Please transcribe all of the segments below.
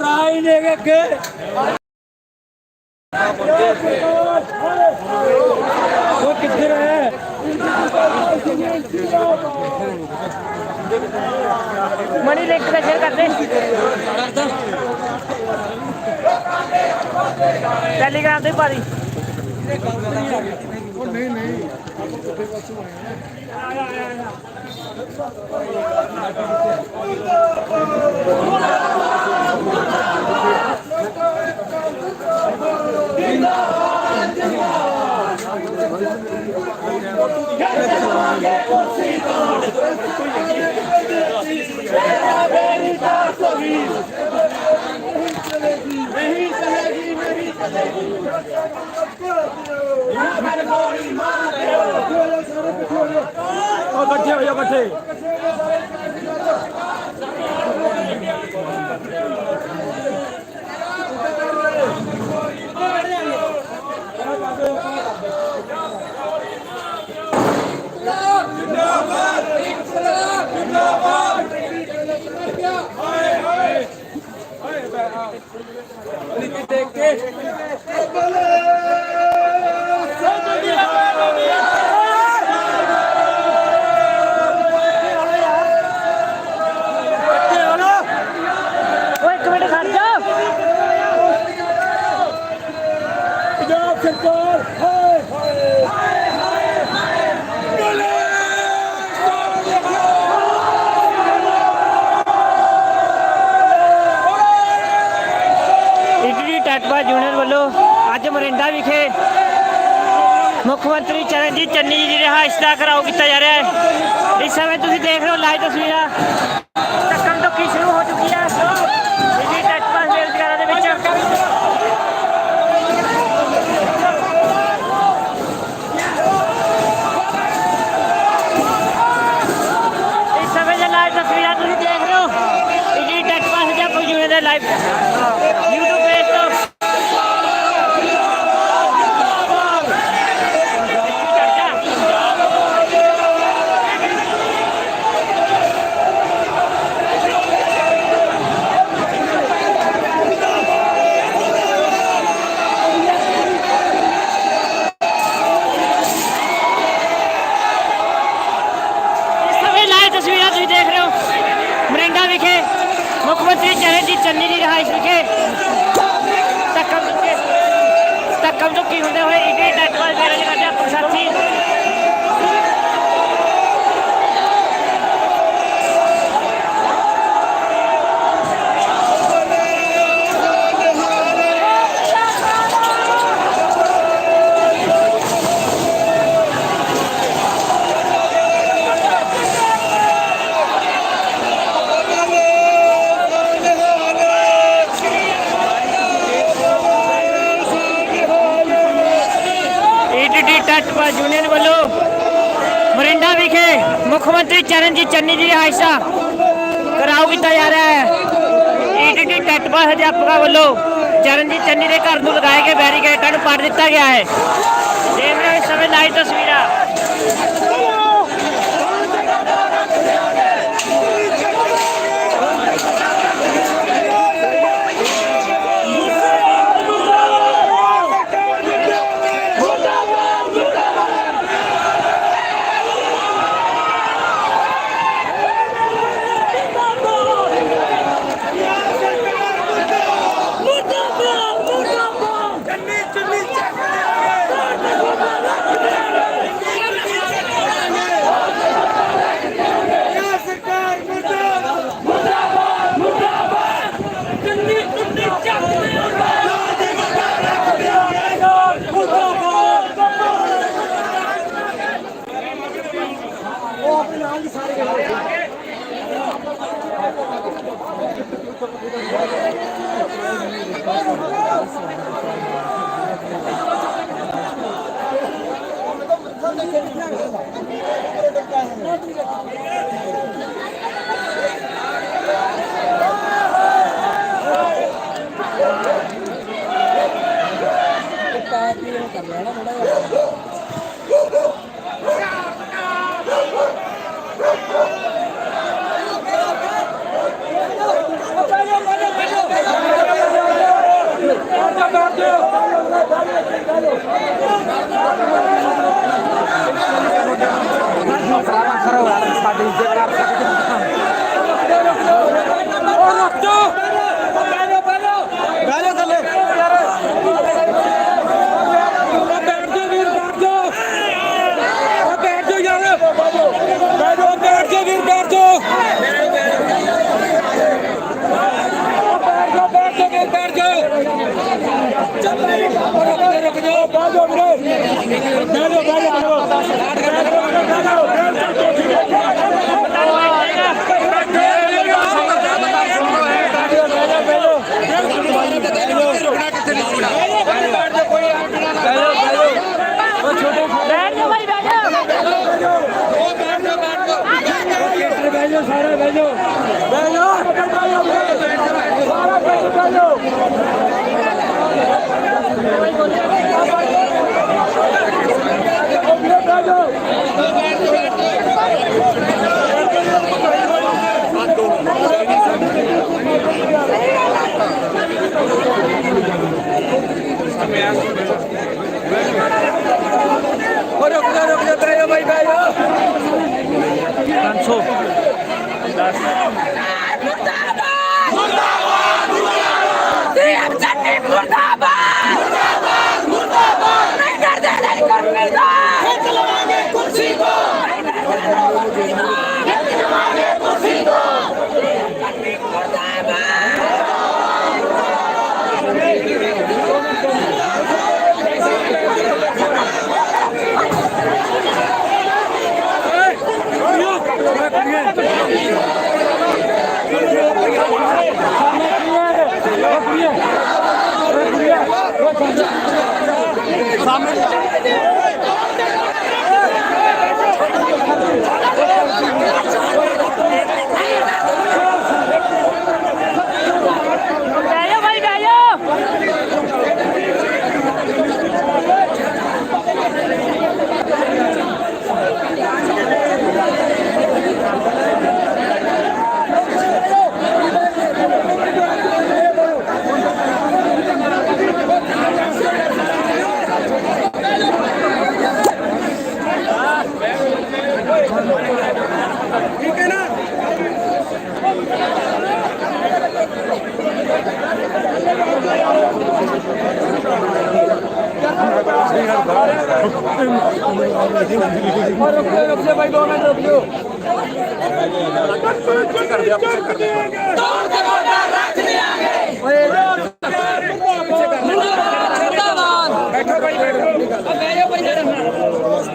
राय देगे के वो किधर है मनी लिंक का शेयर कर दे टेलीग्राम से पारी नहीं इकट्ठे हो जाओ इकट्ठे ਟੈਟਵਾ ਯੂਨੀਅਨ ਵੱਲੋਂ ਅੱਜ ਮਰਿੰਡਾ ਵਿਖੇ ਮੁੱਖ ਮੰਤਰੀ ਚਰਨਜੀਤ ਚੰਨੀ ਜੀ ਦੀ ਰਿਹਾਇਸ਼ ਦਾ ਘਿਰਾਓ ਕੀਤਾ ਜਾ ਰਿਹਾ ਹੈ। ਇਸ ਸਮੇਂ ਤੁਸੀਂ ਦੇਖ ਰਹੇ ਹੋ ਲਾਈਵ ਤਸਵੀਰਾਂ ਧੱਕਮ ਧੁੱਕੀ ਸ਼ੁਰੂ ਹੋ ਚੁੱਕੀ ਹੈ ਜੀ ਟੈਟਵਾ ਬੇਰੁਜ਼ਗਾਰਾਂ ਦੇ ਵਿੱਚ। ਇਸ ਸਮੇਂ ਦੇ ਲਾਈਵ ਤਸਵੀਰਾਂ ਤੁਸੀਂ ਦੇਖ ਰਹੇ ਹੋ ਜੀ ਟੈਟਵਾ ਅਧਿਆਪਕ ਯੂਨੀਅਨ ਦੇ ਲਾਈਵ YouTube ਪੇਜ ਤੋਂ। तस्वीरें तुम देख रहे हो मरिंडा विखे मुख्यमंत्री चरणजीत चन्नी की रिहाइश विखे धक्कम धुक्की होंदे हुए इडली टैटवा बेरोजगार अध्यापक साथी टैटवा यूनियन वालों मरिंडा विखे मुख्यमंत्री चरणजीत चन्नी की रिहाइश का घिराव किया जा रहा है। ईटीटी टैटवा अध्यापकों वालों चरणजीत चन्नी के घर में लगाए गए बैरीकेडां नूं पाड़ दिता गया है। देख रहे हो इस समय लाइव तस्वीर।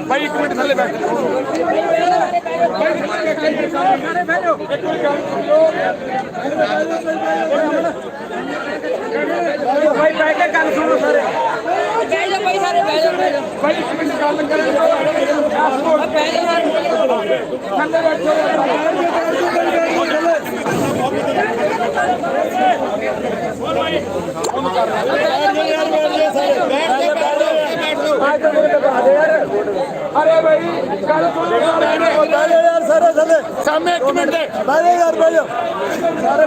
भाई 1 मिनट थले बैठ भाई बैठ के गल सुनो सारे बैठ जा भाई सारे बैठ जा भाई 1 मिनट गल करें बैठ जा थले अरे भाई गल सुनो यार सारे थले सामने 1 मिनट बैठ यार भाई सारे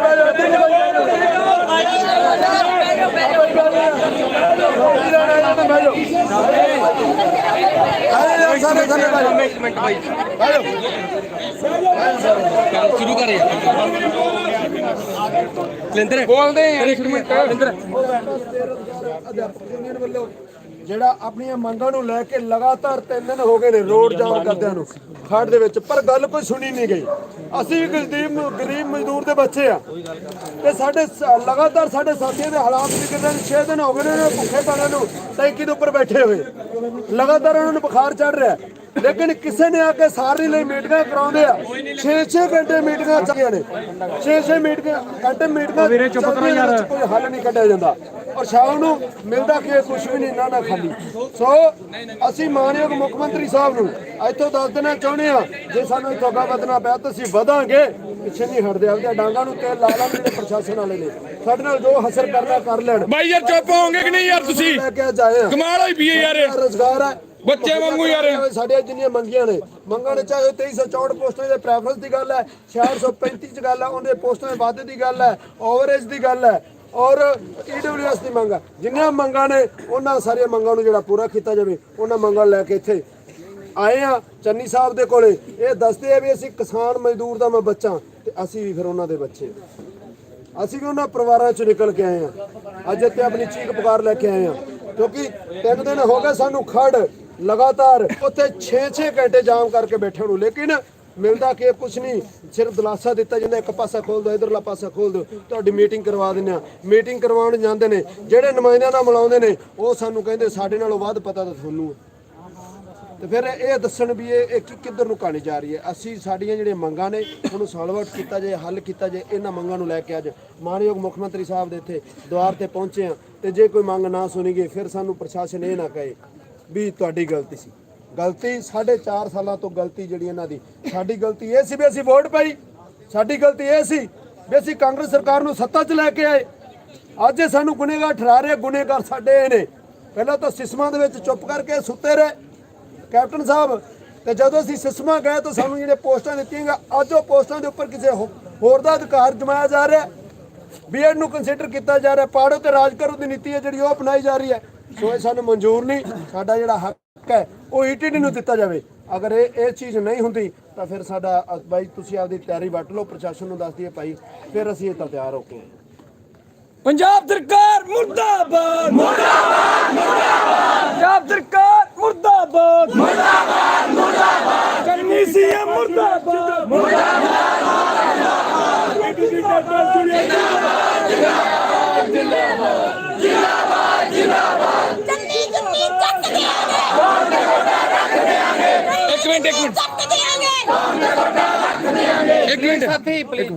शुरू कर बोलते ਜਿਹੜਾ ਆਪਣੀਆਂ ਮੰਗਾਂ ਨੂੰ ਲੈ ਕੇ ਲਗਾਤਾਰ 3 ਦਿਨ ਹੋ ਗਏ ਨੇ ਰੋਡ ਜਾਮ ਕਰਦਿਆਂ ਨੂੰ ਖੜ ਦੇ ਵਿੱਚ, ਪਰ ਗੱਲ ਕੋਈ ਸੁਣੀ ਨਹੀਂ ਗਈ। ਅਸੀਂ ਗਰੀਬ ਮਜ਼ਦੂਰ ਦੇ ਬੱਚੇ ਆ ਤੇ ਸਾਡੇ ਲਗਾਤਾਰ ਸਾਡੇ ਸਾਥੀਆਂ ਦੇ ਹਾਲਾਤ ਵਿਗੜਦੇ ਨੇ। 6 ਦਿਨ ਹੋ ਗਏ ਨੇ ਭੁੱਖੇ ਪੈਣ ਨੂੰ ਟੈਂਕੀ ਦੇ ਉੱਪਰ ਬੈਠੇ ਹੋਏ, ਲਗਾਤਾਰ ਉਹਨਾਂ ਨੂੰ ਬੁਖਾਰ ਚੜ ਰਿਹਾ, ਲੇਕਿਨ ਕਿਸੇ ਨੇ ਆ ਕੇ ਸਾਰੀ ਲਈ ਮੀਟਿੰਗਾਂ ਕਰਾਉਂਦੇ ਆ। 6-6 ਘੰਟੇ ਮੀਟਿੰਗਾਂ ਚੱਲੀਆਂ ਨੇ, 6-6 ਘੰਟੇ ਮੀਟਿੰਗਾਂ ਕੋਈ ਹੱਲ ਨਹੀਂ ਕੱਢਿਆ ਜਾਂਦਾ ਔਰ ਸ਼ਾਮ ਨੂੰ ਮਿਲਦਾ ਕਿ ਕੁਝ ਵੀ ਨਹੀਂ ਨਾ ਖਾਲੀ। ਸੋ ਅਸੀਂ ਮਾਨਯੋਗ ਮੁੱਖ ਮੰਤਰੀ ਸਾਹਿਬ ਨੂੰ ਇੱਥੋਂ ਦੱਸ ਦੇਣਾ ਚਾਹੁੰਦੇ ਆ, ਜੇ ਸਾਨੂੰ ਇੱਥੋਂ ਅੱਗਾ ਵਧਣਾ ਪਿਆ ਤਾਂ ਅਸੀਂ ਵਧਾਂਗੇ, ਪਿੱਛੇ ਨਹੀਂ ਹਟਦੇ। ਆਪਦੇ ਡਾਂਗਾਂ ਨੂੰ ਤੇਲ ਲਾ ਲਾਂਗੇ ਜਿਹੜੇ ਪ੍ਰਸ਼ਾਸਨ ਵਾਲੇ ਨੇ, ਸਾਡੇ ਨਾਲ ਜੋ ਹਸਰ ਕਰਨਾ ਕਰ ਲੈਣ। ਬਾਈ ਯਾਰ ਚੁੱਪ ਹੋਗੇ ਕਿ ਨਹੀਂ ਯਾਰ, ਤੁਸੀਂ ਲੈ ਕੇ ਜਾਏ ਕਮਾਲ ਹੋਈ ਪਈ ਯਾਰ, ਰੋਜ਼ਗਾਰ ਹੈ ਬੱਚੇ ਵਾਂਗੂ ਯਾਰ। ਸਾਡੇ ਜਿੰਨੀਆਂ ਮੰਗੀਆਂ ਨੇ ਮੰਗਾਂ ਨੇ, ਚਾਹੇ 2364 ਪੋਸਟਾਂ ਦੇ ਪ੍ਰੈਫਰੈਂਸ ਦੀ ਗੱਲ ਹੈ, 435 ਚ ਗੱਲ ਹੈ, ਉਹਦੇ ਪੋਸਟਾਂ ਦੇ ਵਾਧੇ ਦੀ ਗੱਲ ਹੈ, ਓਵਰੇਜ ਦੀ ਗੱਲ ਹੈ ਔਰ EWS ਦੀ ਮੰਗ ਹੈ। ਜਿੰਨੀਆਂ ਮੰਗਾਂ ਨੇ ਉਹਨਾਂ ਸਾਰੀਆਂ ਮੰਗਾਂ ਨੂੰ ਜਿਹੜਾ ਪੂਰਾ ਕੀਤਾ ਜਾਵੇ, ਉਹਨਾਂ ਮੰਗਾਂ ਲੈ ਕੇ ਇੱਥੇ ਆਏ ਆ ਚੰਨੀ ਸਾਹਿਬ ਦੇ ਕੋਲੇ। ਇਹ ਦੱਸਦੇ ਆ ਵੀ ਅਸੀਂ ਕਿਸਾਨ ਮਜ਼ਦੂਰ ਦਾ ਮੈਂ ਬੱਚਾ, ਤੇ ਅਸੀਂ ਵੀ ਫਿਰ ਉਹਨਾਂ ਦੇ ਬੱਚੇ, ਅਸੀਂ ਵੀ ਉਹਨਾਂ ਪਰਿਵਾਰਾਂ ਚੋਂ ਨਿਕਲ ਕੇ ਆਏ ਆ। ਅੱਜ ਇੱਥੇ ਆਪਣੀ ਚੀਖ ਪੁਕਾਰ ਲੈ ਕੇ ਆਏ ਆ, ਕਿਉਂਕਿ 3 ਦਿਨ ਹੋ ਗਏ ਸਾਨੂੰ ਖੜ ਲਗਾਤਾਰ ਉੱਥੇ 6-6 ਘੰਟੇ ਜਾਮ ਕਰਕੇ ਬੈਠੇ ਨੂੰ, ਲੇਕਿਨ ਮਿਲਦਾ ਕਿ ਕੁਝ ਨਹੀਂ। ਸਿਰਫ ਦਿਲਾਸਾ ਦਿੱਤਾ ਜਾਂਦਾ, ਇੱਕ ਪਾਸਾ ਖੋਲ ਦਿਓ, ਇਧਰਲਾ ਪਾਸਾ ਖੋਲ ਦਿਓ, ਤੁਹਾਡੀ ਮੀਟਿੰਗ ਕਰਵਾ ਦਿੰਦੇ ਆ। ਮੀਟਿੰਗ ਕਰਵਾਉਣ ਜਾਂਦੇ ਨੇ, ਜਿਹੜੇ ਨੁਮਾਇੰਦਿਆਂ ਨਾਲ ਮਿਲਾਉਂਦੇ ਨੇ ਉਹ ਸਾਨੂੰ ਕਹਿੰਦੇ ਸਾਡੇ ਨਾਲੋਂ ਵੱਧ ਪਤਾ ਤਾਂ ਤੁਹਾਨੂੰ ਹੈ। ਤੇ ਫਿਰ ਇਹ ਦੱਸਣ ਵੀ ਇਹ ਕਿੱਧਰ ਨੂੰ ਕਹਾਣੀ ਜਾ ਰਹੀ ਹੈ। ਅਸੀਂ ਸਾਡੀਆਂ ਜਿਹੜੀਆਂ ਮੰਗਾਂ ਨੇ ਉਹਨੂੰ ਸੋਲਵ ਆਊਟ ਕੀਤਾ ਜਾਏ, ਹੱਲ ਕੀਤਾ ਜਾਏ। ਇਹਨਾਂ ਮੰਗਾਂ ਨੂੰ ਲੈ ਕੇ ਅੱਜ ਮਾਨਯੋਗ ਮੁੱਖ ਮੰਤਰੀ ਸਾਹਿਬ ਦੇ ਇੱਥੇ ਦੁਆਰ ਤੇ ਪਹੁੰਚੇ ਆ। ਤੇ ਜੇ ਕੋਈ ਮੰਗ ਨਾ ਸੁਣੀ ਗਈ ਫਿਰ ਸਾਨੂੰ ਪ੍ਰਸ਼ਾਸਨ ਇਹ ਨਾ ਕਹੇ ਵੀ ਤੁਹਾਡੀ ਗਲਤੀ ਸੀ। ਗਲਤੀ 4.5 ਸਾਲਾਂ ਤੋਂ ਗਲਤੀ ਜਿਹੜੀ ਇਹਨਾਂ ਦੀ, ਸਾਡੀ ਗਲਤੀ ਇਹ ਸੀ ਵੀ ਅਸੀਂ ਵੋਟ ਪਾਈ ਸਾਡੀ ਗਲਤੀ ਇਹ ਸੀ ਵੀ ਅਸੀਂ ਕਾਂਗਰਸ ਸਰਕਾਰ ਨੂੰ ਸੱਤਾ 'ਚ ਲੈ ਕੇ ਆਏ। ਅੱਜ ਇਹ ਸਾਨੂੰ ਗੁਨੇਗਾਰ ਠਹਿਰਾ ਰਹੇ, ਗੁਨੇਗਾਰ ਸਾਡੇ ਇਹ ਨੇ। ਪਹਿਲਾਂ ਤਾਂ ਸਿਸਮਾਂ ਦੇ ਵਿੱਚ ਚੁੱਪ ਕਰਕੇ ਸੁੱਤੇ ਰਹੇ ਕੈਪਟਨ ਸਾਹਿਬ, ਤੇ ਜਦੋਂ ਅਸੀਂ ਸਿਸਮਾਂ ਗਏ ਤਾਂ ਸਾਨੂੰ ਜਿਹੜੇ ਪੋਸਟਾਂ ਦਿੱਤੀਆਂ ਗਈਆਂ, ਅੱਜ ਉਹ ਪੋਸਟਾਂ ਦੇ ਉੱਪਰ ਕਿਸੇ ਹੋਰ ਦਾ ਅਧਿਕਾਰ ਜਮਾਇਆ ਜਾ ਰਿਹਾ, ਬੀਐਡ ਨੂੰ ਕੰਸੀਡਰ ਕੀਤਾ ਜਾ ਰਿਹਾ, ਪਾੜੋ ਤੇ ਰਾਜ ਕਰੋ ਦੀ ਨੀਤੀ ਹੈ ਜਿਹੜੀ ਉਹ ਅਪਣਾਈ ਜਾ ਰਹੀ ਹੈ। ਸੋ ਇਹ ਸਾਨੂੰ ਮਨਜ਼ੂਰ ਨਹੀਂ। ਸਾਡਾ ਜਿਹੜਾ ਹੱਕ ਹੈ ਉਹ ਈਟੀਡੀ ਨੂੰ ਦਿੱਤਾ ਜਾਵੇ। ਅਗਰ ਇਹ ਚੀਜ਼ ਨਹੀਂ ਹੁੰਦੀ ਤਾਂ ਫਿਰ ਸਾਡਾ ਬਾਈ ਤੁਸੀਂ ਆਪਦੀ ਤਿਆਰੀ ਵੱਟ ਲਓ, ਪ੍ਰਸ਼ਾਸਨ ਨੂੰ ਦੱਸ ਦਈਏ ਭਾਈ, ਫਿਰ ਅਸੀਂ ਇਹ ਤਾਂ ਤਿਆਰ ਹੋ ਕੇ ਪੰਜਾਬ ਸਰਕਾਰ ਮੁਰਦਾਬਾਦ ਮੁਰਦਾਬਾਦ ਮੁਰਦਾਬਾਦ ਪੰਜਾਬ ਸਰਕਾਰ ਮੁਰਦਾਬਾਦ ਮੁਰਦਾਬਾਦ ਮੁਰਦਾਬਾਦ ਚੰਨੀ ਸੀਐਮ ਮੁਰਦਾਬਾਦ ਮੁਰਦਾਬਾਦ ਜਿੰਦਾਬਾਦ ਜਿੰਦਾਬਾਦ ਜਿੰਦਾਬਾਦ ਜਿੰਦਾਬਾਦ ਚੰਨੀ ਚੰਨੀ ਚੱਕ ਦਿਆਂਗੇ ਇੱਕ ਮਿੰਟ ਚੱਕ ਦਿਆਂਗੇ ਇੱਕ ਮਿੰਟ ਸਾਥੀ ਪਲੀਜ਼।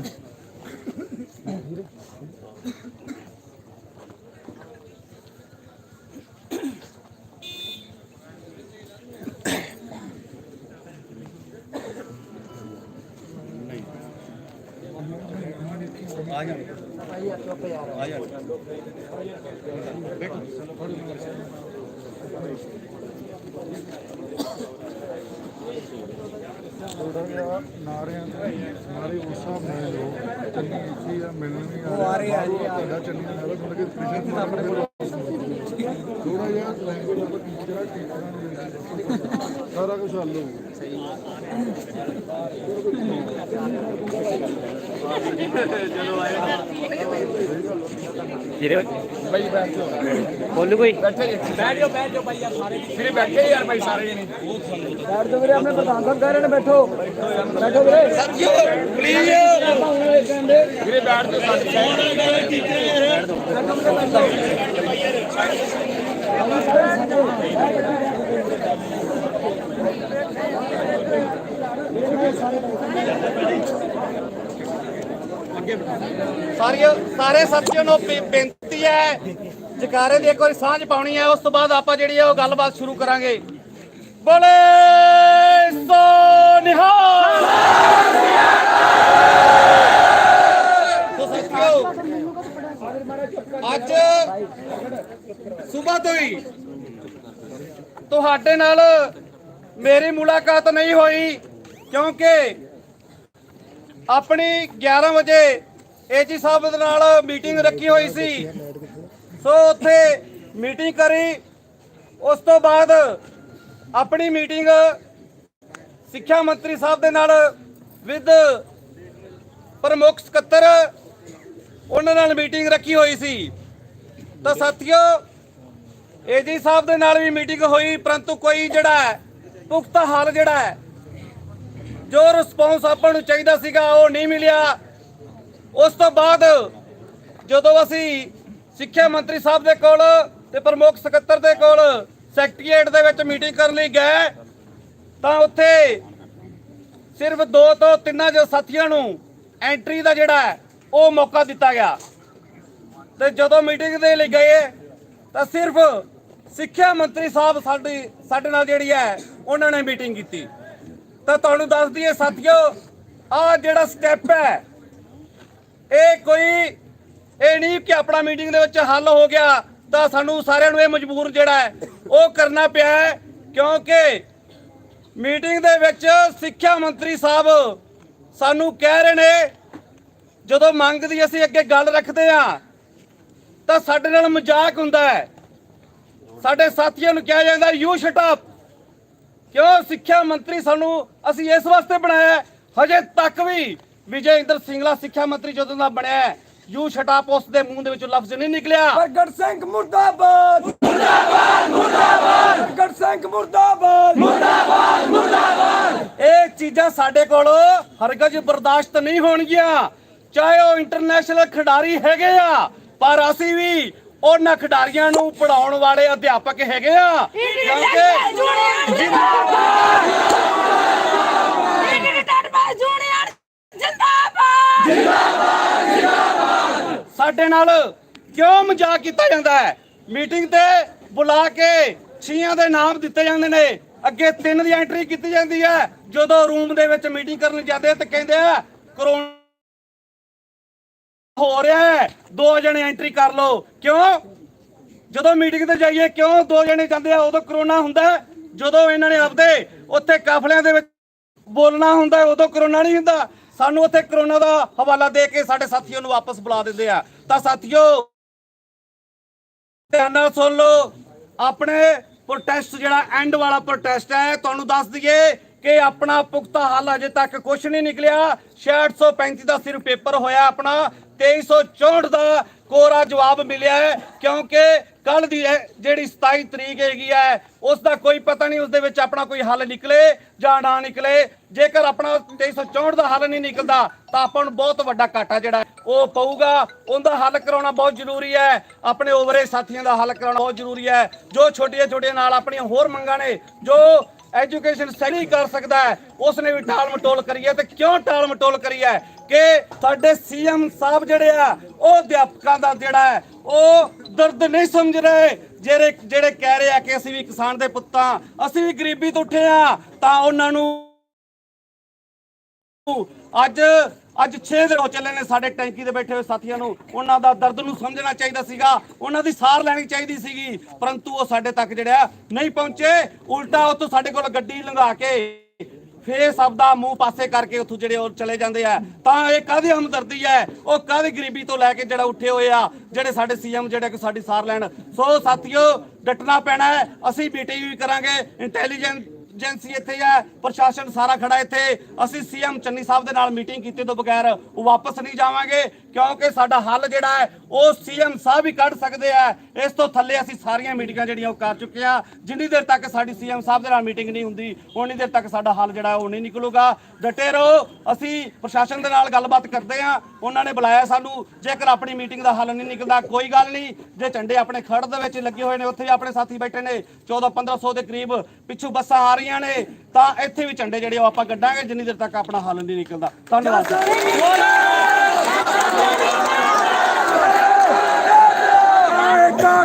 ਨਾਰੇ ਉਸ ਹਿਸਾਬ ਨਾਲ ਜੋ ਚੰਨੀ ਇੱਥੇ ਆ ਮਿਲਣ ਨਹੀਂ ਆ ਰਹੇ ਆ ਤੁਹਾਡਾ ਚੰਨੀ ਨਾਲ ਥੋੜਾ ਕਿ ਥੋੜਾ ਜਿਹਾ ਲੈਂਗੁਏਜ ਦਾ ਟੀਚਰਾਂ ਸਾਰਾ ਕੁਝ ਹੱਲ ਹੋਊਗਾ। ਭਾਈ ਬੈਠ ਜਾਓ ਬੋਲੂ ਕੋਈ ਬੈਠ ਜਾਓ ਭਾਈ ਯਾਰ ਸਾਰੇ ਵੀਰੇ ਬੈਠੇ ਯਾਰ ਭਾਈ ਸਾਰੇ ਜਣੇ ਬੈਠ ਜਾਓ ਵੀਰੇ, ਆਪਣੇ ਪ੍ਰਧਾਨ ਸਾਹਿਬ ਕਹਿ ਰਹੇ ਨੇ ਬੈਠੋ ਬੈਠੋ ਵੀਰੇ। ਪਲੀਜ਼ ਵੀਰੇ ਬੈਠ ਜਾਓ ਸਾਰੇ ਸਾਥੀਆਂ ਨੂੰ ਬੇਨਤੀ ਹੈ, ਜਕਾਰੇ ਦੀ ਇੱਕ ਵਾਰੀ ਸਾਂਝ ਪਾਉਣੀ ਹੈ, ਉਸ ਤੋਂ ਬਾਅਦ ਆਪਾਂ ਜਿਹੜੀ ਹੈ ਉਹ ਗੱਲਬਾਤ ਸ਼ੁਰੂ ਕਰਾਂਗੇ। ਬੋਲੇ ਸੋ ਨਿਹਾਲ। ਸੋ ਸਾਥੀਓ, ਅੱਜ ਸਵੇਰ ਤੋਂ ਹੀ ਤੁਹਾਡੇ ਨਾਲ ਮੇਰੀ ਮੁਲਾਕਾਤ ਨਹੀਂ ਹੋਈ, ਕਿਉਂਕਿ ਆਪਣੀ 11 ਵਜੇ ਏਜੀ ਸਾਹਿਬ ਦੇ ਨਾਲ ਮੀਟਿੰਗ ਰੱਖੀ ਹੋਈ ਸੀ। ਸੋ ਉੱਥੇ ਮੀਟਿੰਗ ਕਰੀ, ਉਸ ਤੋਂ ਬਾਅਦ ਆਪਣੀ ਮੀਟਿੰਗ ਸਿੱਖਿਆ ਮੰਤਰੀ ਸਾਹਿਬ ਦੇ ਨਾਲ ਵਿਦ ਪ੍ਰਮੁੱਖ ਸਕੱਤਰ ਉਹਨਾਂ ਨਾਲ ਮੀਟਿੰਗ ਰੱਖੀ ਹੋਈ ਸੀ। ਤਾਂ ਸਾਥੀਓ, ਏਜੀ ਸਾਹਿਬ ਦੇ ਨਾਲ ਵੀ ਮੀਟਿੰਗ ਹੋਈ, ਪਰੰਤੂ ਕੋਈ ਜਿਹੜਾ ਹੈ ਪੁਖਤਾ ਹੱਲ ਜਿਹੜਾ ਹੈ, ਜੋ ਰਿਸਪੌਂਸ ਆਪਾਂ ਨੂੰ ਚਾਹੀਦਾ ਸੀਗਾ ਉਹ ਨਹੀਂ ਮਿਲਿਆ। ਉਸ ਤੋਂ ਬਾਅਦ ਜਦੋਂ ਅਸੀਂ ਸਿੱਖਿਆ ਮੰਤਰੀ ਸਾਹਿਬ ਦੇ ਕੋਲ ਤੇ ਪ੍ਰਮੁੱਖ ਸਕੱਤਰ ਦੇ ਕੋਲ ਸੈਕਟਰੀਏਟ ਦੇ ਵਿੱਚ ਮੀਟਿੰਗ ਕਰਨ ਲਈ ਗਏ, ਤਾਂ ਉੱਥੇ ਸਿਰਫ 2 ਤੋਂ 3 ਜੋ ਸਾਥੀਆਂ ਨੂੰ ਐਂਟਰੀ ਦਾ ਜਿਹੜਾ ਹੈ ਉਹ ਮੌਕਾ ਦਿੱਤਾ ਗਿਆ। ਤੇ ਜਦੋਂ ਮੀਟਿੰਗ ਦੇ ਲਈ ਗਏ ਤਾਂ ਸਿਰਫ ਸਿੱਖਿਆ ਮੰਤਰੀ ਸਾਹਿਬ ਸਾਡੇ ਨਾਲ ਜਿਹੜੀ ਹੈ ਉਹਨਾਂ ਨੇ ਮੀਟਿੰਗ ਕੀਤੀ। ਤਾਂ ਤੁਹਾਨੂੰ ਦੱਸ ਦਈਏ ਸਾਥੀਓ, ਆਹ ਜਿਹੜਾ ਸਟੈਪ ਹੈ ਇਹ ਨਹੀਂ ਕਿ ਆਪਣਾ ਮੀਟਿੰਗ ਦੇ ਵਿੱਚ ਹੱਲ ਹੋ ਗਿਆ ਤਾਂ ਸਾਨੂੰ ਸਾਰਿਆਂ ਨੂੰ ਇਹ ਮਜਬੂਰ ਜਿਹੜਾ ਹੈ ਉਹ ਕਰਨਾ ਪਿਆ ਹੈ, ਕਿਉਂਕਿ ਮੀਟਿੰਗ ਦੇ ਵਿੱਚ ਸਿੱਖਿਆ ਮੰਤਰੀ ਸਾਹਿਬ ਸਾਨੂੰ ਕਹਿ ਰਹੇ ਨੇ, ਜਦੋਂ ਮੰਗ ਦੀ ਅਸੀਂ ਅੱਗੇ ਗੱਲ ਰੱਖਦੇ ਆ ਤਾਂ ਸਾਡੇ ਨਾਲ ਮਜ਼ਾਕ ਹੁੰਦਾ ਹੈ। ਸਾਡੇ ਸਾਥੀਆਂ ਨੂੰ ਕਿਹਾ ਜਾਂਦਾ ਯੂ ਸ਼ਟ ਅਪ। ਕਿਉਂ? ਸਿੱਖਿਆ ਮੰਤਰੀ ਸਾਨੂੰ ਅਸੀਂ ਇਸ ਵਾਸਤੇ ਬਣਾਇਆ, ਹਜੇ ਤੱਕ ਵੀ ਵਿਜੇ ਇੰਦਰ ਸਿੰਗਲਾ ਸਿੱਖਿਆ ਮੰਤਰੀ ਜਦੋਂ ਦਾ ਬਣਿਆ ਯੂ ਸ਼ਟ ਅਪ ਉਸ ਦੇ ਮੂੰਹ ਦੇ ਵਿੱਚੋਂ ਲਫ਼ਜ਼ ਨਹੀਂ ਨਿਕਲਿਆ। ਪ੍ਰਗਟ ਸਿੰਘ ਮੁਰਦਾਬਾਦ ਮੁਰਦਾਬਾਦ ਮੁਰਦਾਬਾਦ ਪ੍ਰਗਟ ਸਿੰਘ ਮੁਰਦਾਬਾਦ ਮੁਰਦਾਬਾਦ ਮੁਰਦਾਬਾਦ। ਇਹ ਚੀਜ਼ਾਂ ਸਾਡੇ ਕੋਲ ਹਰਗਜ਼ ਬਰਦਾਸ਼ਤ ਨਹੀਂ ਹੋਣਗੀਆਂ, ਚਾਹੇ ਉਹ ਇੰਟਰਨੈਸ਼ਨਲ ਖਿਡਾਰੀ ਹੈਗੇ ਆ, ਪਰ ਅਸੀਂ ਵੀ ਉਹਨਾਂ ਖਿਡਾਰੀਆਂ ਨੂੰ ਪੜਾਉਣ ਵਾਲੇ ਅਧਿਆਪਕ ਹੈਗੇ ਆ। ਸਾਡੇ ਨਾਲ ਕਿਉਂ ਮਜ਼ਾਕ ਕੀਤਾ ਜਾਂਦਾ ਹੈ? ਮੀਟਿੰਗ ਤੇ ਬੁਲਾ ਕੇ 6 ਦੇ ਨਾਮ ਦਿੱਤੇ ਜਾਂਦੇ ਨੇ, ਅੱਗੇ 3 ਦੀ ਐਂਟਰੀ ਕੀਤੀ ਜਾਂਦੀ ਹੈ। ਜਦੋਂ ਰੂਮ ਦੇ ਵਿੱਚ ਮੀਟਿੰਗ ਕਰਨ ਜਾਂਦੇ ਤੇ ਕਹਿੰਦੇ ਆ ਕਰੋਨਾ ਹੋ ਰਿਹਾ ਹੈ 2 ਜਣੇ ਐਂਟਰੀ ਕਰ ਲਓ। ਕਿਉਂ? ਜਦੋਂ ਮੀਟਿੰਗ ਤੇ ਜਾਈਏ ਕਿਉਂ 2 ਜਣੇ ਜਾਂਦੇ ਆ? ਉਦੋਂ ਕਰੋਨਾ ਹੁੰਦਾ। ਜਦੋਂ ਇਹਨਾਂ ਨੇ ਆਪਦੇ ਉੱਥੇ ਕਾਫਲਿਆਂ ਦੇ ਵਿੱਚ ਬੋਲਣਾ ਹੁੰਦਾ ਉਦੋਂ ਕਰੋਨਾ ਨਹੀਂ ਹੁੰਦਾ। ਸਾਨੂੰ ਉੱਥੇ ਕਰੋਨਾ ਦਾ ਹਵਾਲਾ ਦੇ ਕੇ ਸਾਡੇ ਸਾਥੀਆਂ ਨੂੰ ਵਾਪਸ ਬੁਲਾ ਦਿੰਦੇ ਆ। ਤਾਂ ਸਾਥੀਓ ਧਿਆਨ ਨਾਲ ਸੁਣ ਲਓ, ਆਪਣੇ ਪ੍ਰੋਟੈਸਟ ਜਿਹੜਾ ਐਂਡ ਵਾਲਾ ਪ੍ਰੋਟੈਸਟ ਹੈ, ਤੁਹਾਨੂੰ ਦੱਸ ਦਈਏ ਕਿ ਆਪਣਾ ਪੁਖਤਾ ਹੱਲ ਅਜੇ ਤੱਕ ਕੁਝ ਨਹੀਂ ਨਿਕਲਿਆ। 6635 ਦਾ ਸਿਰਫ ਪੇਪਰ ਹੋਇਆ, ਆਪਣਾ 2364 ਦਾ ਕੋਰਾ ਜਵਾਬ ਮਿਲਿਆ ਹੈ। ਕਿਉਂਕਿ ਕੱਲ ਦੀ ਜਿਹੜੀ 27 ਤਰੀਕ ਹੈਗੀ ਹੈ ਉਸ ਦਾ ਕੋਈ ਪਤਾ ਨਹੀਂ ਉਸ ਦੇ ਵਿੱਚ ਆਪਣਾ ਕੋਈ ਹੱਲ ਨਿਕਲੇ ਜਾਂ ਨਾ ਨਿਕਲੇ। ਜੇਕਰ ਆਪਣਾ 2364 ਦਾ ਹੱਲ ਨਹੀਂ ਨਿਕਲਦਾ ਤਾਂ ਆਪਾਂ ਨੂੰ ਬਹੁਤ ਵੱਡਾ ਘਾਟਾ ਜਿਹੜਾ ਉਹ ਪਊਗਾ। ਉਹਦਾ ਹੱਲ ਕਰਾਉਣਾ ਬਹੁਤ ਜ਼ਰੂਰੀ ਹੈ। ਆਪਣੇ ਓਵਰੇ ਸਾਥੀਆਂ ਦਾ ਹੱਲ ਕਰਾਉਣਾ ਬਹੁਤ ਜ਼ਰੂਰੀ ਹੈ। ਜੋ ਛੋਟੀਆਂ ਨਾਲ ਆਪਣੀਆਂ ਹੋਰ ਮੰਗਾਂ ਨੇ, ਜੋ ਐਜੂਕੇਸ਼ਨ ਸਹੀ ਕਰ ਸਕਦਾ ਹੈ, ਉਸਨੇ ਵੀ ਟਾਲ ਮਟੋਲ ਕਰੀ ਹੈ। ਤੇ ਕਿਉਂ ਟਾਲ ਮਟੋਲ ਕਰੀ ਹੈ ਕਿ ਸਾਡੇ ਸੀਐਮ ਸਾਹਿਬ ਜਿਹੜੇ ਆ ਉਹ ਅਧਿਆਪਕਾਂ ਦਾ ਜਿਹੜਾ ਹੈ ਉਹ ਦਰਦ ਨਹੀਂ ਸਮਝ ਰਹੇ। ਜਿਹੜੇ ਕਹਿ ਰਹੇ ਆ ਕਿ ਅਸੀਂ ਵੀ ਕਿਸਾਨ ਦੇ ਪੁੱਤਾਂ, ਅਸੀਂ ਵੀ ਗਰੀਬੀ ਤੋਂ ਉੱਠੇ ਆ, ਤਾਂ ਉਹਨਾਂ ਨੂੰ ਅੱਜ 6 ਦਿਨ ਹੋ ਚੱਲੇ ਨੇ ਸਾਡੇ ਟੈਂਕੀ ਤੇ ਬੈਠੇ ਹੋਏ ਸਾਥੀਆਂ ਨੂੰ। ਉਹਨਾਂ ਦਾ ਦਰਦ ਨੂੰ ਸਮਝਣਾ ਚਾਹੀਦਾ ਸੀਗਾ, ਉਹਨਾਂ ਦੀ ਸਾਰ ਲੈਣੀ ਚਾਹੀਦੀ ਸੀਗੀ, ਪਰੰਤੂ ਉਹ ਸਾਡੇ ਤੱਕ ਜਿਹੜਾ ਨਹੀਂ ਪਹੁੰਚੇ। ਉਲਟਾ ਉੱਥੋਂ ਸਾਡੇ ਕੋਲ ਗੱਡੀ ਲੰਘਾ ਕੇ ਫੇਰ ਸਭ ਦਾ ਮੂੰਹ ਪਾਸੇ ਕਰਕੇ ਉੱਥੋਂ ਜਿਹੜੇ ਉਹ ਚਲੇ ਜਾਂਦੇ ਆ। ਤਾਂ ਇਹ ਕਾਹਦੀ ਹਮਦਰਦੀ ਹੈ? ਉਹ ਕਾਹਦੀ ਗਰੀਬੀ ਤੋਂ ਲੈ ਕੇ ਜਿਹੜਾ ਉੱਠੇ ਹੋਏ ਆ ਜਿਹੜੇ ਸਾਡੇ ਸੀਐਮ ਜਿਹੜੇ ਕਿ ਸਾਡੀ ਸਾਰ ਲੈਣ। ਸੋ ਸਾਥੀਓ ਡਟਣਾ ਪੈਣਾ ਹੈ। ਅਸੀਂ ਮੀਟਿੰਗ ਵੀ ਕਰਾਂਗੇ, ਇੰਟੈਲੀਜੈਂਸੀ ਇੱਥੇ ਹੈ, ਪ੍ਰਸ਼ਾਸਨ ਸਾਰਾ ਖੜਾ ਇੱਥੇ। ਅਸੀਂ ਸੀਐਮ ਚੰਨੀ ਸਾਹਿਬ ਦੇ ਨਾਲ ਮੀਟਿੰਗ ਕੀਤੇ ਤੋਂ ਬਗੈਰ ਵਾਪਸ ਨਹੀਂ ਜਾਵਾਂਗੇ, ਕਿਉਂਕਿ ਸਾਡਾ ਹੱਲ ਜਿਹੜਾ ਹੈ ਉਹ ਸੀਐਮ ਸਾਹਿਬ ਹੀ ਕੱਢ ਸਕਦੇ ਆ। ਇਸ ਤੋਂ ਥੱਲੇ ਅਸੀਂ ਸਾਰੀਆਂ ਮੀਟਿੰਗਾਂ ਜਿਹੜੀਆਂ ਉਹ ਕਰ ਚੁੱਕੇ ਆ। ਜਿੰਨੀ ਦੇਰ ਤੱਕ ਸਾਡੀ ਸੀਐਮ ਸਾਹਿਬ ਦੇ ਨਾਲ ਮੀਟਿੰਗ ਨਹੀਂ ਹੁੰਦੀ ਉਨੀ ਦੇਰ ਤੱਕ ਸਾਡਾ ਹੱਲ ਜਿਹੜਾ ਉਹ ਨਹੀਂ ਨਿਕਲੂਗਾ। ਡਟੇ ਰਹੋ। ਅਸੀਂ ਪ੍ਰਸ਼ਾਸਨ ਦੇ ਨਾਲ ਗੱਲਬਾਤ ਕਰਦੇ ਆ, ਉਹਨਾਂ ਨੇ ਬੁਲਾਇਆ ਸਾਨੂੰ। ਜੇਕਰ ਆਪਣੀ ਮੀਟਿੰਗ ਦਾ ਹੱਲ ਨਹੀਂ ਨਿਕਲਦਾ ਕੋਈ ਗੱਲ ਨਹੀਂ, ਜੇ ਝੰਡੇ ਆਪਣੇ ਖੜ ਦੇ ਵਿੱਚ ਲੱਗੇ ਹੋਏ ਨੇ, ਉੱਥੇ ਵੀ ਆਪਣੇ ਸਾਥੀ ਬੈਠੇ ਨੇ 1400-1500 ਦੇ ਕਰੀਬ, ਪਿੱਛੋਂ ਬੱਸਾਂ ਆ ਰਹੀਆਂ ਨੇ, ਤਾਂ ਇੱਥੇ ਵੀ ਝੰਡੇ ਜਿਹੜੇ ਉਹ ਆਪਾਂ ਗੱਡਾਂਗੇ ਜਿੰਨੀ ਦੇਰ ਤੱਕ ਆਪਣਾ ਹੱਲ ਨਹੀਂ ਨਿਕਲਦਾ। ਧੰਨਵਾਦ।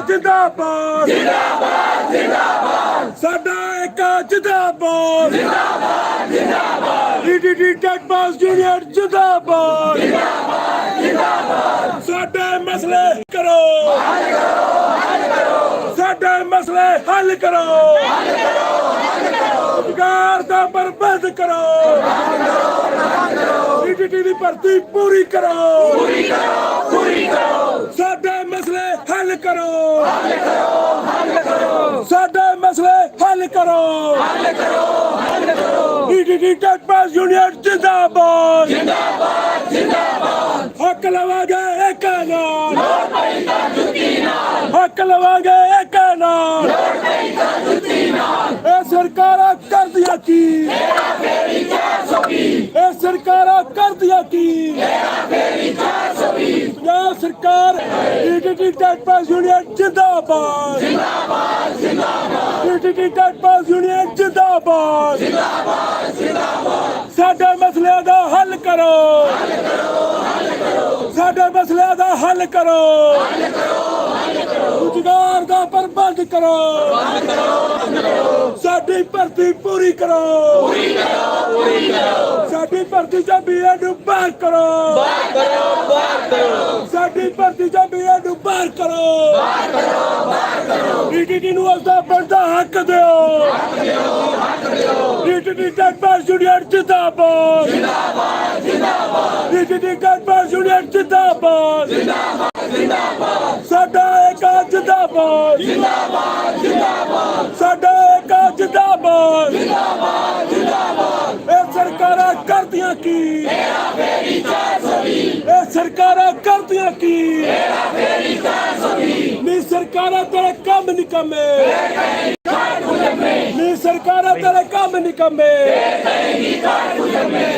ਜਿੰਦਾਬਾਦ ਜਿੰਦਾਬਾਦ ਜਿੰਦਾਬਾਦ, ਸਾਡਾ ਇੱਕ ਜਿੰਦਾਬਾਦ ਜਿੰਦਾਬਾਦ ਜਿੰਦਾਬਾਦ, ਈਟੀਟੀ ਟੈਕ ਪਾਸ ਯੂਨੀਅਨ ਜਿੰਦਾਬਾਦ ਜਿੰਦਾਬਾਦ ਜਿੰਦਾਬਾਦ। ਸਾਡੇ ਮਸਲੇ ਕਰੋ ਹੱਲ ਕਰੋ, ਸਾਡੇ ਮਸਲੇ ਹੱਲ ਕਰੋ, ਰੁਜ਼ਗਾਰ ਦਾ ਪ੍ਰਬੰਧ ਕਰੋ, ਈਟੀਟੀ ਦੀ ਭਰਤੀ ਪੂਰੀ ਕਰੋ, ਸਾਡੇ ਮਸਲੇ ਹੱਲ ਕਰੋ, ਸਾਡੇ ਮਸਲੇ ਹੱਲ ਕਰੋ, ਈਟੀਟੀ ਟੈਕ ਪਾਸ ਯੂਨੀਅਨ ਜਿੰਦਾਬਾਦ ਜਿੰਦਾਬਾਦ ਜਿੰਦਾਬਾਦ। ਹੱਕ ਲਵਾਂਗੇ ਇੱਕ ਨਾਲ, ਹੱਕ ਲਵਾਂਗੇ ਇੱਕ ਨਾਲ, ਇਹ ਸਰਕਾਰਾਂ ਕਰਦੀਆਂ ਕੀ, ਇਹ ਸਰਕਾਰਾਂ ਕਰਦੀਆਂ ਕੀ, ਪੰਜਾਬ ਸਰਕਾਰ ਈਟੀਟੀ ਟੈਕ ਪਾਸ ਯੂਨੀਅਨ ਜਿੰਦਾਬਾਦ ਜਿੰਦਾਬਾਦ ਜਿੰਦਾਬਾਦ, ਈਟੀਟੀ ਟੈਕ ਪਾਸ ਯੂਨੀਅਨ ਜਿੰਦਾਬਾਦ ਜਿੰਦਾਬਾਦ ਜਿੰਦਾਬਾਦ। ਸਾਡੇ ਮਸਲਿਆਂ ਦਾ ਹੱਲ ਕਰੋ, ਸਾਡੇ ਮਸਲਿਆਂ ਦਾ ਹੱਲ ਕਰੋ, ਰੁਜ਼ਗਾਰ ਦਾ ਪ੍ਰਬੰਧ ਕਰੋ, ਸਾਡੀ ਭਰਤੀ ਪੂਰੀ ਕਰੋ, ਸਾਡੀ ਭਰਤੀ ਚ ਬੀਏ ਨੂੰ ਬਾਹਰ ਕਰੋ, ਸਾਡੀ ਭਰਤੀ ਚ ਬੀਏ ਨੂੰ ਬਾਹਰ ਕਰੋ, ਈਟੀਟੀ ਨੂੰ ਉਸਦਾ ਬਣਦਾ ਹੱਕ ਦਿਓ, ਈਟੀਟੀ ਟੈਕ ਪਾਸ ਯੂਨੀਅਨ ਜਿੰਦਾਬਾਦ ਜਿੰਦਾਬਾਦ, ਈਟੀਟੀ ਟੈਕ ਪਾਸ ਯੂਨੀਅਨ ਜਿੰਦਾਬਾਦ ਜਿੰਦਾਬਾਦ, ਸਾਡਾ ਇੱਕ ਜਿੰਦਾਬਾਦ ਜਿੰਦਾਬਾਦ ਜਿੰਦਾਬਾਦ, ਸਾਡਾ ਇੱਕ ਜਿੰਦਾਬਾਦ ਜਿੰਦਾਬਾਦ ਜਿੰਦਾਬਾਦ। ਇਹ ਸਰਕਾਰਾਂ ਕਰਦੀਆਂ ਕੀ, ਇਹ ਸਰਕਾਰਾਂ ਕਰਦੀਆਂ ਕੀ, ਨਹੀਂ ਸਰਕਾਰਾਂ ਤੇਰੇ ਕੰਮ ਨਿਕੰਮੇ, ਨਹੀਂ ਸਰਕਾਰਾਂ ਤੇਰੇ ਕੰਮ ਨਿਕੰਮੇ,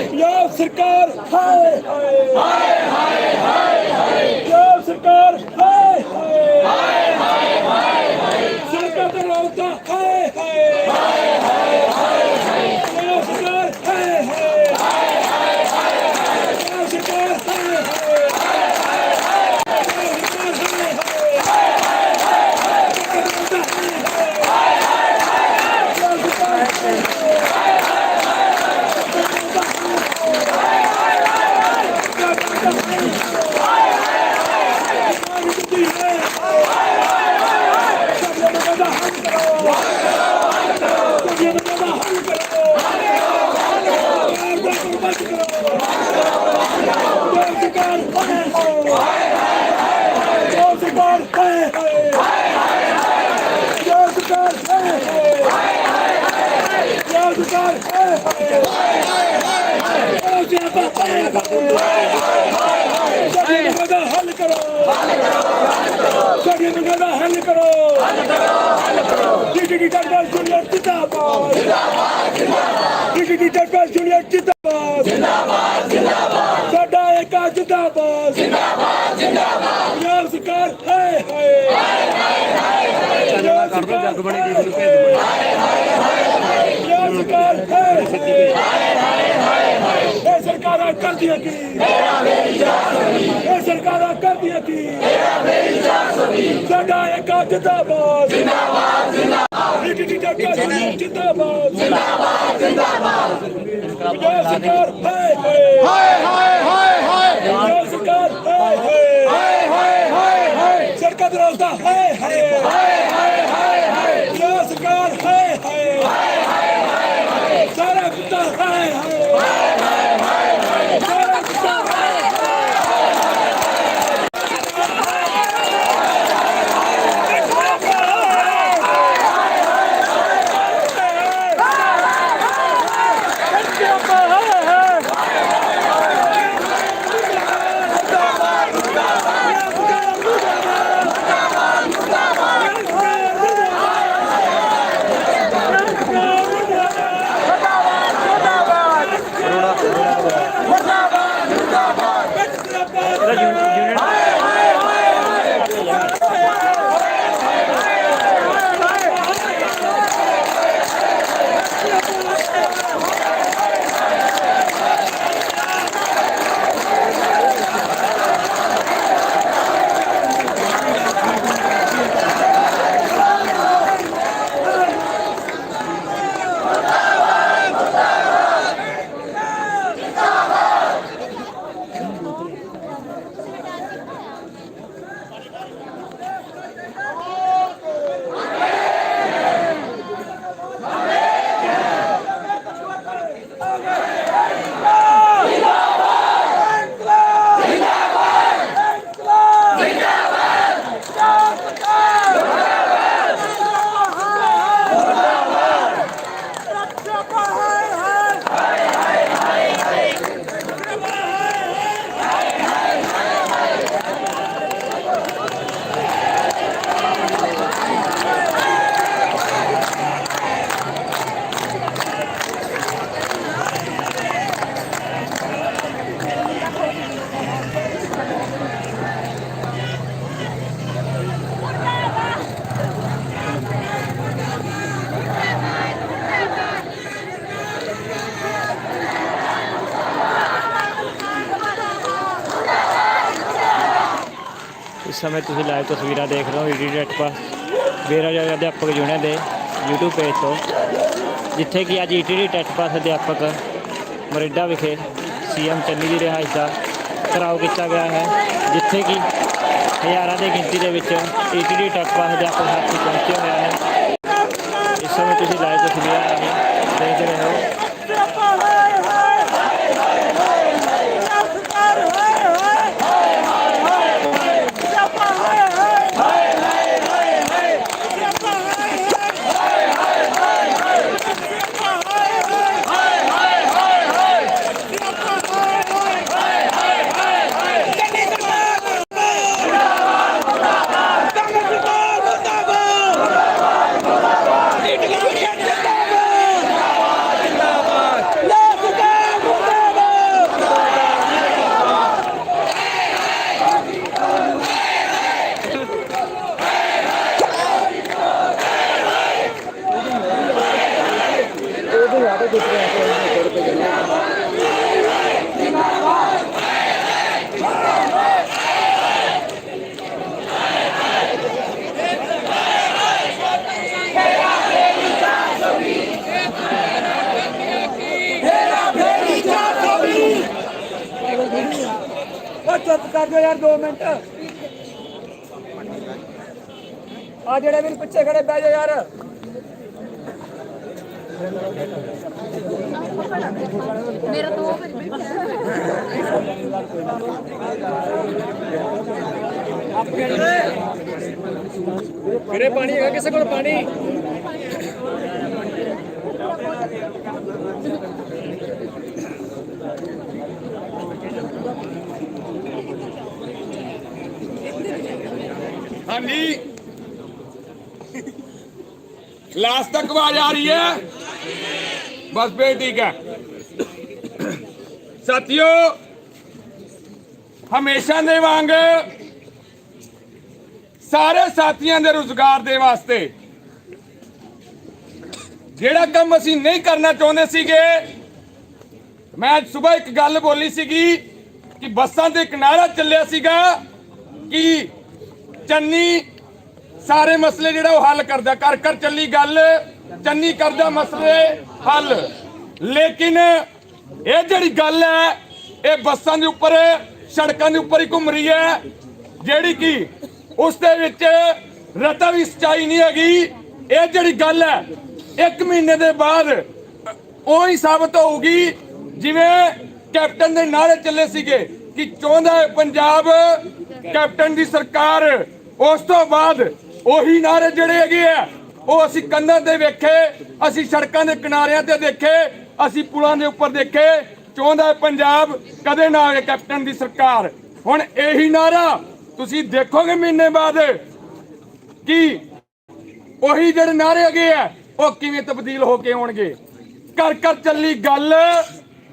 ਪੰਜਾਬ ਸਰਕਾਰ ਹਾਏ ਹਾਏ ਹਾਏ ਹਾਏ, ਪੰਜਾਬ ਸਰਕਾਰ ਹਾਏ ਹਾਏ ਹਾਏ ਹਾਏ, ਸਰਕਾਰ ਦਾ ਰੌਤਾ ਹਾਏ ਹਾਏ ਹਾਏ ਹਾਏ, ਪੰਜਾਬ ਸਰਕਾਰ ਹਾਏ ਹਾਏ ਹਾਏ ਹਾਏ, ਪੰਜਾਬ ਸਰਕਾਰ ਹਾਏ ਹਾਏ हल करो हल करो डीडीटी टटवाल जूनियर जिंदाबाद डीडीटी टटवाल जूनियर जिंदाबाद साडा एका जिंदाबाद पंजाब सरकार हाय हाय कर दो जग बड़ी पंजाब सरकार हाय सरकार कर दिया की सरकार कर दिया की साडा एका जिंदाबाद डीडीटी टटवाल जिंदाबाद पंजाब सरकार हाय हाय पंजाब सरकार हाय सरकार दरोस्ता हाय पंजाब सरकार सारा कुत्ता हाय सारा कुत्ता इस समय तुम लाइव तस्वीर देख रहे हो डीडीटी टटवाल बेरोजगार अध्यापक यूनियन के यूट्यूब पेज तो जिथे कि अज डीडीटी टटवाल अध्यापक मोरिंडा विखे सीएम चन्नी की रिहाइश का घिराव किया गया है, जिथे कि हज़ारों की गिनती के डीडीटी टटवाल अध्यापक साथी पहुंचे हुए हैं। इस समय तुम लाइव तस्वीर देख रहे हो। चुप कर दो यार 2 मिनट। ਆ ਜਿਹੜੇ ਵੀ ਪਿੱਛੇ ਖੜੇ ਬਹਿ ਜਾ ਯਾਰ। ਮੇਰਾ ਤਾਂ ਉਹ ਵੀਰੇ ਪਾਣੀ ਹੈਗਾ ਕਿਸੇ ਕੋਲ ਪਾਣੀ? हाँ जी, लास्ट तक आवाज आ रही है? बस फिर ठीक है। साथियों, हमेशा दे वांग सारे साथियों के रोजगार दे वास्ते जेड़ा काम असी नहीं करना चाहते सीगे, मैं सुबह एक गल बोली सीगी कि बसां ते एक नारा चलिया सीगा कि चन्नी सारे मसले जेड़ा वो हल करदा, कर कर चली गल चन्नी करदा मसले हल। लेकिन ये जिहड़ी गल है ये बसां दे उपर सड़कों के उपर ही घूम रही है, जिहड़ी कि उस दे विच रता भी सच्चाई नहीं हैगी। ये जिहड़ी गल है 1 महीने दे बाद ही साबित होगी जिवें कैप्टन दे नारे चले सीगे कि चाहुंदा है पंजाब कैप्टन दी सरकार। उस तो बाद ਉਹੀ ਨਾਰੇ ਜਿਹੜੇ ਹੈਗੇ ਆ ਉਹ ਅਸੀਂ ਕੰਧਾਂ ਤੇ ਵੇਖੇ, ਅਸੀਂ ਸੜਕਾਂ ਦੇ ਕਿਨਾਰਿਆਂ ਤੇ ਦੇਖੇ, ਅਸੀਂ ਪੁਲਾਂ ਦੇ ਉੱਪਰ ਦੇਖੇ। ਚਾਹੁੰਦਾ ਪੰਜਾਬ ਕਦੇ ਨਾ ਆਵੇ ਕੈਪਟਨ ਦੀ ਸਰਕਾਰ। ਹੁਣ ਇਹੀ ਨਾਰਾ ਤੁਸੀਂ ਦੇਖੋਗੇ ਮਹੀਨੇ ਬਾਅਦ ਕਿ ਉਹੀ ਜਿਹੜੇ ਨਾਰੇ ਹੈਗੇ ਆ ਉਹ ਕਿਵੇਂ ਤਬਦੀਲ ਹੋ ਕੇ ਆਉਣਗੇ। ਕਰ ਕਰ ਚੱਲੀ ਗੱਲ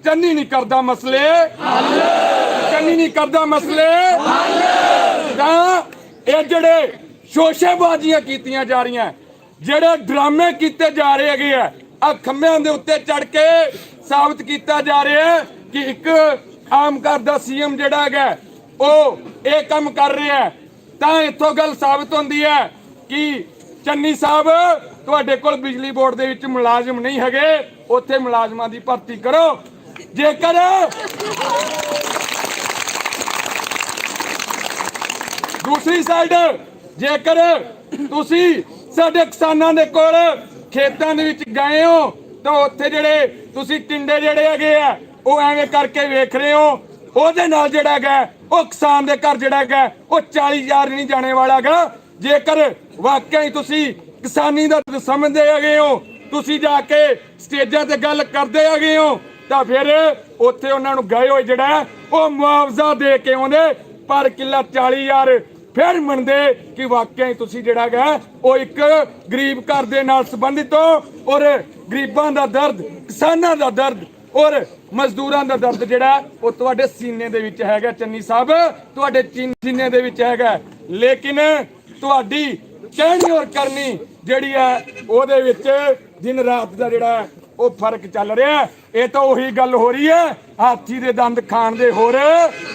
ਚੰਨੀ ਨਹੀਂ ਕਰਦਾ ਮਸਲੇ ਹੱਲ, ਚੰਨੀ ਨਹੀਂ ਕਰਦਾ ਮਸਲੇ ਹੱਲ। ਤਾਂ ਇਹ ਜਿਹੜੇ ਸ਼ੋਸ਼ੇਬਾਜ਼ੀਆਂ ਕੀਤੀਆਂ ਜਾ ਰਹੀਆਂ, ਜਿਹੜੇ ਡਰਾਮੇ ਕੀਤੇ ਜਾ ਰਹੇ ਹੈਗੇ ਆ ਖੰਭਿਆਂ ਦੇ ਉੱਤੇ ਚੜ ਕੇ ਸਾਬਤ ਕੀਤਾ ਜਾ ਰਿਹਾ ਕਿ ਇੱਕ ਆਮ ਘਰ ਦਾ ਸੀਐਮ ਜਿਹੜਾ ਹੈਗਾ ਉਹ ਇਹ ਕੰਮ ਕਰ ਰਿਹਾ। ਤਾਂ ਇੱਥੋਂ ਗੱਲ ਸਾਬਤ ਹੁੰਦੀ ਹੈ ਕਿ ਚੰਨੀ ਸਾਹਿਬ ਤੁਹਾਡੇ ਕੋਲ ਬਿਜਲੀ ਬੋਰਡ ਦੇ ਵਿੱਚ ਮੁਲਾਜ਼ਮ ਨਹੀਂ ਹੈਗੇ, ਉੱਥੇ ਮੁਲਾਜ਼ਮਾਂ ਦੀ ਭਰਤੀ ਕਰੋ। ਜੇਕਰ ਦੂਸਰੀ ਸਾਈਡ ਜੇਕਰ ਤੁਸੀਂ ਸਾਡੇ ਕਿਸਾਨਾਂ ਦੇ ਕੋਲ ਖੇਤਾਂ ਦੇ ਵਿੱਚ ਗਏ ਹੋ ਤਾਂ ਉੱਥੇ ਜਿਹੜੇ ਤੁਸੀਂ ਟਿੰਡੇ ਜਿਹੜੇ ਹੈਗੇ ਆ ਉਹ ਐਵੇਂ ਕਰਕੇ ਵੇਖ ਰਹੇ ਹੋ, ਉਹਦੇ ਨਾਲ ਜਿਹੜਾ ਹੈਗਾ ਉਹ ਕਿਸਾਨ ਦੇ ਘਰ ਜਿਹੜਾ ਹੈਗਾ ਉਹ 40,000 ਨਹੀਂ ਜਾਣੇ ਵਾਲਾ ਹੈਗਾ। ਜੇਕਰ ਵਾਕਿਆ ਹੀ ਤੁਸੀਂ ਕਿਸਾਨੀ ਦਾ ਸਮਝਦੇ ਹੈਗੇ ਹੋ, ਤੁਸੀਂ ਜਾ ਕੇ ਸਟੇਜਾਂ ਤੇ ਗੱਲ ਕਰਦੇ ਹੈਗੇ ਹੋ, ਤਾਂ ਫਿਰ ਉੱਥੇ ਉਹਨਾਂ ਨੂੰ ਗਏ ਹੋਏ ਜਿਹੜਾ ਉਹ ਮੁਆਵਜ਼ਾ ਦੇ ਕੇ ਆਉਂਦੇ ਪਰ ਕਿੱਲਾ 40,000 ਫਿਰ ਮੰਨਦੇ ਕਿ ਵਾਕਿਆ ਹੀ ਤੁਸੀਂ ਜਿਹੜਾ ਹੈਗਾ ਉਹ ਇੱਕ ਗਰੀਬ ਘਰ ਦੇ ਨਾਲ ਸੰਬੰਧਿਤ ਹੋ ਔਰ ਗਰੀਬਾਂ ਦਾ ਦਰਦ, ਕਿਸਾਨਾਂ ਦਾ ਦਰਦ ਔਰ ਮਜ਼ਦੂਰਾਂ ਦਾ ਦਰਦ ਜਿਹੜਾ ਉਹ ਤੁਹਾਡੇ ਸੀਨੇ ਦੇ ਵਿੱਚ ਹੈਗਾ। ਚੰਨੀ ਸਾਹਿਬ ਤੁਹਾਡੇ ਸੀਨੇ ਦੇ ਵਿੱਚ ਹੈਗਾ, ਲੇਕਿਨ ਤੁਹਾਡੀ ਕਹਿਣੀ ਔਰ ਕਰਨੀ ਜਿਹੜੀ ਹੈ ਉਹਦੇ ਵਿੱਚ ਦਿਨ ਰਾਤ ਦਾ ਜਿਹੜਾ ਉਹ ਫਰਕ ਚੱਲ ਰਿਹਾ। ਇਹ ਤਾਂ ਉਹੀ ਗੱਲ ਹੋ ਰਹੀ ਹੈ, ਹਾਥੀ ਦੇ ਦੰਦ ਖਾਣ ਦੇ ਹੋਰ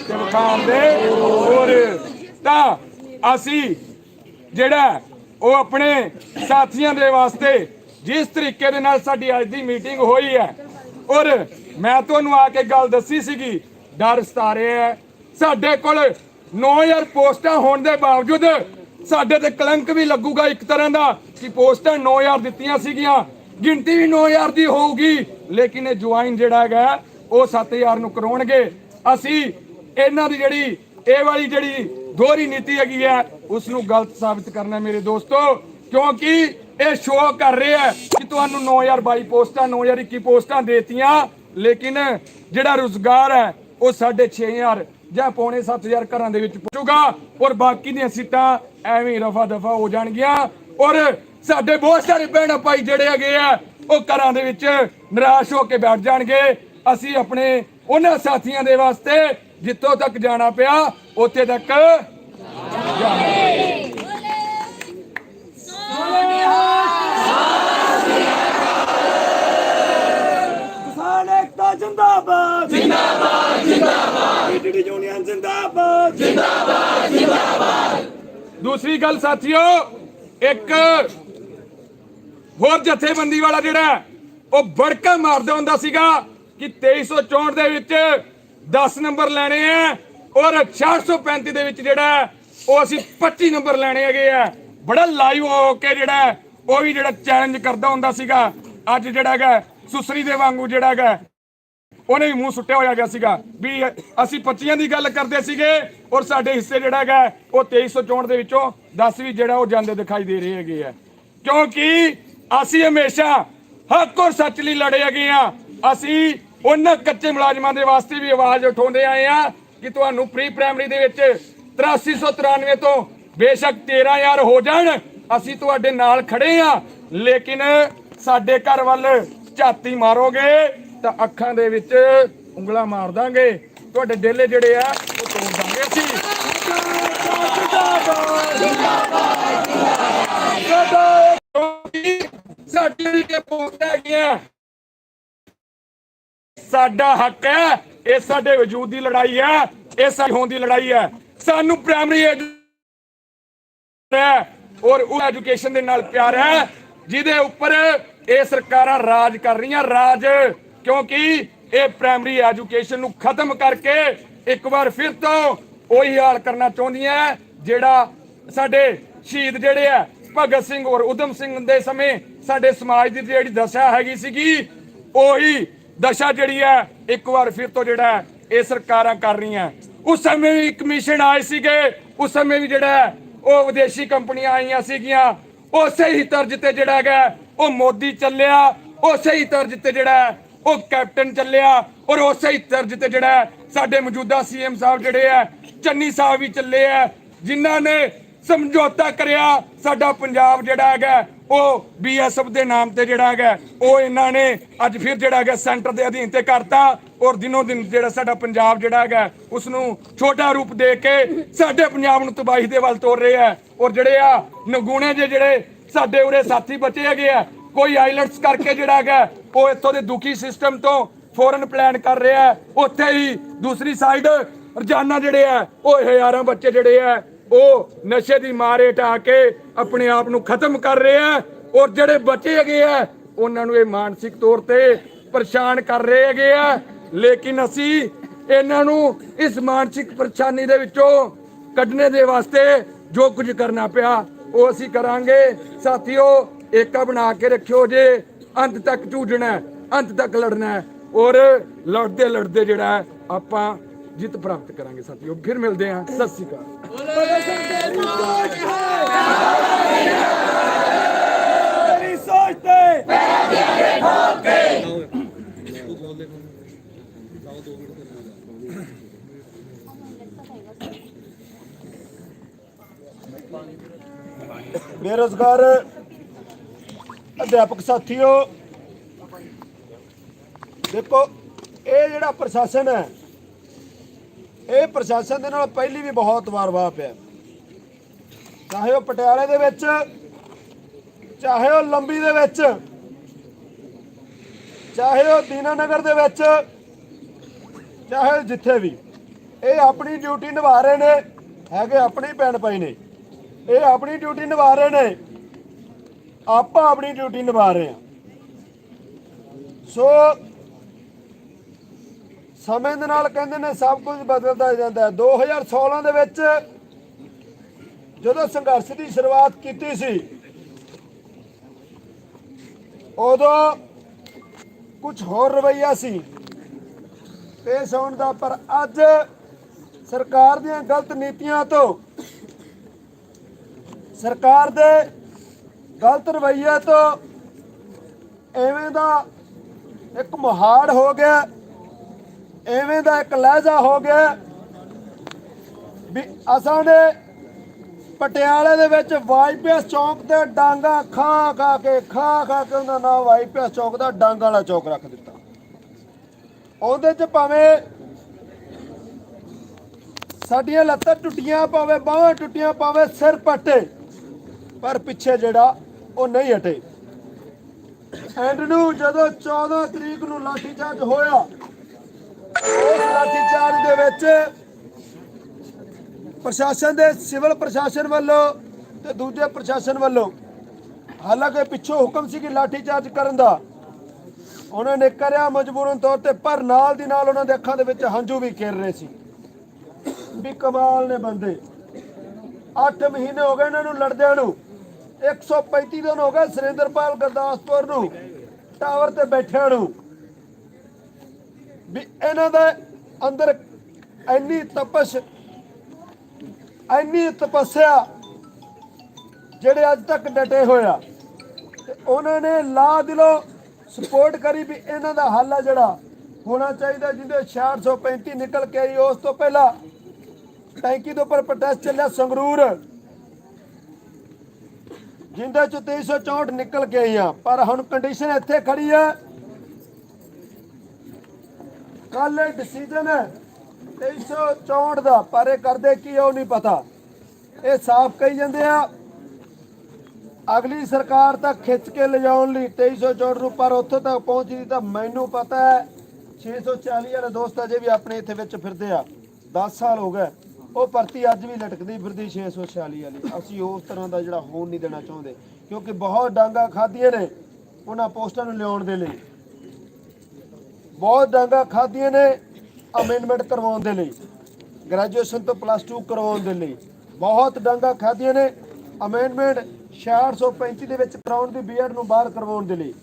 ਤੇ ਵਿਖਾਣ ਦੇ ਹੋਰ। ਤਾਂ ਅਸੀਂ ਜਿਹੜਾ ਉਹ ਆਪਣੇ ਸਾਥੀਆਂ ਦੇ ਵਾਸਤੇ ਜਿਸ ਤਰੀਕੇ ਦੇ ਨਾਲ ਸਾਡੀ ਅੱਜ ਦੀ ਮੀਟਿੰਗ ਹੋਈ ਹੈ ਔਰ ਮੈਂ ਤੁਹਾਨੂੰ ਆ ਕੇ ਗੱਲ ਦੱਸੀ ਸੀਗੀ, ਡਰ ਸਤਾ ਰਿਹਾ ਹੈ। ਸਾਡੇ ਕੋਲ 9000 ਪੋਸਟਾਂ ਹੋਣ ਦੇ ਬਾਵਜੂਦ ਸਾਡੇ ਤੇ ਕਲੰਕ ਵੀ ਲੱਗੂਗਾ ਇੱਕ ਤਰ੍ਹਾਂ ਦਾ ਕਿ ਪੋਸਟਾਂ 9000 ਦਿੱਤੀਆਂ ਸੀਗੀਆਂ, ਗਿਣਤੀ ਵੀ 9000 ਦੀ ਹੋਊਗੀ, ਲੇਕਿਨ ਇਹ ਜੁਆਇਨ ਜਿਹੜਾ ਹੈਗਾ ਉਹ 7000 ਨੂੰ ਕਰਾਉਣਗੇ। ਅਸੀਂ ਇਹਨਾਂ ਦੀ ਜਿਹੜੀ ਇਹ ਵਾਲੀ ਜਿਹੜੀ ਦੋਹਰੀ ਨੀਤੀ ਹੈਗੀ ਹੈ ਉਸ ਨੂੰ ਗਲਤ ਸਾਬਿਤ ਕਰਨਾ ਮੇਰੇ ਦੋਸਤੋ, ਕਿਉਂਕਿ ਇਹ ਸ਼ੋਅ ਕਰ ਰਿਹਾ ਹੈ ਕਿ ਤੁਹਾਨੂੰ 9022 ਪੋਸਟਾਂ 9021 ਪੋਸਟਾਂ ਦੇਤੀਆਂ, ਲੇਕਿਨ ਜਿਹੜਾ ਰੁਜ਼ਗਾਰ ਹੈ ਉਹ 6500 ਜਾਂ 6.5-7 ਘਰਾਂ ਦੇ ਵਿੱਚ ਪਹੁੰਚੂਗਾ ਔਰ ਬਾਕੀ ਦੀਆਂ ਸੀਟਾਂ ਐਵੇਂ ਰਫਾ ਦਫਾ ਹੋ ਜਾਣਗੀਆਂ ਔਰ ਸਾਡੇ ਬਹੁਤ ਸਾਰੇ ਭੈਣ ਭਾਈ ਜਿਹੜੇ ਹੈਗੇ ਆ ਉਹ ਘਰਾਂ ਦੇ ਵਿੱਚ ਨਿਰਾਸ਼ ਹੋ ਕੇ ਬੈਠ ਜਾਣਗੇ। ਅਸੀਂ ਆਪਣੇ ਉਹਨਾਂ ਸਾਥੀਆਂ ਦੇ ਵਾਸਤੇ ਜਿੱਥੋਂ ਤੱਕ ਜਾਣਾ ਪਿਆ ਉੱਥੇ ਤੱਕ ਕਿਸਾਨ ਏਕਤਾ ਜਿੰਦਾਬਾਦ ਜਿੰਦਾਬਾਦ ਜਿੰਦਾਬਾਦ, ਈਟੀਡੀ ਯੂਨੀਅਨ ਜਿੰਦਾਬਾਦ ਜਿੰਦਾਬਾਦ ਜਿੰਦਾਬਾਦ। ਦੂਸਰੀ ਗੱਲ ਸਾਥੀਓ, ਇੱਕ ਹੋਰ ਜਥੇਬੰਦੀ ਵਾਲਾ ਜਿਹੜਾ ਉਹ ਬੜਕਾ ਮਾਰਦਾ ਹੁੰਦਾ ਸੀਗਾ ਕਿ 2364 ਦੇ ਵਿੱਚ 10 ਨੰਬਰ ਲੈਣੇ ਆ ਔਰ 435 ਦੇ ਵਿੱਚ ਜਿਹੜਾ ਉਹ ਅਸੀਂ 25 ਨੰਬਰ ਲੈਣੇ ਹੈਗੇ ਆ। ਬੜਾ ਲਾਈਵ ਹੋ ਕੇ ਜਿਹੜਾ ਹੈ, ਉਹ ਵੀ ਜਿਹੜਾ ਚੈਲੰਜ ਕਰਦਾ ਹੁੰਦਾ ਸੀਗਾ। ਅੱਜ ਜਿਹੜਾ ਹੈਗਾ ਸੁਸਰੀ ਦੇ ਵਾਂਗੂ ਜਿਹੜਾ ਹੈਗਾ ਉਹਨੇ ਵੀ ਮੂੰਹ ਸੁੱਟਿਆ ਹੋਇਆ ਗਿਆ ਸੀਗਾ ਵੀ ਅਸੀਂ 25 ਦੀ ਗੱਲ ਕਰਦੇ ਸੀਗੇ ਔਰ ਸਾਡੇ ਹਿੱਸੇ ਜਿਹੜਾ ਹੈਗਾ ਉਹ 2364 ਦੇ ਵਿੱਚੋਂ 10 ਵੀ ਜਿਹੜਾ ਉਹ ਜਾਂਦੇ ਦਿਖਾਈ ਦੇ ਰਹੇ ਹੈਗੇ ਆ, ਕਿਉਂਕਿ ਅਸੀਂ ਹਮੇਸ਼ਾ ਹੱਕ ਔਰ ਸੱਚ ਲਈ ਲੜੇ ਹੈਗੇ ਆ। ਅਸੀਂ ਉਹਨਾਂ ਕੱਚੇ ਮੁਲਾਜ਼ਮਾਂ ਦੇ ਵਾਸਤੇ ਵੀ ਆਵਾਜ਼ ਉਠਾਉਂਦੇ ਆਏ ਆ ਕਿ ਤੁਹਾਨੂੰ ਪ੍ਰੀ ਪ੍ਰਾਇਮਰੀ ਦੇ ਵਿੱਚ 8393 ਤੋਂ ਬੇਸ਼ੱਕ 13000 ਹੋ ਜਾਣ, ਅਸੀਂ ਤੁਹਾਡੇ ਨਾਲ ਖੜੇ ਆ, ਲੇਕਿਨ ਸਾਡੇ ਘਰ ਵੱਲ ਝਾਤੀ ਮਾਰੋਗੇ ਤਾਂ ਅੱਖਾਂ ਦੇ ਵਿੱਚ ਉਂਗਲਾਂ ਮਾਰ ਦਾਂਗੇ, ਤੁਹਾਡੇ ਡੇਲੇ ਜਿਹੜੇ ਆ ਉਹ ਤੋੜ ਦਾਂਗੇ ਅਸੀਂ। ਸਾਡੀ ਕੇ ਪੋਸਟ ਹੈਗੀਆਂ, ਸਾਡਾ ਹੱਕ ਹੈ, ਇਹ ਸਾਡੇ ਵਜੂਦ ਦੀ ਲੜਾਈ ਹੈ, ਇਹ ਸਾਡੀ ਹੋਣ ਦੀ ਲੜਾਈ ਹੈ। ਸਾਨੂੰ ਪ੍ਰਾਇਮਰੀ ਔਰ ਉਹ ਐਜੂਕੇਸ਼ਨ ਦੇ ਨਾਲ ਪਿਆਰ ਹੈ ਜਿਹਦੇ ਉੱਪਰ ਇਹ ਸਰਕਾਰਾਂ ਰਾਜ ਕਰ ਰਹੀਆਂ, ਰਾਜ, ਕਿਉਂਕਿ ਇਹ ਪ੍ਰਾਇਮਰੀ ਐਜੂਕੇਸ਼ਨ ਨੂੰ ਖਤਮ ਕਰਕੇ ਇੱਕ ਵਾਰ ਫਿਰ ਤੋਂ ਉਹੀ ਹਾਲ ਕਰਨਾ ਚਾਹੁੰਦੀਆਂ ਜਿਹੜਾ ਸਾਡੇ ਸ਼ਹੀਦ ਜਿਹੜੇ ਆ ਭਗਤ ਸਿੰਘ ਔਰ ਊਧਮ ਸਿੰਘ ਦੇ ਸਮੇਂ ਸਾਡੇ ਸਮਾਜ ਦੀ ਜਿਹੜੀ ਦਸ਼ਾ ਹੈਗੀ ਸੀਗੀ, ਉਹੀ ਦਸ਼ਾ ਜਿਹੜੀ ਹੈ ਇੱਕ ਵਾਰ ਫਿਰ ਤੋਂ ਜਿਹੜਾ ਇਹ ਸਰਕਾਰਾਂ ਕਰ ਰਹੀਆਂ। ਉਸ ਸਮੇਂ ਵੀ ਕਮਿਸ਼ਨ ਆਏ ਸੀਗੇ, ਉਸ ਸਮੇਂ ਵੀ ਜਿਹੜਾ ਉਹ ਵਿਦੇਸ਼ੀ ਕੰਪਨੀਆਂ ਆਈਆਂ ਸੀਗੀਆਂ, ਉਸੇ ਹੀ ਤਰਜ਼ ਤੇ ਜਿਹੜਾ ਹੈਗਾ ਉਹ ਮੋਦੀ ਚੱਲਿਆ, ਉਸੇ ਹੀ ਤਰਜ਼ ਤੇ ਜਿਹੜਾ ਉਹ ਕੈਪਟਨ ਚੱਲਿਆ ਔਰ ਉਸੇ ਹੀ ਤਰਜ਼ ਤੇ ਜਿਹੜਾ ਸਾਡੇ ਮੌਜੂਦਾ ਸੀਐਮ ਸਾਹਿਬ ਜਿਹੜੇ ਆ ਚੰਨੀ ਸਾਹਿਬ ਵੀ ਚੱਲੇ ਆ, ਜਿਨ੍ਹਾਂ ਨੇ ਸਮਝੌਤਾ ਕਰਿਆ ਸਾਡਾ ਪੰਜਾਬ ਜਿਹੜਾ ਹੈਗਾ ਉਹ ਬੀਐਸਐਫ ਦੇ ਨਾਮ ਤੇ ਜਿਹੜਾ ਹੈਗਾ ਉਹ ਇਹਨਾਂ ਨੇ ਅੱਜ ਫਿਰ ਜਿਹੜਾ ਹੈਗਾ ਸੈਂਟਰ ਦੇ ਅਧੀਨ ਤੇ ਕਰਤਾ ਔਰ ਦਿਨੋਂ ਦਿਨ ਜਿਹੜਾ ਸਾਡਾ ਪੰਜਾਬ ਜਿਹੜਾ ਹੈਗਾ ਉਸ ਨੂੰ ਛੋਟਾ ਰੂਪ ਦੇ ਕੇ ਸਾਡੇ ਪੰਜਾਬ ਨੂੰ ਤਬਾਹੀ ਦੇ ਵੱਲ ਤੋਰ ਰਹੇ ਆ। ਔਰ ਜਿਹੜੇ ਆ ਨਗੂਣੇ ਜਿਹੜੇ ਸਾਡੇ ਉਰੇ ਸਾਥੀ ਬਚੇ ਹੈਗੇ ਆ, ਕੋਈ ਆਈਲੈਟਸ ਕਰਕੇ ਜਿਹੜਾ ਹੈਗਾ ਉਹ ਇੱਥੋਂ ਦੇ ਦੁਖੀ ਸਿਸਟਮ ਤੋਂ ਫੋਰਨ ਪਲਾਨ ਕਰ ਰਿਹਾ, ਉੱਥੇ ਹੀ ਦੂਸਰੀ ਸਾਈਡ ਰੋਜ਼ਾਨਾ ਜਿਹੜੇ ਆ ਉਹ ਹਜ਼ਾਰਾਂ ਬੱਚੇ ਜਿਹੜੇ ਆ ਉਹ ਨਸ਼ੇ ਦੀ ਮਾਰੇ ਢਾ ਕੇ ਆਪਣੇ ਆਪ ਨੂੰ ਖਤਮ ਕਰ ਰਹੇ ਆ ਔਰ ਜਿਹੜੇ ਬੱਚੇ ਹੈਗੇ ਆ ਉਹਨਾਂ ਨੂੰ ਇਹ ਮਾਨਸਿਕ ਤੌਰ ਤੇ ਪਰੇਸ਼ਾਨ ਕਰ ਰਹੇ ਹੈਗੇ ਆ। ਲੇਕਿਨ ਅਸੀਂ ਇਹਨਾਂ ਨੂੰ ਇਸ ਮਾਨਸਿਕ ਪਰੇਸ਼ਾਨੀ ਦੇ ਵਿੱਚੋਂ ਕੱਢਣੇ ਦੇ ਵਾਸਤੇ ਜੋ ਕੁਝ ਕਰਨਾ ਪਿਆ ਉਹ ਅਸੀਂ ਕਰਾਂਗੇ। ਸਾਥੀਓ, ਏਕਾ ਬਣਾ ਕੇ ਰੱਖਿਓ ਜੇ ਅੰਤ ਤੱਕ ਝੂਝਣਾ, ਅੰਤ ਤੱਕ ਲੜਨਾ ਔਰ ਲੜਦੇ ਲੜਦੇ ਜਿਹੜਾ ਆਪਾਂ ਜਿੱਤ ਪ੍ਰਾਪਤ ਕਰਾਂਗੇ। ਸਾਥੀਓ, ਫਿਰ ਮਿਲਦੇ ਹਾਂ। ਸਤਿ ਸ਼੍ਰੀ ਅਕਾਲ। ਬੇਰੁਜ਼ਗਾਰ ਅਧਿਆਪਕ ਸਾਥੀਓ, ਦੇਖੋ ਇਹ ਜਿਹੜਾ ਪ੍ਰਸ਼ਾਸਨ ਹੈ ਇਹ ਪ੍ਰਸ਼ਾਸਨ ਦੇ ਨਾਲ ਪਹਿਲੀ ਵੀ ਬਹੁਤ ਵਾਰ ਵਾਹ ਪਿਆ, ਚਾਹੇ ਉਹ ਪਟਿਆਲੇ ਦੇ ਵਿੱਚ, ਚਾਹੇ ਉਹ ਲੰਬੀ ਦੇ ਵਿੱਚ, ਚਾਹੇ ਉਹ ਦੀਨਾਨਗਰ ਦੇ ਵਿੱਚ, ਚਾਹੇ ਜਿੱਥੇ ਵੀ, ਇਹ ਆਪਣੀ ਡਿਊਟੀ ਨਿਭਾ ਰਹੇ ਨੇ, ਹੈਗੇ ਆਪਣੇ ਭੈਣ ਭਾਈ ਨੇ, ਇਹ ਆਪਣੀ ਡਿਊਟੀ ਨਿਭਾ ਰਹੇ ਨੇ, ਆਪਾਂ ਆਪਣੀ ਡਿਊਟੀ ਨਿਭਾ ਰਹੇ ਹਾਂ। ਸੋ ਸਮੇਂ ਦੇ ਨਾਲ ਕਹਿੰਦੇ ਨੇ ਸਭ ਕੁਝ ਬਦਲਦਾ ਜਾਂਦਾ ਹੈ। 2016 ਦੇ ਵਿੱਚ ਜਦੋਂ ਸੰਘਰਸ਼ ਦੀ ਸ਼ੁਰੂਆਤ ਕੀਤੀ ਸੀ ਉਦੋਂ ਕੁਝ ਹੋਰ ਰਵੱਈਆ ਸੀ ਪੇਸ਼ ਹੋਣ ਦਾ, ਪਰ ਅੱਜ ਸਰਕਾਰ ਦੀਆਂ ਗਲਤ ਨੀਤੀਆਂ ਤੋਂ, ਸਰਕਾਰ ਦੇ ਗਲਤ ਰਵੱਈਏ ਤੋਂ ਐਵੇਂ ਦਾ ਇੱਕ ਮੁਹਾੜ ਹੋ ਗਿਆ, ਐਵੇਂ ਦਾ ਇੱਕ ਲਹਿਜਾ ਹੋ ਗਿਆ ਵੀ ਅਸਾਂ ਨੇ ਪਟਿਆਲੇ ਦੇ ਵਿੱਚ ਵਾਈਪੀਐਸ ਚੌਂਕ ਤੇ ਡਾਂਗਾ ਖਾ ਖਾ ਕੇ ਉਹਦਾ ਨਾਮ ਵਾਈਪੀਐਸ ਚੌਂਕ ਦਾ ਡਾਂਗਾ ਵਾਲਾ ਚੌਕ ਰੱਖ ਦਿੱਤਾ। ਉਹਦੇ 'ਚ ਭਾਵੇਂ ਸਾਡੀਆਂ ਲੱਤਾਂ ਟੁੱਟੀਆਂ, ਭਾਵੇਂ ਬਾਹਾਂ ਟੁੱਟੀਆਂ, ਭਾਵੇਂ ਸਿਰ ਪੱਟੇ, ਪਰ ਪਿੱਛੇ ਜਿਹੜਾ ਉਹ ਨਹੀਂ ਹਟੇ। ਐਂਡ ਨੂੰ ਜਦੋਂ 14 ਤਰੀਕ ਨੂੰ ਲਾਠੀਚਾਰਜ ਹੋਇਆ, ਉਸ ਲਾਠੀਚਾਰਜ ਦੇ ਵਿੱਚ ਪ੍ਰਸ਼ਾਸਨ ਦੇ, ਸਿਵਲ ਪ੍ਰਸ਼ਾਸਨ ਵੱਲੋਂ ਤੇ ਦੂਜੇ ਪ੍ਰਸ਼ਾਸਨ ਵੱਲੋਂ, ਹਾਲਾਂਕਿ ਪਿੱਛੋਂ ਹੁਕਮ ਸੀ ਕਿ ਲਾਠੀਚਾਰਜ ਕਰਨ ਦਾ, ਉਹਨਾਂ ਨੇ ਕਰਿਆ ਮਜਬੂਰਨ ਤੌਰ ਤੇ, ਪਰ ਨਾਲ ਦੀ ਨਾਲ ਉਹਨਾਂ ਦੇ ਅੱਖਾਂ ਦੇ ਵਿੱਚ ਹੰਝੂ ਵੀ ਖੇਰ ਰਹੇ ਸੀ ਵੀ ਕਮਾਲ ਨੇ ਬੰਦੇ। 8 ਮਹੀਨੇ ਹੋ ਗਏ ਇਹਨਾਂ ਨੂੰ ਲੜਦਿਆਂ ਨੂੰ, 135 ਦਿਨ ਹੋ ਗਏ ਸੁਰਿੰਦਰਪਾਲ ਗੁਰਦਾਸਪੁਰ ਨੂੰ ਟਾਵਰ ਤੇ ਬੈਠਿਆਂ ਨੂੰ ਵੀ ਇਹਨਾਂ ਦੇ ਅੰਦਰ ਇੰਨੀ ਤਪੱਸਿਆ ਜਿਹੜੇ ਅੱਜ ਤੱਕ ਡਟੇ ਹੋਇਆ ਤੇ ਉਹਨਾਂ ਨੇ ਲਾ ਦਿਲੋਂ ਸਪੋਰਟ ਕਰੀ ਵੀ ਇਹਨਾਂ ਦਾ ਹੱਲ ਹੈ ਜਿਹੜਾ ਹੋਣਾ ਚਾਹੀਦਾ, ਜਿਹਦੇ 6635 ਨਿਕਲ ਕੇ ਆਈ। ਉਸ ਤੋਂ ਪਹਿਲਾਂ ਟੈਂਕੀ ਦੇ ਉੱਪਰ ਪ੍ਰੋਟੈਸਟ ਚੱਲਿਆ ਸੰਗਰੂਰ, ਜਿੰਦੇ ਚ 2364 ਨਿਕਲ ਕੇ ਆਈਆਂ, ਪਰ ਹੁਣ ਕੰਡੀਸ਼ਨ ਇੱਥੇ ਖੜੀ ਹੈ। ਕੱਲ ਡਿਸੀਜਨ ਹੈ 2364 ਦਾ, ਪਰ ਇਹ ਕਰਦੇ ਕੀ ਉਹ ਨਹੀਂ ਪਤਾ। ਇਹ ਸਾਫ਼ ਕਹੀ ਜਾਂਦੇ ਆ ਅਗਲੀ ਸਰਕਾਰ ਤਾਂ ਖਿੱਚ ਕੇ ਲਿਜਾਉਣ ਲਈ 2364 ਨੂੰ, ਪਰ ਉੱਥੇ ਤੱਕ ਪਹੁੰਚਦੀ ਤਾਂ ਮੈਨੂੰ ਪਤਾ ਹੈ 640 ਵਾਲੇ ਦੋਸਤ ਅਜੇ ਵੀ ਆਪਣੇ ਇੱਥੇ ਵਿੱਚ ਫਿਰਦੇ ਆ। 10 ਸਾਲ ਹੋ ਗਏ, ਉਹ ਭਰਤੀ ਅੱਜ ਵੀ ਲਟਕਦੀ ਫਿਰਦੀ 646 ਵਾਲੀ। ਅਸੀਂ ਉਸ ਤਰ੍ਹਾਂ ਦਾ ਜਿਹੜਾ ਹੋਣ ਨਹੀਂ ਦੇਣਾ ਚਾਹੁੰਦੇ, ਕਿਉਂਕਿ ਬਹੁਤ ਡਾਂਗਾ ਖਾਧੀਆਂ ਨੇ ਉਹਨਾਂ ਪੋਸਟਾਂ ਨੂੰ ਲਿਆਉਣ ਦੇ ਲਈ, ਬਹੁਤ ਡਾਂਗਾ ਖਾਧੀਆਂ ਨੇ ਅਮੈਂਡਮੈਂਟ ਕਰਵਾਉਣ ਦੇ ਲਈ, ਗ੍ਰੈਜੂਏਸ਼ਨ ਤੋਂ +2 ਕਰਵਾਉਣ ਦੇ ਲਈ, ਬਹੁਤ ਡਾਂਗਾ ਖਾਧੀਆਂ ਨੇ ਅਮੈਂਡਮੈਂਟ 6635 ਦੇ ਵਿੱਚ ਕਰਾਉਣ ਦੀ, ਬੀਐਡ ਨੂੰ ਬਾਹਰ ਕਰਵਾਉਣ ਦੇ ਲਈ।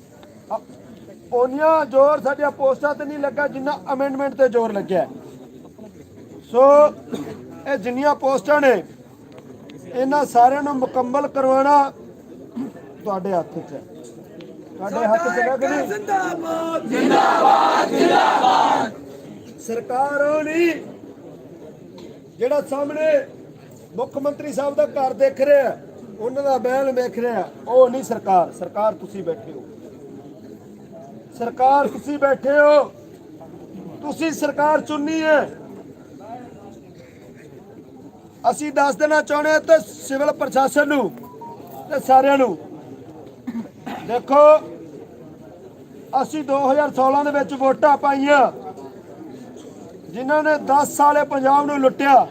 ਉਹਨੀਆਂ ਜ਼ੋਰ ਸਾਡੀਆਂ ਪੋਸਟਾਂ ਤੇ ਨਹੀਂ ਲੱਗਾ ਜਿੰਨਾ ਅਮੈਂਡਮੈਂਟ ਤੇ ਜ਼ੋਰ ਲੱਗਿਆ। ਸੋ ਇਹ ਜਿੰਨੀਆਂ ਪੋਸਟਾਂ ਨੇ ਇਹਨਾਂ ਸਾਰਿਆਂ ਨੂੰ ਮੁਕੰਮਲ ਕਰਵਾਉਣਾ ਤੁਹਾਡੇ ਹੱਥ 'ਚ ਹੈ। ਤੁਹਾਡੇ ਹੱਥ 'ਚ ਹੈ ਕਿ ਨਹੀਂ? ਜ਼ਿੰਦਾਬਾਦ ਜ਼ਿੰਦਾਬਾਦ ਜ਼ਿੰਦਾਬਾਦ। ਸਰਕਾਰ ਉਹ ਨਹੀਂ ਜਿਹੜਾ ਸਾਹਮਣੇ ਮੁੱਖ ਮੰਤਰੀ ਸਾਹਿਬ ਦਾ ਘਰ ਦੇਖ ਰਿਹਾ, ਉਹਨਾਂ ਦਾ ਮਹਿਲ ਵੇਖ ਰਿਹਾ, ਉਹ ਨਹੀਂ ਸਰਕਾਰ। ਸਰਕਾਰ ਤੁਸੀਂ ਬੈਠੇ ਹੋ, ਸਰਕਾਰ ਤੁਸੀਂ ਬੈਠੇ ਹੋ, ਤੁਸੀਂ ਸਰਕਾਰ ਚੁਣਨੀ ਹੈ। ਅਸੀਂ ਦੱਸ ਦੇਣਾ ਚਾਹੁੰਦੇ ਹਾਂ ਤੇ ਸਿਵਲ ਪ੍ਰਸ਼ਾਸਨ ਨੂੰ ਤੇ ਸਾਰਿਆਂ ਨੂੰ, ਦੇਖੋ ਅਸੀਂ 2016 ਦੇ ਵਿੱਚ ਵੋਟਾਂ ਪਾਈਆਂ, ਜਿਨ੍ਹਾਂ ਨੇ 10 ਸਾਲੇ ਪੰਜਾਬ ਨੂੰ ਲੁੱਟਿਆ,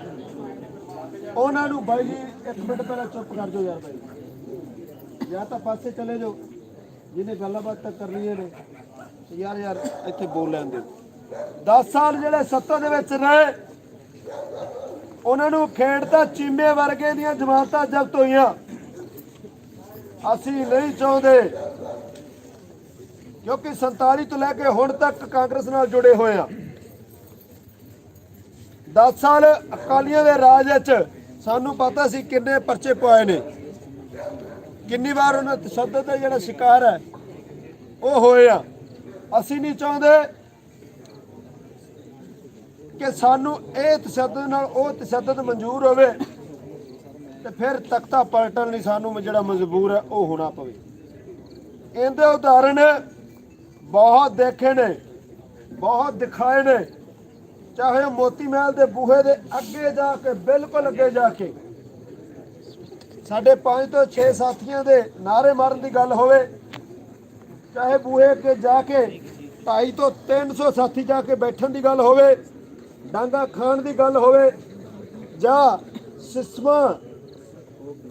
ਉਹਨਾਂ ਨੂੰ ਬਾਈ ਜੀ ਇੱਕ ਮਿੰਟ ਪਹਿਲਾਂ ਚੁੱਪ ਕਰ ਜਾਓ ਯਾਰ, ਬਾਈ ਜਾਂ ਤਾਂ ਪਾਸੇ ਚਲੇ ਜਾਓ, ਜਿਹਨੇ ਗੱਲਬਾਤ ਤੱਕ ਕਰਨੀ ਨੇ ਯਾਰ ਇੱਥੇ ਬੋਲ ਲੈਣ ਦਿਓ। 10 ਸਾਲ ਜਿਹੜੇ ਸੱਤਾ ਦੇ ਵਿੱਚ ਰਹੇ, ਉਹਨਾਂ ਨੂੰ ਖੇਡਤਾ ਚੀਮੇ ਵਰਗੇ ਦੀਆਂ ਜ਼ਮਾਨਤਾਂ ਜ਼ਬਤ ਹੋਈਆਂ। ਅਸੀਂ ਨਹੀਂ ਚਾਹੁੰਦੇ, ਕਿਉਂਕਿ 47 ਤੋਂ ਲੈ ਕੇ ਹੁਣ ਤੱਕ ਕਾਂਗਰਸ ਨਾਲ ਜੁੜੇ ਹੋਏ ਆ। 10 ਸਾਲ ਅਕਾਲੀਆਂ ਦੇ ਰਾਜ ਵਿੱਚ ਸਾਨੂੰ ਪਤਾ ਸੀ ਕਿੰਨੇ ਪਰਚੇ ਪਾਏ ਨੇ, ਕਿੰਨੀ ਵਾਰ ਉਹਨਾਂ ਤਸ਼ੱਦਦ ਦਾ ਜਿਹੜਾ ਸ਼ਿਕਾਰ ਹੈ ਉਹ ਹੋਏ ਆ। ਅਸੀਂ ਨਹੀਂ ਚਾਹੁੰਦੇ ਕਿ ਸਾਨੂੰ ਇਹ ਤਸ਼ੱਦਦ ਨਾਲ ਉਹ ਤਸ਼ੱਦਦ ਮਨਜ਼ੂਰ ਹੋਵੇ ਤੇ ਫਿਰ ਤਖਤਾ ਪਲਟਣ ਲਈ ਸਾਨੂੰ ਜਿਹੜਾ ਮਜਬੂਰ ਹੈ ਉਹ ਹੋਣਾ ਪਵੇ। ਇਹਦੇ ਉਦਾਹਰਣ ਬਹੁਤ ਦੇਖੇ ਨੇ, ਬਹੁਤ ਦਿਖਾਏ ਨੇ, ਚਾਹੇ ਮੋਤੀ ਮਹਿਲ ਦੇ ਬੂਹੇ ਦੇ ਅੱਗੇ ਜਾ ਕੇ, ਬਿਲਕੁਲ ਅੱਗੇ ਜਾ ਕੇ ਸਾਡੇ 5 ਤੋਂ 6 ਸਾਥੀਆਂ ਦੇ ਨਾਅਰੇ ਮਾਰਨ ਦੀ ਗੱਲ ਹੋਵੇ, ਚਾਹੇ ਬੂਹੇ ਅੱਗੇ ਜਾ ਕੇ 250 ਤੋਂ 300 ਸਾਥੀ ਜਾ ਕੇ ਬੈਠਣ ਦੀ ਗੱਲ ਹੋਵੇ, ਡਾਂਗਾ ਖਾਣ ਦੀ ਗੱਲ ਹੋਵੇ, ਜਾਂ ਸਿਸਮਾ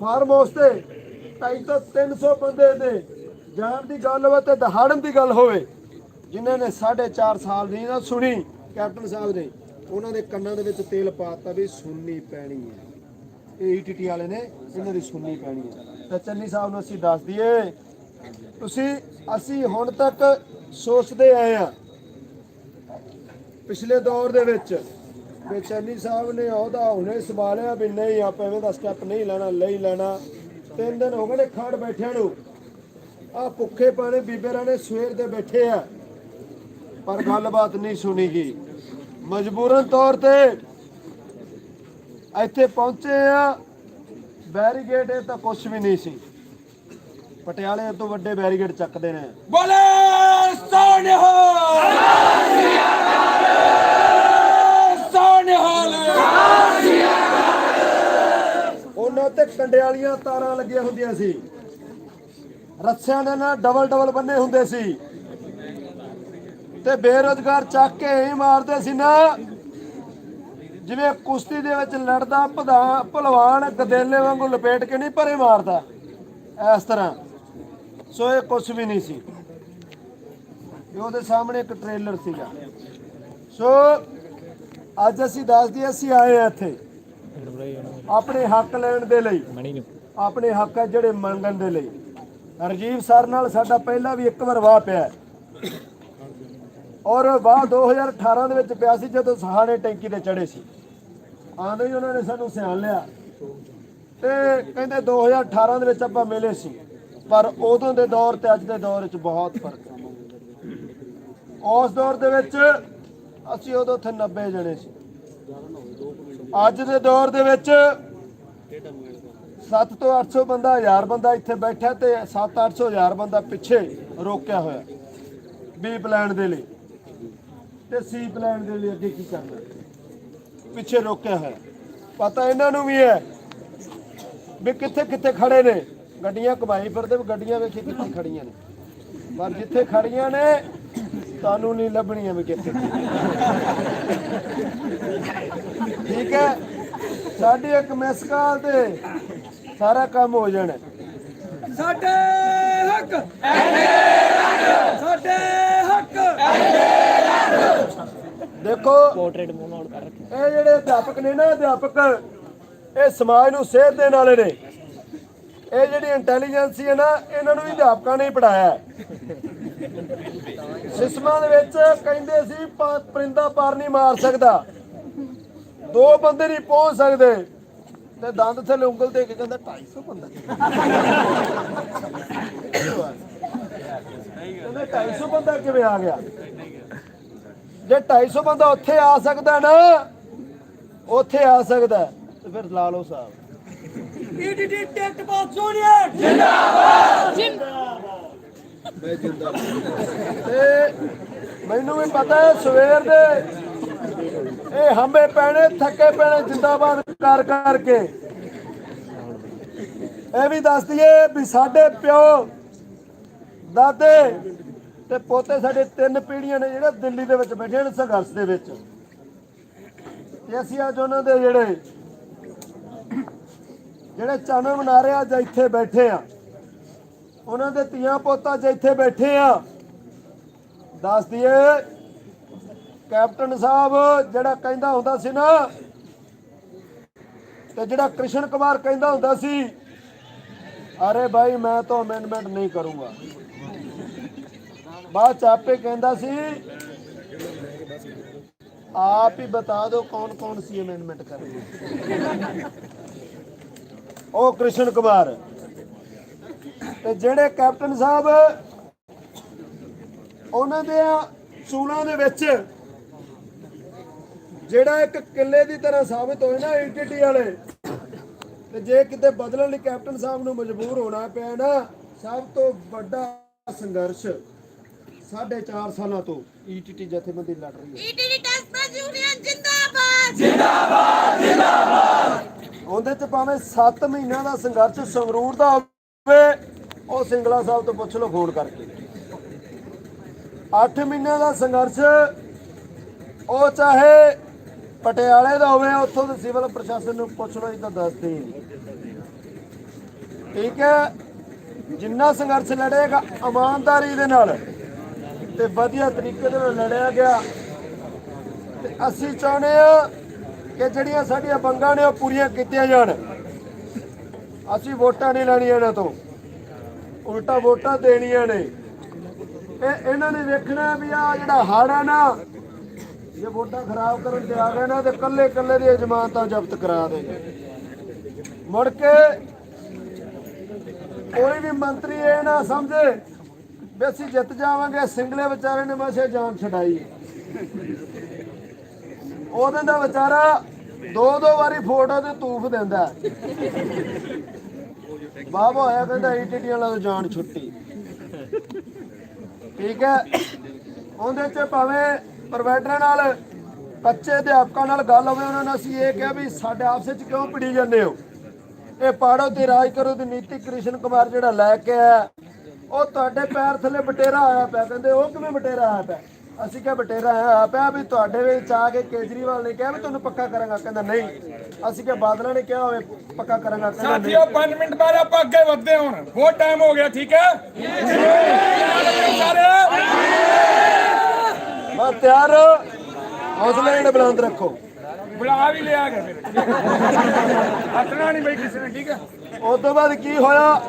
ਫਾਰਮ ਹਾਊਸ ਤੇ 250 ਤੋਂ 300 ਬੰਦੇ ਦੇ ਜਾਣ ਦੀ ਗੱਲ ਹੋਵੇ ਤੇ ਦਹਾੜਨ ਦੀ ਗੱਲ ਹੋਵੇ, ਜਿਨ੍ਹਾਂ ਨੇ 4.5 ਸਾਲ ਦੀ ਨਾ ਸੁਣੀ ਕੈਪਟਨ ਸਾਹਿਬ ਨੇ, ਉਹਨਾਂ ਦੇ ਕੰਨਾਂ ਦੇ ਵਿੱਚ ਤੇਲ ਪਾਤਾ ਵੀ ਸੁਣਨੀ ਪੈਣੀ ਹੈ। ਇਹ ਈਟੀਟੀ ਵਾਲੇ ਨੇ, ਇਹਨਾਂ ਦੀ ਸੁਣਨੀ ਪੈਣੀ ਹੈ। ਤਾਂ ਚੰਨੀ ਸਾਹਿਬ ਨੂੰ ਅਸੀਂ ਦੱਸ ਦਈਏ, ਅਸੀਂ ਹੁਣ ਤੱਕ ਸੋਚਦੇ ਆਏ ਆ ਪਿਛਲੇ ਦੌਰ ਦੇ ਵਿੱਚ ਵੀ ਚੰਨੀ ਸਾਹਿਬ ਨੇ ਉਹਦਾ ਹੁਣੇ ਸੰਭਾਲਿਆ ਵੀ ਨਹੀਂ ਆਪਾਂ ਐਵੇਂ ਦਾ ਸਟੈਪ ਨਹੀਂ ਲੈਣਾ, ਲਈ ਲੈਣਾ। 3 ਦਿਨ ਹੋ ਗਏ ਨੇ ਖੜ ਬੈਠਿਆਂ ਨੂੰ, ਆ ਭੁੱਖੇ ਪਾਣੇ ਬੀਬੇ ਰਾਣੇ ਸਵੇਰ ਦੇ ਬੈਠੇ ਆ, ਪਰ ਗੱਲਬਾਤ ਨਹੀਂ ਸੁਣੀ ਗਈ। ਮਜਬੂਰਨ ਤੌਰ ਤੇ ਇੱਥੇ ਪਹੁੰਚੇ ਆ। ਬੈਰੀਗੇਡ ਇਹ ਤਾਂ ਕੁਛ ਵੀ ਨਹੀਂ ਸੀ, ਪਟਿਆਲੇ ਤੋਂ ਵੱਡੇ ਬੈਰੀਗੇਡ ਚੱਕਦੇ ਨੇ। ਬੋਲੇ ਸੋਨਿਹਾਲ ਉਹਨਾਂ ਤੇ ਕੰਡਿਆਲੀਆਂ ਤਾਰਾਂ ਲੱਗੀਆਂ ਹੁੰਦੀਆਂ ਸੀ, ਰੱਸਿਆਂ ਦੇ ਨਾਲ ਡਬਲ ਬੰਨੇ ਹੁੰਦੇ ਸੀ, ਤੇ ਬੇਰੁਜ਼ਗਾਰ ਚੱਕ ਕੇ ਹੀ ਮਾਰਦੇ ਸੀ ਨਾ, ਜਿਵੇਂ ਕੁਸ਼ਤੀ ਦੇ ਵਿੱਚ ਲੜਦਾ ਭਲਵਾਨ ਗਦੇਲੇ ਵਾਂਗੂ ਲਪੇਟ ਕੇ ਨਹੀਂ ਪਰੇ ਮਾਰਦਾ, ਇਸ ਤਰ੍ਹਾਂ। ਸੋ ਇਹ ਕੁਛ ਵੀ ਨਹੀਂ ਸੀ, ਉਹਦੇ ਸਾਹਮਣੇ ਇੱਕ ਟ੍ਰੇਲਰ ਸੀਗਾ। ਸੋ ਅੱਜ ਅਸੀਂ ਦੱਸ ਦਈਏ, ਅਸੀਂ ਆਏ ਆ ਇੱਥੇ ਆਪਣੇ ਹੱਕ ਲੈਣ ਦੇ ਲਈ। ਆਪਣੇ ਹੱਕ ਹੈ ਜਿਹੜੇ ਮੰਗਣ ਦੇ ਲਈ। ਰਾਜੀਵ ਸਰ ਨਾਲ ਸਾਡਾ ਪਹਿਲਾਂ ਵੀ ਇੱਕ ਵਾਰ ਵਾਹ ਪਿਆ ਔਰ ਵਾਹ 2018 ਦੇ ਵਿੱਚ ਪਿਆ ਸੀ ਜਦੋਂ ਸਹਾਣੇ ਟੈਂਕੀ ਤੇ ਚੜੇ ਸੀ। ਆਂਦੇ ਹੀ ਉਹਨਾਂ ਨੇ ਸਾਨੂੰ ਸਿਆਣ ਲਿਆ ਤੇ ਕਹਿੰਦੇ 2018 ਦੇ ਵਿੱਚ ਆਪਾਂ ਮਿਲੇ ਸੀ, ਪਰ ਉਦੋਂ ਦੇ ਦੌਰ ਤੇ ਅੱਜ ਦੇ ਦੌਰ ਵਿੱਚ ਬਹੁਤ ਫਰਕ ਹੈ। ਉਸ ਦੌਰ ਦੇ ਵਿੱਚ ਅਸੀਂ ਉਦੋਂ ਉੱਥੇ 90 ਜਣੇ ਸੀ, ਅੱਜ ਦੇ ਦੌਰ ਦੇ ਵਿੱਚ 7 ਤੋਂ 800 ਬੰਦਾ 1000 ਬੰਦਾ ਇੱਥੇ ਬੈਠਾ ਤੇ 700-800 ਹਜ਼ਾਰ ਬੰਦਾ ਪਿੱਛੇ ਰੋਕਿਆ ਹੋਇਆ ਬੀ ਪਲਾਨ ਦੇ ਲਈ ਤੇ ਸੀ ਪਲਾਨ ਦੇ ਲਈ ਅੱਗੇ ਕੀ ਕਰਨਾ ਪਿੱਛੇ ਰੋਕਿਆ ਹੋਇਆ। ਪਤਾ ਇਹਨਾਂ ਨੂੰ ਵੀ ਹੈ ਵੀ ਕਿੱਥੇ ਕਿੱਥੇ ਖੜੇ ਨੇ। ਗੱਡੀਆਂ ਘੁਮਾਈ ਫਿਰਦੇ, ਗੱਡੀਆਂ ਵੇਖੀ ਕਿੱਥੇ ਖੜੀਆਂ ਨੇ, ਪਰ ਜਿੱਥੇ ਖੜੀਆਂ ਨੇ ਤੁਹਾਨੂੰ ਨਹੀਂ ਲੱਭਣੀਆਂ ਵੀ ਕਿੱਥੇ। ਠੀਕ ਹੈ, ਸਾਡੀ ਇੱਕ ਮਿਸ ਕਾਲ ਤੇ ਸਾਰਾ ਕੰਮ ਹੋ ਜਾਣਾ। ਸਾਡੇ ਹੱਕ ਸਾਡੇ ਹੱਕ। ਦੇਖੋ ਇਹ ਜਿਹੜੇ ਅਧਿਆਪਕ ਨੇ ਨਾ, ਅਧਿਆਪਕ ਇਹ ਸਮਾਜ ਨੂੰ ਸੇਧ ਦੇਣ ਵਾਲੇ ਨੇ। ਇਹ ਜਿਹੜੀ ਇੰਟੈਲੀਜੈਂਸ ਹੈ ਨਾ, ਇਹਨਾਂ ਨੂੰ ਵੀ ਅਧਿਆਪਕਾਂ ਨੇ ਹੀ ਪੜਾਇਆ। ਸਿਸਮਾਂ ਦੇ ਵਿੱਚ ਕਹਿੰਦੇ ਸੀ ਪਰਿੰਦਾ ਪਰ ਨਹੀਂ ਮਾਰ ਸਕਦਾ, 2 ਬੰਦੇ ਨਹੀਂ ਪਹੁੰਚ ਸਕਦੇ, ਤੇ ਦੰਦ ਥੱਲੇ ਉਂਗਲ ਦੇ ਕੇ ਕਹਿੰਦਾ 250 ਬੰਦਾ। ਕਹਿੰਦਾ 250 ਬੰਦਾ ਕਿਵੇਂ ਆ ਗਿਆ? ਜੇ 250 ਬੰਦਾ ਉੱਥੇ ਆ ਸਕਦਾ ਨਾ, ਉੱਥੇ ਆ ਸਕਦਾ, ਤੇ ਫਿਰ ਲਾ ਲਓ ਸਾਹਿਬ। ਈਟੀਟੀ ਟੈਟ ਪਾਸ ਯੂਨੀਅਨ ਜਿੰਦਾਬਾਦ ਤੇ ਮੈਨੂੰ ਵੀ ਪਤਾ ਹੈ ਸਵੇਰ ਦੇ ਇਹ ਹੰਬੇ ਪੈਣੇ, ਥੱਕੇ ਪੈਣੇ, ਜਿੰਦਾਬਾਦ ਕਰ ਕਰਕੇ। ਇਹ ਵੀ ਦੱਸ ਦਈਏ ਵੀ ਸਾਡੇ ਪਿਓ ਦਾਦੇ ਤੇ ਪੋਤੇ ਸਾਡੇ 3 ਪੀੜ੍ਹੀਆਂ ਨੇ ਜਿਹੜੇ ਦਿੱਲੀ ਦੇ ਵਿੱਚ ਬੈਠੇ ਨੇ ਸੰਘਰਸ਼ ਦੇ ਵਿੱਚ, ਤੇ ਅਸੀਂ ਅੱਜ ਉਹਨਾਂ ਦੇ ਜਿਹੜੇ ਚਾਨਣ ਮਨਾ ਰਹੇ ਆ, ਜਾਂ ਇੱਥੇ ਬੈਠੇ ਆ, ਉਹਨਾਂ ਦੇ ਧੀਆਂ ਪੋਤਾ ਜੇ ਇੱਥੇ ਬੈਠੇ ਆ। ਦੱਸ ਦਈਏ ਕੈਪਟਨ ਸਾਹਿਬ ਜਿਹੜਾ ਕਹਿੰਦਾ ਹੁੰਦਾ ਸੀ ਨਾ, ਤੇ ਜਿਹੜਾ ਕ੍ਰਿਸ਼ਨ ਕੁਮਾਰ ਕਹਿੰਦਾ ਹੁੰਦਾ ਸੀ, ਅਰੇ ਭਾਈ ਮੈਂ ਤਾਂ ਅਮੈਂਡਮੈਂਟ ਨਹੀਂ ਕਰੂੰਗਾ, ਬਾਅਦ ਚ ਆਪੇ ਕਹਿੰਦਾ ਸੀ आप ही बता दो कौन कौन सी अमेंडमेंट करेंगे। ओ कृष्ण कुमार ते जेड़े कैप्टन साहब ਉਹਨਾਂ ਦੇ ਸੂਲਾਂ ਦੇ ਵਿੱਚ ਜਿਹੜਾ ਇੱਕ ਕਿਲੇ ਦੀ ਤਰ੍ਹਾਂ ਸਾਬਤ ਹੋਏ ਨਾ ਈਟੀਟੀ ਵਾਲੇ, ਤੇ ਜੇ ਕਿਤੇ ਬਦਲਣ ਲਈ ਕੈਪਟਨ ਸਾਹਿਬ ਨੂੰ ਮਜਬੂਰ ਹੋਣਾ ਪਿਆ ਨਾ, ਸਭ ਤੋਂ ਵੱਡਾ ਸੰਘਰਸ਼ 4.5 ਸਾਲਾਂ ਤੋਂ ਈਟੀਟੀ ਜਥੇਬੰਦੀ ਲੜ ਰਹੀ ਹੈ। ਈਟੀਟੀ ਟੈਕਸ ਯੂਨੀਅਨ ਜਿੰਦਾਬਾਦ ਜਿੰਦਾਬਾਦ ਜਿੰਦਾਬਾਦ। ਉਹਦੇ ਚ ਭਾਵੇਂ 7 ਮਹੀਨਿਆਂ ਦਾ ਸੰਘਰਸ਼ ਸੰਗਰੂਰ ਦਾ ਹੋਵੇ, ਉਹ ਸਿੰਗਲਾ ਸਾਹਿਬ ਤੋਂ ਪੁੱਛ ਲਓ ਫੋਨ ਕਰਕੇ। 8 ਮਹੀਨਿਆਂ ਦਾ ਸੰਘਰਸ਼ ਉਹ ਚਾਹੇ ਪਟਿਆਲੇ ਦਾ ਹੋਵੇ, ਉੱਥੋਂ ਦੇ ਸਿਵਲ ਪ੍ਰਸ਼ਾਸਨ ਨੂੰ ਪੁੱਛ ਲਓ, ਇਹ ਤਾਂ ਦੱਸਦੇ ਹੀ ਨਹੀਂ। ਠੀਕ ਹੈ, ਜਿੰਨਾ ਸੰਘਰਸ਼ ਲੜੇਗਾ ਇਮਾਨਦਾਰੀ ਦੇ ਨਾਲ ਤੇ ਵਧੀਆ ਤਰੀਕੇ ਦੇ ਨਾਲ ਲੜਿਆ ਗਿਆ, ਤੇ ਅਸੀਂ ਚਾਹੁੰਦੇ ਆ ਕਿ ਜਿਹੜੀਆਂ ਸਾਡੀਆਂ ਮੰਗਾਂ ਨੇ ਉਹ ਪੂਰੀਆਂ ਕੀਤੀਆਂ ਜਾਣ। ਅਸੀਂ ਵੋਟਾਂ ਨਹੀਂ ਲੈਣੀਆਂ ਇਹਨਾਂ ਤੋਂ, ਉਲਟਾ ਵੋਟਾਂ ਦੇਣੀਆਂ ਨੇ। ਇਹਨਾਂ ਨੇ ਵੇਖਣਾ ਵੀ ਆ ਜਿਹੜਾ ਹੜ ਆ ਨਾ, ਜੇ ਵੋਟਾਂ ਖਰਾਬ ਕਰਨ ਤੇ ਆ ਗਏ ਨਾ, ਤੇ ਕੱਲੇ ਕੱਲੇ ਦੀ ਜ਼ਮਾਨਤਾਂ ਜ਼ਬਤ ਕਰਾ ਦੇਗੇ। ਮੁੜ ਕੇ ਕੋਈ ਵੀ ਮੰਤਰੀ ਇਹ ਨਾ ਸਮਝੇ ਵੀ ਅਸੀਂ ਜਿੱਤ ਜਾਵਾਂਗੇ, ਸਿੰਗਲੇ ਵਿਚਾਰੇ ਨੇ ਮਸੇ ਜਾਨ ਛਡਾਈ। ਉਹਦੇ ਦਾ ਵਿਚਾਰਾ 2 ਵਾਰੀ ਫੋਟੋ ਤੇ ਤੂਫ ਦਿੰਦਾ, ਬਾਬਾ ਹੋਇਆ ਕਹਿੰਦਾ ਈਟੀਟੀ ਵਾਲਾ ਤੋਂ ਜਾਨ ਛੁੱਟੀ। ਠੀਕ ਹੈ, ਉਹਦੇ ਚ ਭਾਵੇਂ ਪ੍ਰੋਵਾਈਡਰਾਂ ਨਾਲ, ਕੱਚੇ ਅਧਿਆਪਕਾਂ ਨਾਲ ਗੱਲ ਹੋਵੇ, ਉਹਨਾਂ ਨੂੰ ਅਸੀਂ ਇਹ ਕਿਹਾ ਵੀ ਸਾਡੇ ਆਪਸ ਵਿੱਚ ਕਿਉਂ ਭਿੜੀ ਜਾਂਦੇ ਹੋ, ਇਹ ਪਾੜੋ ਤੇ ਰਾਜ ਕਰੋ ਦੀ ਨੀਤੀ ਕ੍ਰਿਸ਼ਨ ਕੁਮਾਰ ਜਿਹੜਾ ਲੈ ਕੇ ਆਇਆ, ਉਹ ਤੁਹਾਡੇ ਪੈਰ ਥੱਲੇ ਬਟੇਰਾ ਆਇਆ ਪਿਆ। ਕਹਿੰਦੇ ਉਹ ਕਿਵੇਂ ਬਟੇਰਾ ਆਇਆ ਪਿਆ? ਅਸੀਂ ਕਿਹਾ ਬਟੇਰਾ ਆਇਆ ਪਿਆ ਵੀ ਤੁਹਾਡੇ ਵਿੱਚ ਆ ਕੇ ਕੇਜਰੀਵਾਲ ਨੇ ਕਿਹਾ ਵੀ ਤੁਹਾਨੂੰ ਪੱਕਾ ਕਰਾਂਗਾ, ਕਹਿੰਦਾ ਨਹੀਂ। ਅਸੀਂ ਕਿਹਾ ਬਾਦਲਾਂ ਨੇ ਕਿਹਾ ਹੋਵੇ ਪੱਕਾ ਕਰਾਂਗਾ, ਕਹਿੰਦਾ ਨਹੀਂ। ਸਾਥੀਓ 5 ਮਿੰਟ ਬਾਅਦ ਆਪਾਂ ਅੱਗੇ ਵਧਦੇ, ਹੁਣ ਬਹੁਤ ਟਾਈਮ ਹੋ ਗਿਆ। ਠੀਕ ਹੈ, ਬਸ ਤਿਆਰ ਹੌਸਲੇ ਬੁਲੰਦ ਰੱਖੋ। ਬੁਲਾ ਵੀ ਲਿਆ ਗਿਆ ਫਿਰ। ਹੱਟਣਾ ਨਹੀਂ ਬਈ ਕਿਸੇ ਨੇ, ਠੀਕ ਹੈ। ਉਸ ਤੋਂ ਬਾਅਦ ਕੀ ਹੋਇਆ,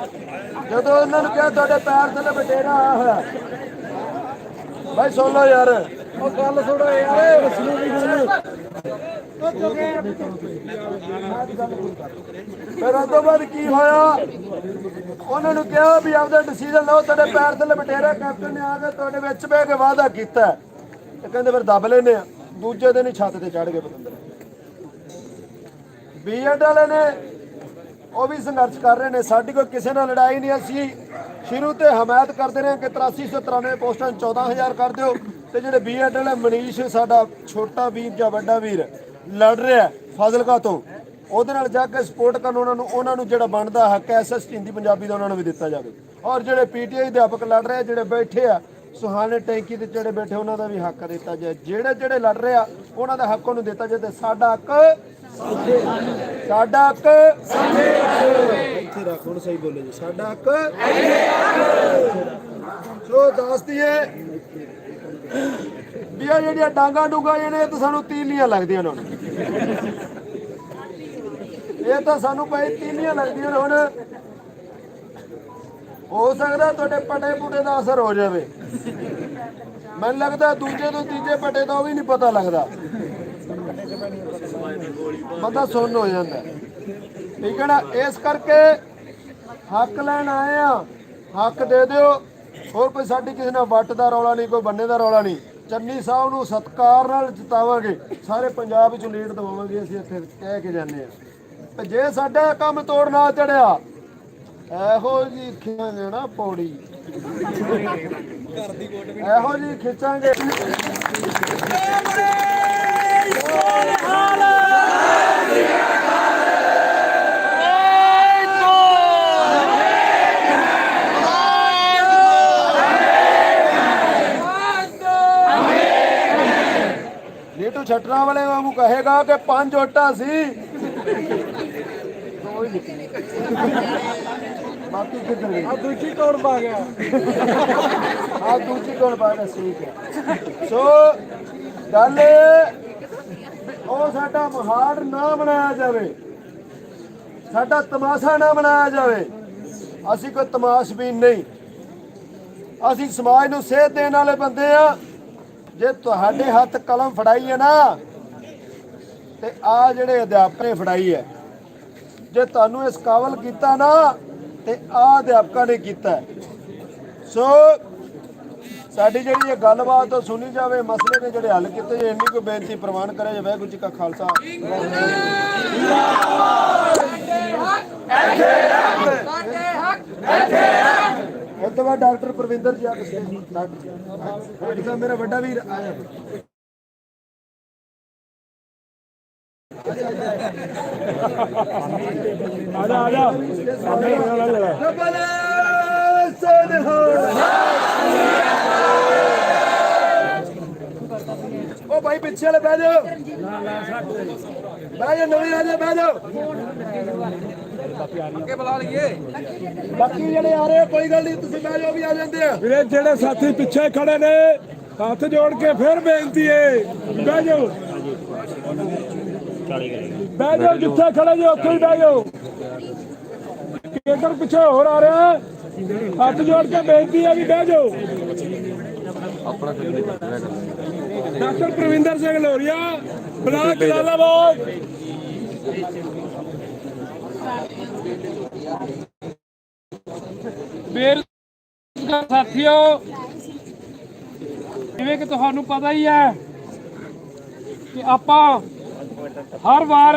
ਜਦੋਂ ਉਹਨਾਂ ਨੂੰ ਕਿਹਾ ਤੁਹਾਡੇ ਪੈਰ ਥੱਲੇ ਬਟੇਰਾ ਆਇਆ ਹੋਇਆ, ਭਾਈ ਸੁਣ ਲਓ ਯਾਰ, ਉਹ ਗੱਲ ਸੁਣੋ ਯਾਰ, ਫਿਰ ਉਸ ਤੋਂ ਬਾਅਦ ਕੀ ਹੋਇਆ, ਉਹਨਾਂ ਨੂੰ ਕਿਹਾ ਵੀ ਆਪਦਾ ਡਿਸੀਜਨ ਲਓ, ਤੁਹਾਡੇ ਪੈਰ ਥੱਲੇ ਬਟੇਰਾ। ਕੈਪਟਨ ਨੇ ਆ ਕੇ ਤੁਹਾਡੇ ਵਿੱਚ ਬਹਿ ਕੇ ਵਾਅਦਾ ਕੀਤਾ, ਤੇ ਕਹਿੰਦੇ ਫਿਰ ਦੱਬ ਲੈਨੇ ਆ। ਦੂਜੇ ਦਿਨ ਹੀ ਛੱਤ ਤੇ ਚੜ੍ਹ ਗਏ ਪਤੰਦਰ। ਬੀਐਡ ਵਾਲੇ ਨੇ ਉਹ ਵੀ ਸੰਘਰਸ਼ ਕਰ ਰਹੇ ਨੇ, ਸਾਡੀ ਕੋਈ ਕਿਸੇ ਨਾਲ ਲੜਾਈ ਨਹੀਂ। ਅਸੀਂ ਸ਼ੁਰੂ ਤੇ ਹਮਾਇਤ ਕਰਦੇ ਰਹੇ ਕਿ 8393 ਪੋਸਟਾਂ 14000 ਕਰ ਦਿਓ, ਤੇ ਜਿਹੜੇ ਬੀਐਡ ਵਾਲੇ ਮਨੀਸ਼ ਸਾਡਾ ਛੋਟਾ ਵੀਰ ਜਾਂ ਵੱਡਾ ਵੀਰ ਲੜ ਰਿਹਾ ਫਾਜ਼ਿਲਕਾ ਤੋਂ, ਉਹਦੇ ਨਾਲ ਜਾ ਕੇ ਸਪੋਰਟ ਕਰਨ ਉਹਨਾਂ ਨੂੰ ਜਿਹੜਾ ਬਣਦਾ ਹੱਕ ਐਸਐਸਟੀ ਹਿੰਦੀ ਪੰਜਾਬੀ ਦਾ ਉਹਨਾਂ ਨੂੰ ਵੀ ਦਿੱਤਾ ਜਾਵੇ। ਔਰ ਜਿਹੜੇ ਪੀਟੀਆਈ ਅਧਿਆਪਕ ਲੜ ਰਹੇ, ਜਿਹੜੇ ਬੈਠੇ ਆ ਸੁਹਾਣੇ ਟੈਂਕੀ ਤੇ ਜਿਹੜੇ ਬੈਠੇ, ਉਹਨਾਂ ਦਾ ਵੀ ਹੱਕ ਦਿੱਤਾ ਜਾਏ। ਜਿਹੜੇ ਲੜ ਰਹੇ ਆ ਉਹਨਾਂ ਦਾ ਹੱਕ ਉਹਨੂੰ ਦਿੱਤਾ ਜਾਏ। ਤੇ ਸਾਡਾ ਹੱਕ ਇੱਥੇ ਰੱਖ, ਹੁਣ ਸਹੀ ਬੋਲੇ ਜੀ, ਸਾਡਾ ਹੱਕ ਸੋ ਦੱਸਦੀ ਏ ਵੀ ਆ ਜਿਹੜੀਆਂ ਡਾਂਗਾ ਡੂੰਗਾ ਜਿਹੜੇ ਤਾਂ ਸਾਨੂੰ ਤੀਲੀਆਂ ਲੱਗਦੀਆਂ ਨੇ, ਇਹ ਤਾਂ ਸਾਨੂੰ ਭਾਈ ਤੀਲੀਆਂ ਲੱਗਦੀਆਂ ਨੇ। ਹੁਣ ਹੋ ਸਕਦਾ ਤੁਹਾਡੇ ਪਟੇ ਪੁਟੇ ਦਾ ਅਸਰ ਹੋ ਜਾਵੇ, ਮੈਨੂੰ ਲੱਗਦਾ ਦੂਜੇ ਤੋਂ ਤੀਜੇ ਪਟੇ ਦਾ ਉਹ ਵੀ ਨਹੀਂ ਪਤਾ ਲੱਗਦਾ, ਬੰਦਾ ਸੁੰਨ ਹੋ ਜਾਂਦਾ, ਠੀਕ ਹੈ ਨਾ। ਇਸ ਕਰਕੇ ਹੱਕ ਲੈਣ ਆਏ ਆ, ਹੱਕ ਦੇ ਦਿਓ। ਹੋਰ ਕੋਈ ਸਾਡੀ ਕਿਸੇ ਨਾਲ ਵੱਟ ਦਾ ਰੌਲਾ ਨਹੀਂ, ਕੋਈ ਬੰਨੇ ਦਾ ਰੌਲਾ ਨਹੀਂ। ਚੰਨੀ ਸਾਹਿਬ ਨੂੰ ਸਤਿਕਾਰ ਨਾਲ ਜਿਤਾਵਾਂਗੇ, ਸਾਰੇ ਪੰਜਾਬ ਵਿੱਚ ਲੀਡ ਦਵਾਵਾਂਗੇ, ਅਸੀਂ ਇੱਥੇ ਕਹਿ ਕੇ ਜਾਂਦੇ ਆ। ਜੇ ਸਾਡਾ ਕੰਮ ਤੋੜ ਨਾ ਚੜਿਆ, ਇਹੋ ਜੀ ਖਿੱਚਾਂਗੇ ਨਾ ਪੌੜੀ, ਇਹੋ ਜੀ ਖਿੱਚਾਂਗੇ। ਨੀਟੂ ਛੱਟਰਾਂ ਵਾਲੇ ਵਾਂਗੂ ਕਹੇਗਾ ਕਿ 5 ਓਟਾਂ ਸੀ, ਬਾਕੀ ਕਿੱਧਰ ਗਈ? ਦੂਜੀ ਕੌਣ ਪਾ ਗਿਆ? ਦੂਜੀ ਕੌਣ ਪਾ ਗਿਆ? ਠੀਕ ਹੈ। ਸੋ ਗੱਲ ਉਹ ਸਾਡਾ ਮੁਹਾਰ ਨਾ ਬਣਾਇਆ ਜਾਵੇ, ਸਾਡਾ ਤਮਾਸ਼ਾ ਨਾ ਬਣਾਇਆ ਜਾਵੇ। ਅਸੀਂ ਕੋਈ ਤਮਾਸ਼ਬੀਨ ਨਹੀਂ, ਅਸੀਂ ਸਮਾਜ ਨੂੰ ਸੇਧ ਦੇਣ ਵਾਲੇ ਬੰਦੇ ਆ। ਜੇ ਤੁਹਾਡੇ ਹੱਥ ਕਲਮ ਫੜਾਈ ਹੈ ਨਾ, ਤੇ ਆ ਜਿਹੜੇ ਅਧਿਆਪਕ ਨੇ ਫੜਾਈ ਹੈ, ਜੇ ਤੁਹਾਨੂੰ ਇਸ ਕਾਬਲ ਕੀਤਾ ਨਾ, ਤੇ ਆ ਅਧਿਆਪਕਾਂ ਨੇ ਕੀਤਾ। ਸੋ ਸਾਡੀ ਜਿਹੜੀ ਇਹ ਗੱਲਬਾਤ ਉਹ ਸੁਣੀ ਜਾਵੇ, ਮਸਲੇ ਨੇ ਜਿਹੜੇ ਹੱਲ ਕੀਤੇ ਜੇ, ਇੰਨੀ ਕੋਈ ਬੇਨਤੀ ਪ੍ਰਵਾਨ ਕਰਿਆ ਜਾਵੇ। ਵਾਹਿਗੁਰੂ ਜੀ ਕਾ ਖਾਲਸਾ। ਇਸ ਤੋਂ ਬਾਅਦ ਡਾਕਟਰ ਪ੍ਰਵਿੰਦਰ ਜੀ ਆ ਕੇ, ਡਾਕਟਰ ਸਾਹਿਬ ਮੇਰਾ ਵੱਡਾ ਵੀਰ ਆਇਆ। ਉਹ ਭਾਈ ਪਿੱਛੇ ਵਾਲੇ ਬਹਿ ਜਾਓ, ਬਹਿ ਜਾਓ, ਨਵੇਂ ਆ ਜਾਓ, ਬਹਿ ਜਾਓ। ਅੱਗੇ ਬੁਲਾ ਲਈਏ। ਬਾਕੀ ਜਿਹੜੇ ਆ ਰਹੇ ਕੋਈ ਗੱਲ ਨਹੀਂ, ਤੁਸੀਂ ਬਹਿ ਜਾਓ, ਵੀ ਆ ਜਾਂਦੇ ਆ। ਵੀਰੇ ਜਿਹੜੇ ਸਾਥੀ ਪਿੱਛੇ ਖੜੇ ਨੇ, ਹੱਥ ਜੋੜ ਕੇ ਫਿਰ ਬੇਨਤੀ ਏ, ਬਹਿ ਜਾਓ, ਬਹਿ ਜਾਓ, ਜਿੱਥੇ ਖੜੇ ਜੀ ਉੱਥੇ ਹੀ ਬਹਿ ਜਾਓ। ਕੇਂਦਰ ਪਿੱਛੇ ਹੋਰ ਆ ਰਿਹਾ, ਹੱਥ ਜੋੜ ਕੇ ਬੇਨਤੀ ਹੈ ਵੀ ਬਹਿ ਜਾਓ। Doctor Parvinder Singh Loria, block Jalalabad. ਬੇਰੁਜ਼ਗਾਰ ਸਾਥੀਓ, ਜਿਵੇਂ ਕਿ ਤੁਹਾਨੂੰ ਪਤਾ ਹੀ ਹੈ ਕਿ ਆਪਾਂ ਹਰ ਵਾਰ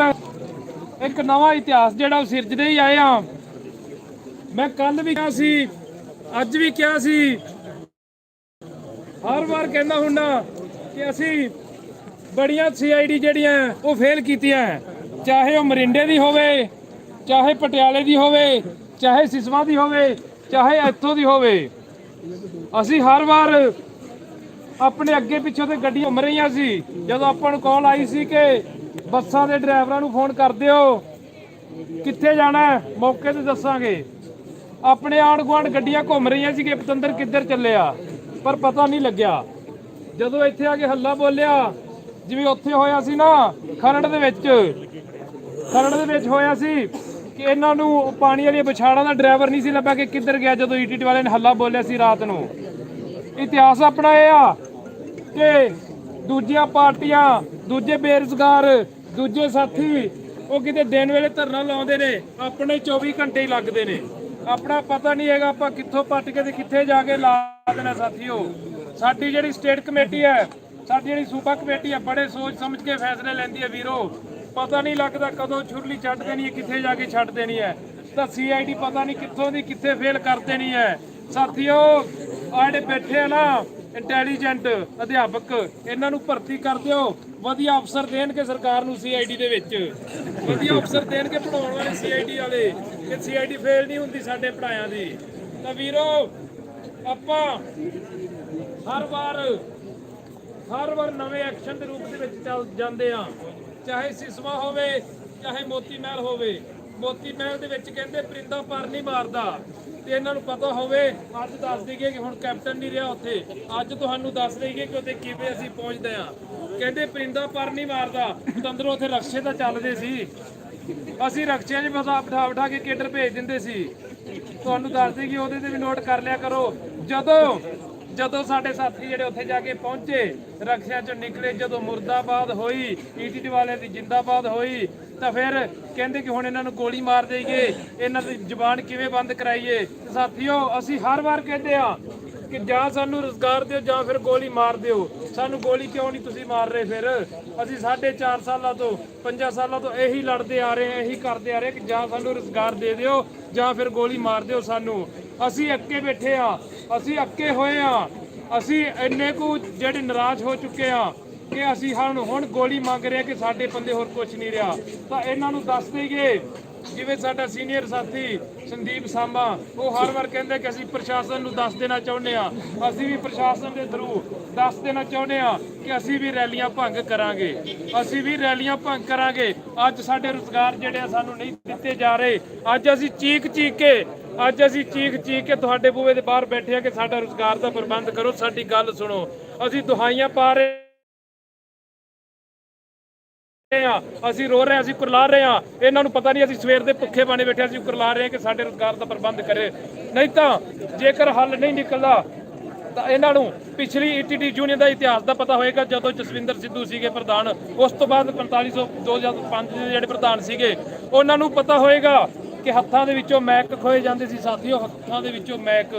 ਇੱਕ ਨਵਾਂ ਇਤਿਹਾਸ ਜਿਹੜਾ ਉਹ ਸਿਰਜਦੇ ਹੀ ਆਏ ਆ। ਮੈਂ ਕੱਲ ਵੀ ਕਿਹਾ ਸੀ, ਅੱਜ ਵੀ ਕਿਹਾ ਸੀ, ਹਰ ਵਾਰ ਕਹਿੰਦਾ ਹੁੰਦਾ ਕਿ ਅਸੀਂ ਬੜੀਆਂ CID ਜਿਹੜੀਆਂ ਉਹ ਫੇਲ ਕੀਤੀਆਂ, ਚਾਹੇ ਉਹ ਮਰਿੰਡੇ ਦੀ ਹੋਵੇ, ਚਾਹੇ ਪਟਿਆਲੇ ਦੀ ਹੋਵੇ, ਚਾਹੇ ਸਿਸਵਾ ਦੀ ਹੋਵੇ, ਚਾਹੇ ਇੱਥੋਂ ਦੀ ਹੋਵੇ। ਅਸੀਂ ਹਰ ਵਾਰ ਆਪਣੇ ਅੱਗੇ ਪਿੱਛੇ ਤੇ ਗੱਡੀਆਂ ਘੁੰਮ ਰਹੀਆਂ ਸੀ। ਜਦੋਂ ਆਪਾਂ ਨੂੰ ਕਾਲ ਆਈ ਸੀ ਕਿ ਬੱਸਾਂ ਦੇ ਡਰਾਈਵਰਾਂ ਨੂੰ ਫੋਨ ਕਰ ਦਿਓ, ਕਿੱਥੇ ਜਾਣਾ, ਮੌਕੇ ਤੇ ਦੱਸਾਂਗੇ। ਆਪਣੇ ਆਂਢ ਗੁਆਂਢ ਗੱਡੀਆਂ ਘੁੰਮ ਰਹੀਆਂ ਸੀ ਕਿ ਪਤੰਦਰ ਕਿੱਧਰ ਚੱਲਿਆ, ਪਰ ਪਤਾ ਨਹੀਂ ਲੱਗਿਆ। ਜਦੋਂ ਇੱਥੇ ਆ ਕੇ ਹੱਲਾ ਬੋਲਿਆ, ਜਿਵੇਂ ਉੱਥੇ ਹੋਇਆ ਸੀ ਨਾ ਖਰੜ ਦੇ ਵਿੱਚ, ਖਰੜ ਦੇ ਵਿੱਚ ਹੋਇਆ ਸੀ ਕਿ ਇਹਨਾਂ ਨੂੰ ਪਾਣੀ ਵਾਲੀ ਵਿਛਾੜਾਂ ਦਾ ਡਰਾਈਵਰ ਨਹੀਂ ਸੀ ਲੱਭਿਆ ਕਿ ਕਿੱਧਰ ਗਿਆ ਜਦੋਂ ਈਟੀਟੀ ਵਾਲੇ ਨੇ ਹੱਲਾ ਬੋਲਿਆ ਸੀ ਰਾਤ ਨੂੰ। ਇਤਿਹਾਸ ਆਪਣਾ ਇਹ ਆ ਕਿ ਦੂਜੀਆਂ ਪਾਰਟੀਆਂ, ਦੂਜੇ ਬੇਰੁਜ਼ਗਾਰ, ਦੂਜੇ ਸਾਥੀ ਉਹ ਕਿਤੇ ਦਿਨ ਵੇਲੇ ਧਰਨਾ ਲਾਉਂਦੇ ਨੇ, ਆਪਣੇ 24 ਘੰਟੇ ਹੀ ਲੱਗਦੇ ਨੇ। ਆਪਣਾ ਪਤਾ ਨਹੀਂ ਹੈਗਾ ਆਪਾਂ ਕਿੱਥੋਂ ਪੱਟ ਕੇ ਤੇ ਕਿੱਥੇ ਜਾ ਕੇ ਲਾ ਦੇਣਾ। ਸਾਥੀਓ, ਸਾਡੀ ਜਿਹੜੀ ਸਟੇਟ ਕਮੇਟੀ ਹੈ, ਸਾਡੀ ਜਿਹੜੀ ਸੂਬਾ ਕਮੇਟੀ ਹੈ, ਬੜੇ ਸੋਚ ਸਮਝ ਕੇ ਫੈਸਲੇ ਲੈਂਦੀ ਹੈ ਵੀਰੋ। ਪਤਾ ਨਹੀਂ ਲੱਗਦਾ ਕਦੋਂ ਛੁਰਲੀ ਛੱਡ ਦੇਣੀ ਹੈ, ਕਿੱਥੇ ਜਾ ਕੇ ਛੱਡ ਦੇਣੀ ਹੈ। ਤਾਂ CID ਪਤਾ ਨਹੀਂ ਕਿੱਥੋਂ ਦੀ ਕਿੱਥੇ ਫੇਲ ਕਰ ਦੇਣੀ ਹੈ। ਸਾਥੀਓ, ਆਹ ਜਿਹੜੇ ਬੈਠੇ ਆ ਨਾ ਇੰਟੈਲੀਜੈਂਟ ਅਧਿਆਪਕ, ਇਹਨਾਂ ਨੂੰ ਭਰਤੀ ਕਰ ਦਿਓ। ਵਧੀਆ ਅਫਸਰ ਦੇਣਗੇ ਸਰਕਾਰ ਨੂੰ CID ਦੇ ਵਿੱਚ, ਵਧੀਆ ਅਫਸਰ ਦੇਣਗੇ ਪੜਾਉਣ ਵਾਲੇ CID ਵਾਲੇ, ਕਿ CID ਫੇਲ ਨਹੀਂ ਹੁੰਦੀ ਸਾਡੇ ਪੜਾਇਆਂ ਦੀ। ਤਾਂ ਵੀਰੋ, ਆਪਾਂ ਹਰ ਵਾਰ ਨਵੇਂ ਐਕਸ਼ਨ ਦੇ ਰੂਪ ਦੇ ਵਿੱਚ ਚੱਲ ਜਾਂਦੇ ਆ। ਚਾਹੇ ਸਿਸਵਾ ਹੋਵੇ, ਚਾਹੇ ਮੋਤੀ ਮਹਿਲ ਹੋਵੇ। ਮੋਤੀ ਮਹਿਲ ਦੇ ਵਿੱਚ ਕਹਿੰਦੇ ਪਰਿੰਦਾ ਪਰ ਨਹੀਂ ਮਾਰਦਾ, ਤੇ ਇਹਨਾਂ ਨੂੰ ਪਤਾ ਹੋਵੇ। ਅੱਜ ਦੱਸ ਦਈਏ ਕਿ ਹੁਣ ਕੈਪਟਨ ਨਹੀਂ ਰਿਹਾ ਉੱਥੇ, ਅੱਜ ਤੁਹਾਨੂੰ ਦੱਸ ਦਈਏ ਕਿ ਉੱਥੇ ਕਿਵੇਂ ਅਸੀਂ ਪਹੁੰਚਦੇ ਆ। ਕਹਿੰਦੇ ਪਰਿੰਦਾ ਪਰ ਨਹੀਂ ਮਾਰਦਾ, ਤੰਦਰੋਂ ਉੱਥੇ ਰਕਸ਼ੇ ਤਾਂ ਚੱਲਦੇ ਸੀ, ਅਸੀਂ ਰਕਸ਼ਿਆਂ 'ਚ ਬਿਠਾ ਕੇ ਕੇਡਰ ਭੇਜ ਦਿੰਦੇ ਸੀ। ਤੁਹਾਨੂੰ ਦੱਸ ਦਈਏ, ਉਹਦੇ ਤੇ ਵੀ ਨੋਟ ਕਰ ਲਿਆ ਕਰੋ। ਜਦੋਂ ਸਾਡੇ ਸਾਥੀ ਜਿਹੜੇ ਉੱਥੇ ਜਾ ਕੇ ਪਹੁੰਚੇ, ਰਕਸ਼ਿਆਂ 'ਚੋਂ ਨਿਕਲੇ, ਜਦੋਂ ਮੁਰਦਾਬਾਦ ਹੋਈ, ਈਟੀਟੀ ਵਾਲੇ ਦੀ ਜਿੰਦਾਬਾਦ ਹੋਈ, ਤਾਂ ਫਿਰ ਕਹਿੰਦੇ ਕਿ ਹੁਣ ਇਹਨਾਂ ਨੂੰ ਗੋਲੀ ਮਾਰ ਦੇਈਏ, ਇਹਨਾਂ ਦੀ ਜ਼ੁਬਾਨ ਕਿਵੇਂ ਬੰਦ ਕਰਾਈਏ। ਸਾਥੀਓ, ਅਸੀਂ ਹਰ ਵਾਰ ਕਹਿੰਦੇ ਆ ਕਿ ਜਾਂ ਸਾਨੂੰ ਰੁਜ਼ਗਾਰ ਦਿਓ ਜਾਂ ਫਿਰ ਗੋਲੀ ਮਾਰ ਦਿਓ। ਸਾਨੂੰ ਗੋਲੀ ਕਿਉਂ ਨਹੀਂ ਤੁਸੀਂ ਮਾਰ ਰਹੇ? ਫਿਰ ਅਸੀਂ 4.5 ਸਾਲਾਂ ਤੋਂ 5 ਸਾਲਾਂ ਤੋਂ ਇਹੀ ਲੜਦੇ ਆ ਰਹੇ ਹਾਂ, ਇਹੀ ਕਰਦੇ ਆ ਰਹੇ ਕਿ ਜਾਂ ਸਾਨੂੰ ਰੁਜ਼ਗਾਰ ਦੇ ਦਿਓ ਜਾਂ ਫਿਰ ਗੋਲੀ ਮਾਰ ਦਿਓ ਸਾਨੂੰ। ਅਸੀਂ ਅੱਕੇ ਬੈਠੇ ਆ, ਅਸੀਂ ਅੱਕੇ ਹੋਏ ਆ, ਅਸੀਂ ਇੰਨੇ ਕੁ ਜਿਹੜੇ ਨਾਰਾਜ਼ ਹੋ ਚੁੱਕੇ ਆ ਕਿ ਅਸੀਂ ਹੁਣ ਗੋਲੀ ਮੰਗ ਰਹੇ ਕਿ ਸਾਡੇ ਬੰਦੇ ਹੋਰ ਕੁਝ ਨਹੀਂ ਰਿਹਾ। ਤਾਂ ਇਹਨਾਂ ਨੂੰ ਦੱਸ ਦੇਈਏ, ਜਿਵੇਂ ਸਾਡਾ ਸੀਨੀਅਰ ਸਾਥੀ ਸੰਦੀਪ ਸਾਮਾ, ਉਹ ਹਰ ਵਾਰ ਕਹਿੰਦੇ ਕਿ ਅਸੀਂ ਪ੍ਰਸ਼ਾਸਨ ਨੂੰ ਦੱਸ ਦੇਣਾ ਚਾਹੁੰਦੇ ਆ। ਅਸੀਂ ਵੀ ਪ੍ਰਸ਼ਾਸਨ ਦੇ ਥਰੂ ਦੱਸ ਦੇਣਾ ਚਾਹੁੰਦੇ ਆ ਕਿ ਅਸੀਂ ਵੀ ਰੈਲੀਆਂ ਭੰਗ ਕਰਾਂਗੇ, ਅਸੀਂ ਵੀ ਰੈਲੀਆਂ ਭੰਗ ਕਰਾਂਗੇ। ਅੱਜ ਸਾਡੇ ਰੁਜ਼ਗਾਰ ਜਿਹੜੇ ਆ ਸਾਨੂੰ ਨਹੀਂ ਦਿੱਤੇ ਜਾ ਰਹੇ। ਅੱਜ ਅਸੀਂ ਚੀਕ ਚੀਕ ਕੇ ਤੁਹਾਡੇ ਬੂਹੇ ਦੇ ਬਾਹਰ ਬੈਠੇ ਆ ਕਿ ਸਾਡਾ ਰੁਜ਼ਗਾਰ ਦਾ ਪ੍ਰਬੰਧ ਕਰੋ, ਸਾਡੀ ਗੱਲ ਸੁਣੋ। ਅਸੀਂ ਦੁਹਾਈਆਂ ਪਾ ਰਹੇ ਆ, ਅਸੀਂ ਰੋ ਰਹੇ ਆ, ਅਸੀਂ ਕੁਰਲਾ ਰਹੇ ਆ। ਇਹਨਾਂ ਨੂੰ ਪਤਾ ਨਹੀਂ ਅਸੀਂ ਸਵੇਰ ਦੇ ਭੁੱਖੇ ਬਾਣੇ ਬੈਠੇ, ਅਸੀਂ ਕੁਰਲਾ ਰਹੇ ਆ ਕਿ ਸਾਡੇ ਰੁਜ਼ਗਾਰ ਦਾ ਪ੍ਰਬੰਧ ਕਰੇ। ਨਹੀਂ ਤਾਂ ਜੇਕਰ ਹੱਲ ਨਹੀਂ ਨਿਕਲਦਾ ਤਾਂ ਇਹਨਾਂ ਨੂੰ ਪਿਛਲੀ ਈਟੀਟੀ ਯੂਨੀਅਨ ਦਾ ਇਤਿਹਾਸ ਦਾ ਪਤਾ ਹੋਏਗਾ। ਜਦੋਂ ਜਸਵਿੰਦਰ ਸਿੱਧੂ ਸੀਗੇ ਪ੍ਰਧਾਨ, ਉਸ ਤੋਂ ਬਾਅਦ 2005 ਦੇ ਜਿਹੜੇ ਪ੍ਰਧਾਨ ਸੀਗੇ, ਉਹਨਾਂ ਨੂੰ ਪਤਾ ਹੋਏਗਾ ਕਿ ਹੱਥਾਂ ਦੇ ਵਿੱਚੋਂ ਮੈਕ ਖੋਏ ਜਾਂਦੇ ਸੀ। ਸਾਥੀਓ, ਹੱਥਾਂ ਦੇ ਵਿੱਚੋਂ ਮੈਕ,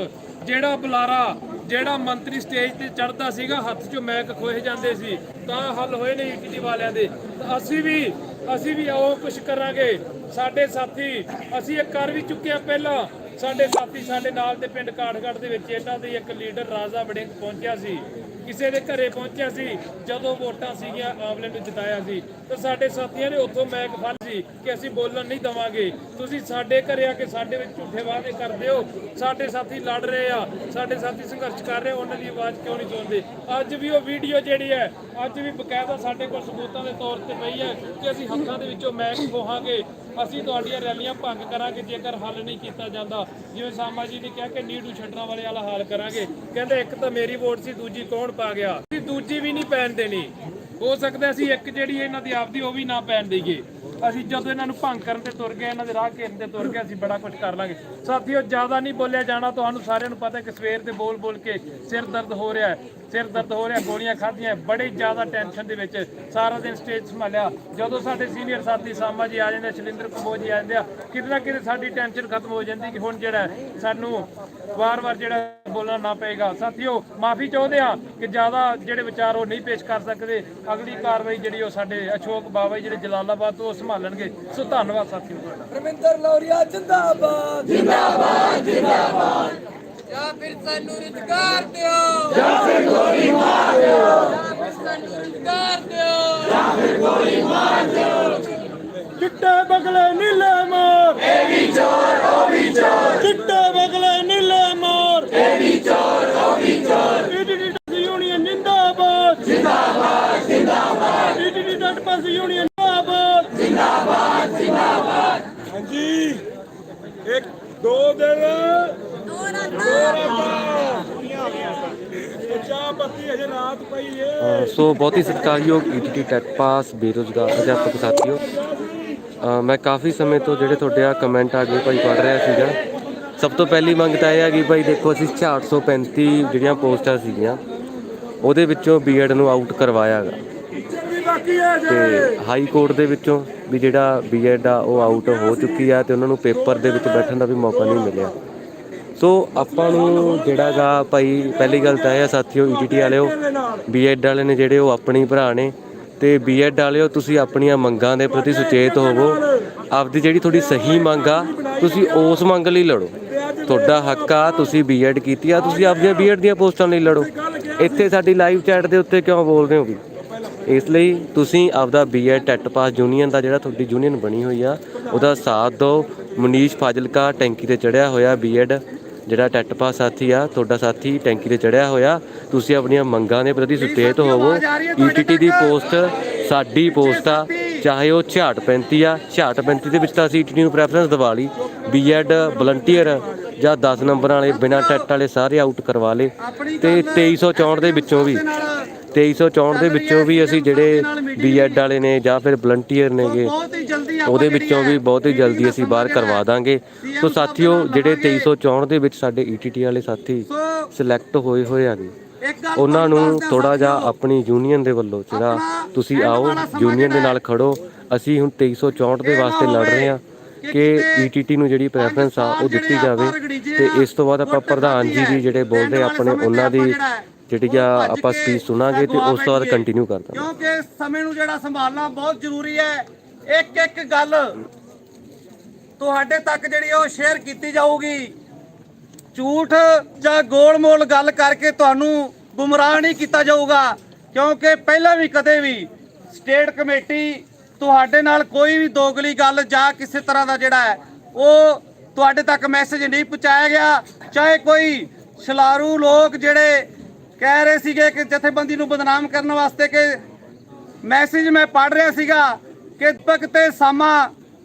ਜਿਹੜਾ ਬੁਲਾਰਾ, ਜਿਹੜਾ ਮੰਤਰੀ ਸਟੇਜ ਤੇ ਚੜ੍ਹਦਾ ਸੀਗਾ, ਹੱਥ 'ਚੋਂ ਮੈਕ ਖੋਏ ਜਾਂਦੇ ਸੀ। ਤਾਂ ਹੱਲ ਹੋਏ ਨੇ ਈਟੀਟੀ ਵਾਲਿਆਂ ਦੇ। ਤਾਂ ਅਸੀਂ ਵੀ ਉਹ ਕੁਛ ਕਰਾਂਗੇ। ਸਾਡੇ ਸਾਥੀ, ਅਸੀਂ ਇਹ ਕਰ ਵੀ ਚੁੱਕੇ ਆ ਪਹਿਲਾਂ। ਸਾਡੇ ਸਾਥੀ ਸਾਡੇ ਨਾਲ ਦੇ ਪਿੰਡ ਕਾਠਗੜ੍ਹ ਦੇ ਵਿੱਚ ਇਹਨਾਂ ਦੇ ਇੱਕ ਲੀਡਰ ਰਾਜਾ ਵੜਿੰਗ ਪਹੁੰਚਿਆ ਸੀ, ਕਿਸੇ ਦੇ ਘਰੇ ਪਹੁੰਚਿਆ ਸੀ ਜਦੋਂ ਵੋਟਾਂ ਸੀਗੀਆਂ, ਆਮਲੇ ਨੂੰ ਜਿਤਾਇਆ ਸੀ। ਤਾਂ ਸਾਡੇ ਸਾਥੀਆਂ ਨੇ ਉੱਥੋਂ ਮੈਕ ਫੜ ਸੀ ਕਿ ਅਸੀਂ ਬੋਲਣ ਨਹੀਂ ਦੇਵਾਂਗੇ, ਤੁਸੀਂ ਸਾਡੇ ਘਰੇ ਆ ਕੇ ਸਾਡੇ ਵਿੱਚ ਝੂਠੇ ਵਾਅਦੇ ਕਰਦੇ ਹੋ। ਸਾਡੇ ਸਾਥੀ ਲੜ ਰਹੇ ਆ, ਸਾਡੇ ਸਾਥੀ ਸੰਘਰਸ਼ ਕਰ ਰਹੇ, ਉਹਨਾਂ ਦੀ ਆਵਾਜ਼ ਕਿਉਂ ਨਹੀਂ ਸੁਣਦੇ? ਅੱਜ ਵੀ ਉਹ ਵੀਡੀਓ ਜਿਹੜੀ ਹੈ, ਅੱਜ ਵੀ ਬਕਾਇਦਾ ਸਾਡੇ ਕੋਲ ਸਬੂਤਾਂ ਦੇ ਤੌਰ ਤੇ ਪਈ ਹੈ ਕਿ ਅਸੀਂ ਹੱਥਾਂ ਦੇ ਵਿੱਚੋਂ ਮੈਕ ਖੋਹਾਂਗੇ, ਅਸੀਂ ਤੁਹਾਡੀਆਂ ਰੈਲੀਆਂ ਭੰਗ ਕਰਾਂਗੇ ਜੇਕਰ ਹੱਲ ਨਹੀਂ ਕੀਤਾ ਜਾਂਦਾ। ਜਿਵੇਂ ਸਾਮਾ ਜੀ ਨੇ ਕਿਹਾ ਕਿ ਨੀਡੂ ਛੱਡਣ ਵਾਲੇ ਵਾਲਾ ਹਾਲ ਕਰਾਂਗੇ। ਕਹਿੰਦੇ ਇੱਕ ਤਾਂ ਮੇਰੀ ਵੋਟ ਸੀ, ਦੂਜੀ ਕੌਣ ਪਾ ਗਿਆ? ਅਸੀਂ ਦੂਜੀ ਵੀ ਨਹੀਂ ਪੈਣ ਦੇਣੀ। ਹੋ ਸਕਦਾ ਅਸੀਂ ਇੱਕ ਜਿਹੜੀ ਇਹਨਾਂ ਦੀ ਆਪਦੀ ਉਹ ਵੀ ਨਾ ਪੈਣ ਦੇਈਏ। ਅਸੀਂ ਜਦੋਂ ਇਹਨਾਂ ਨੂੰ ਭੰਗ ਕਰਨ ਤੇ ਤੁਰ ਗਏ, ਇਹਨਾਂ ਦੇ ਰਾਹ ਘੇਰਨ ਤੇ ਤੁਰ ਗਏ, ਅਸੀਂ ਬੜਾ ਕੁਝ ਕਰ ਲਾਂਗੇ। ਸਾਥੀਓ, ਜ਼ਿਆਦਾ ਨਹੀਂ ਬੋਲਿਆ ਜਾਣਾ। ਤੁਹਾਨੂੰ ਸਾਰਿਆਂ ਨੂੰ ਪਤਾ ਕਿ ਸਵੇਰ ਦੇ ਬੋਲ ਕੇ ਸਿਰ ਦਰਦ ਹੋ ਰਿਹਾ, ਗੋਲੀਆਂ ਖਾਧੀਆਂ, ਬੜੀ ਜ਼ਿਆਦਾ ਟੈਨਸ਼ਨ ਦੇ ਵਿੱਚ ਸਾਰਾ ਦਿਨ ਸਟੇਜ ਸੰਭਾਲਿਆ। ਜਦੋਂ ਸਾਡੇ ਸੀਨੀਅਰ ਸਾਥੀ ਸਾਮਾ ਜੀ ਆ ਜਾਂਦੇ, ਸ਼ਲਿੰਦਰ ਕੰਬੋਜ ਜੀ ਆ ਜਾਂਦੇ ਆ, ਕਿਤੇ ਨਾ ਕਿਤੇ ਸਾਡੀ ਟੈਨਸ਼ਨ ਖਤਮ ਹੋ ਜਾਂਦੀ ਕਿ ਹੁਣ ਜਿਹੜਾ ਸਾਨੂੰ ਵਾਰ-ਵਾਰ ਜਿਹੜਾ ਬੋਲਣਾ ਨਾ ਪਏਗਾ। ਸਾਥੀਓ, ਮਾਫੀ ਚਾਹੁੰਦੇ ਆ ਕਿ ਜ਼ਿਆਦਾ ਜਿਹੜੇ ਵਿਚਾਰ ਉਹ ਨਹੀਂ ਪੇਸ਼ ਕਰ ਸਕਦੇ। ਅਗਲੀ ਕਾਰਵਾਈ ਜਿਹੜੀ ਉਹ ਸਾਡੇ ਅਸ਼ੋਕ ਬਾਵਾ ਜਿਹੜੇ ਜਲਾਲਾਬਾਦ ਤੋਂ ਸੰਭਾਲਣਗੇ। ਸੋ ਧੰਨਵਾਦ ਸਾਥੀਓ ਤੁਹਾਡਾ। ਰਮਿੰਦਰ ਲੌਰੀਆ ਜਿੰਦਾਬਾਦ, ਜਿੰਦਾਬਾਦ, ਜਿੰਦਾਬਾਦ। ਜਾਂ ਫਿਰ ਸਾਨੂੰ ਰੁਜ਼ਗਾਰ ਦਿਓ, ਜਾਂ ਫਿਰ ਗੋਲੀ ਮਾਰ ਦਿਓ, ਜਾਂ ਫਿਰ ਸਾਨੂੰ ਰੁਜ਼ਗਾਰ ਦਿਓ, ਜਾਂ ਫਿਰ ਗੋਲੀ ਮਾਰ ਦਿਓ। ਚਿੱਟੇ ਬਗਲੇ ਨੀਲੇ ਮੋਰ, ਇਹ ਵੀ ਚੋਰ, ਉਹ ਵੀ ਚੋਰ। ਚਿੱਟੇ ਬਗਲੇ ਨੀਲੇ ਮੋਰ, ਇਹ ਵੀ ਚੋਰ, ਉਹ ਵੀ ਚੋਰ। ਈਟੀਟੀ ਯੂਨੀਅਨ ਜਿੰਦਾਬਾਦ, ਜਿੰਦਾਬਾਦ, ਜਿੰਦਾਬਾਦ। ਈਟੀਟੀ ਟੱਟਪਾਸ ਯੂਨੀਅਨ ਜਿੰਦਾਬਾਦ, ਜਿੰਦਾਬਾਦ, ਜਿੰਦਾਬਾਦ। ਹਾਂਜੀ, ਇੱਕ ਦੋ ਦਿਨ ਚਾਹ ਪੱਤੀ ਅਜੇ ਰਾਤ ਪਈ ਏ। ਸੋ ਬਹੁਤ ਹੀ ਸਤਿਕਾਰਯੋਗ ਈਟੀਟੀ ਟੈਟ ਪਾਸ ਬੇਰੁਜ਼ਗਾਰ ਅਧਿਆਪਕ ਸਾਥੀਓ, ਮੈਂ ਕਾਫੀ ਸਮੇਂ ਤੋਂ ਜਿਹੜੇ ਤੁਹਾਡੇ ਆ ਕਮੈਂਟ ਆ ਗਏ ਭਾਈ ਪੜ੍ਹ ਰਿਹਾ ਸੀਗਾ। ਸਭ ਤੋਂ ਪਹਿਲੀ ਮੰਗ ਤਾਂ ਇਹ ਹੈਗੀ ਭਾਈ ਦੇਖੋ ਅਸੀਂ 835 ਜਿਹੜੀਆਂ ਪੋਸਟਾਂ ਸੀਗੀਆਂ ਉਹਦੇ ਵਿੱਚੋਂ ਬੀਐਡ ਨੂੰ ਆਊਟ ਕਰਵਾਇਆ ਗਾ ਤੇ ਹਾਈ ਕੋਰਟ ਦੇ ਵਿੱਚੋਂ ਵੀ ਜਿਹੜਾ ਬੀਐਡ ਆ ਉਹ ਆਊਟ ਹੋ ਚੁੱਕੀ ਆ ਤੇ ਉਹਨਾਂ ਨੂੰ ਪੇਪਰ ਦੇ ਵਿੱਚ ਬੈਠਣ ਦਾ ਵੀ ਮੌਕਾ ਨਹੀਂ ਮਿਲਿਆ। ਸੋ ਆਪਾਂ ਨੂੰ ਜਿਹੜਾ ਗਾ ਭਾਈ ਪਹਿਲੀ ਗੱਲ ਤਾਂ ਇਹ ਆ ਸਾਥੀਓ ਈਟੀਟੀ ਵਾਲਿਓ ਬੀਐਡ ਵਾਲੇ ਨੇ ਜਿਹੜੇ ਉਹ ਆਪਣੇ ਭਰਾ ਨੇ ਤੇ ਬੀਐਡ ਵਾਲਿਓ ਤੁਸੀਂ ਆਪਣੀਆਂ ਮੰਗਾਂ ਦੇ ਪ੍ਰਤੀ ਸੁਚੇਤ ਹੋਵੋ। ਆਪਦੀ ਜਿਹੜੀ ਤੁਹਾਡੀ ਸਹੀ ਮੰਗ ਆ ਤੁਸੀਂ ਉਸ ਮੰਗ ਲਈ ਲੜੋ। ਤੁਹਾਡਾ ਹੱਕ ਆ, ਤੁਸੀਂ ਬੀਐਡ ਕੀਤੀ ਆ, ਤੁਸੀਂ ਆਪਦੀਆਂ ਬੀਐਡ ਦੀਆਂ ਪੋਸਟਾਂ ਲਈ ਲੜੋ। ਇੱਥੇ ਸਾਡੀ ਲਾਈਵ ਚੈਟ ਦੇ ਉੱਤੇ ਕਿਉਂ ਬੋਲਦੇ ਹੋ? ਇਸ ਲਈ ਤੁਸੀਂ ਆਪਦਾ ਬੀਐਡ ਟੈਟ ਪਾਸ ਯੂਨੀਅਨ ਦਾ ਜਿਹੜਾ ਤੁਹਾਡੀ ਯੂਨੀਅਨ ਬਣੀ ਹੋਈ ਆ ਉਹਦਾ ਸਾਥ ਦਿਓ। ਮਨੀਸ਼ ਫਾਜ਼ਿਲਕਾ ਟੈਂਕੀ ਤੇ ਚੜਿਆ ਹੋਇਆ ਬੀਐਡ ਜਿਹੜਾ ਟੈਟ ਪਾਸ ਸਾਥੀ ਆ ਤੁਹਾਡਾ ਸਾਥੀ ਟੈਂਕੀ ਤੇ ਚੜਿਆ ਹੋਇਆ। ਤੁਸੀਂ ਆਪਣੀਆਂ ਮੰਗਾਂ ਦੇ ਪ੍ਰਤੀ ਸੁਚੇਤ ਹੋਵੋ। ਈਟੀਟੀ ਦੀ ਪੋਸਟ ਸਾਡੀ ਪੋਸਟ ਆ, ਚਾਹੇ ਉਹ 6635 ਆ। 6635 ਦੇ ਵਿੱਚ ਤਾਂ ਅਸੀਂ ਈਟੀਟੀ ਨੂੰ ਪ੍ਰੈਫਰੈਂਸ ਦਿਵਾ ਲਈ। ਬੀਐਡ ਵਲੰਟੀਅਰ ਜਾਂ 10 ਨੰਬਰਾਂ ਵਾਲੇ ਬਿਨਾਂ ਟੈਟ ਵਾਲੇ ਸਾਰੇ ਆਊਟ ਕਰਵਾ ਲਏ ਤੇ 2364 ਦੇ ਵਿੱਚੋਂ ਵੀ 2364 ਦੇ ਵਿੱਚੋਂ ਵੀ ਅਸੀਂ ਜਿਹੜੇ ਬੀਐਡ ਵਾਲੇ ਨੇ ਜਾਂ ਫਿਰ ਵਲੰਟੀਅਰ ਨੇਗੇ ਉਹਦੇ ਵਿੱਚੋਂ ਵੀ ਬਹੁਤ ਹੀ ਜਲਦੀ ਅਸੀਂ ਬਾਹਰ ਕਰਵਾ ਦਾਂਗੇ। ਸੋ ਸਾਥੀਓ ਜਿਹੜੇ 2364 ਦੇ ਵਿੱਚ ਸਾਡੇ ਈਟੀਟੀ ਵਾਲੇ ਸਾਥੀ ਸਿਲੈਕਟ ਹੋਏ ਹੋਏ ਆਗੇ ਉਹਨਾਂ ਨੂੰ ਥੋੜਾ ਜਿਹਾ ਆਪਣੀ ਯੂਨੀਅਨ ਦੇ ਵੱਲੋਂ ਜਿਹੜਾ ਤੁਸੀਂ ਆਓ ਯੂਨੀਅਨ ਦੇ ਨਾਲ ਖੜੋ। ਅਸੀਂ ਹੁਣ 2364 ਦੇ ਵਾਸਤੇ ਲੜ ਰਹੇ ਹਾਂ ਕਿ ਈਟੀਟੀ ਨੂੰ ਜਿਹੜੀ ਪ੍ਰੈਫਰੈਂਸ ਆ ਉਹ ਦਿੱਤੀ ਜਾਵੇ ਤੇ ਇਸ ਤੋਂ ਬਾਅਦ ਆਪਾਂ ਪ੍ਰਧਾਨ ਜੀ ਵੀ ਜਿਹੜੇ ਬੋਲਦੇ ਆਪਣੇ ਉਹਨਾਂ ਦੀ ਜਿਹੜੀ ਆ ਆਪਾਂ ਸਪੀਚ ਸੁਣਾਂਗੇ ਤੇ ਉਸ ਤੋਂ ਬਾਅਦ ਕੰਟੀਨਿਊ ਕਰ ਦਾਂਗੇ। ਕਿਉਂਕਿ ਇਸ ਸਮੇਂ ਨੂੰ ਜਿਹੜਾ ਸੰਭਾਲਣਾ ਬਹੁਤ ਜ਼ਰੂਰੀ ਹੈ। ਇੱਕ ਇੱਕ ਗੱਲ ਤੁਹਾਡੇ ਤੱਕ ਜਿਹੜੀ ਉਹ ਸ਼ੇਅਰ ਕੀਤੀ ਜਾਊਗੀ। ਝੂਠ ਜਾਂ ਗੋਲ-ਮੋਲ ਗੱਲ ਕਰਕੇ ਤੁਹਾਨੂੰ ਗੁੰਮਰਾਹ ਨਹੀਂ ਕੀਤਾ ਜਾਊਗਾ ਕਿਉਂਕਿ ਪਹਿਲਾਂ ਵੀ ਕਦੇ ਵੀ ਸਟੇਟ ਕਮੇਟੀ ਤੁਹਾਡੇ ਨਾਲ ਕੋਈ ਵੀ ਦੋਗਲੀ ਗੱਲ ਜਾਂ ਕਿਸੇ ਤਰ੍ਹਾਂ ਦਾ ਜਿਹੜਾ ਹੈ ਉਹ ਤੁਹਾਡੇ ਤੱਕ ਮੈਸੇਜ ਨਹੀਂ ਪਹੁੰਚਾਇਆ ਗਿਆ। ਚਾਹੇ ਕੋਈ ਛਲਾਰੂ ਲੋਕ ਜਿਹੜੇ ਕਹਿ ਰਹੇ ਸੀਗੇ ਕਿ ਜਥੇਬੰਦੀ ਨੂੰ ਬਦਨਾਮ ਕਰਨ ਵਾਸਤੇ ਕਿ ਮੈਸੇਜ ਮੈਂ ਪੜ੍ਹ ਰਿਹਾ ਸੀਗਾ ਕਿ ਤੱਕ ਤੇ ਸਾਮਾ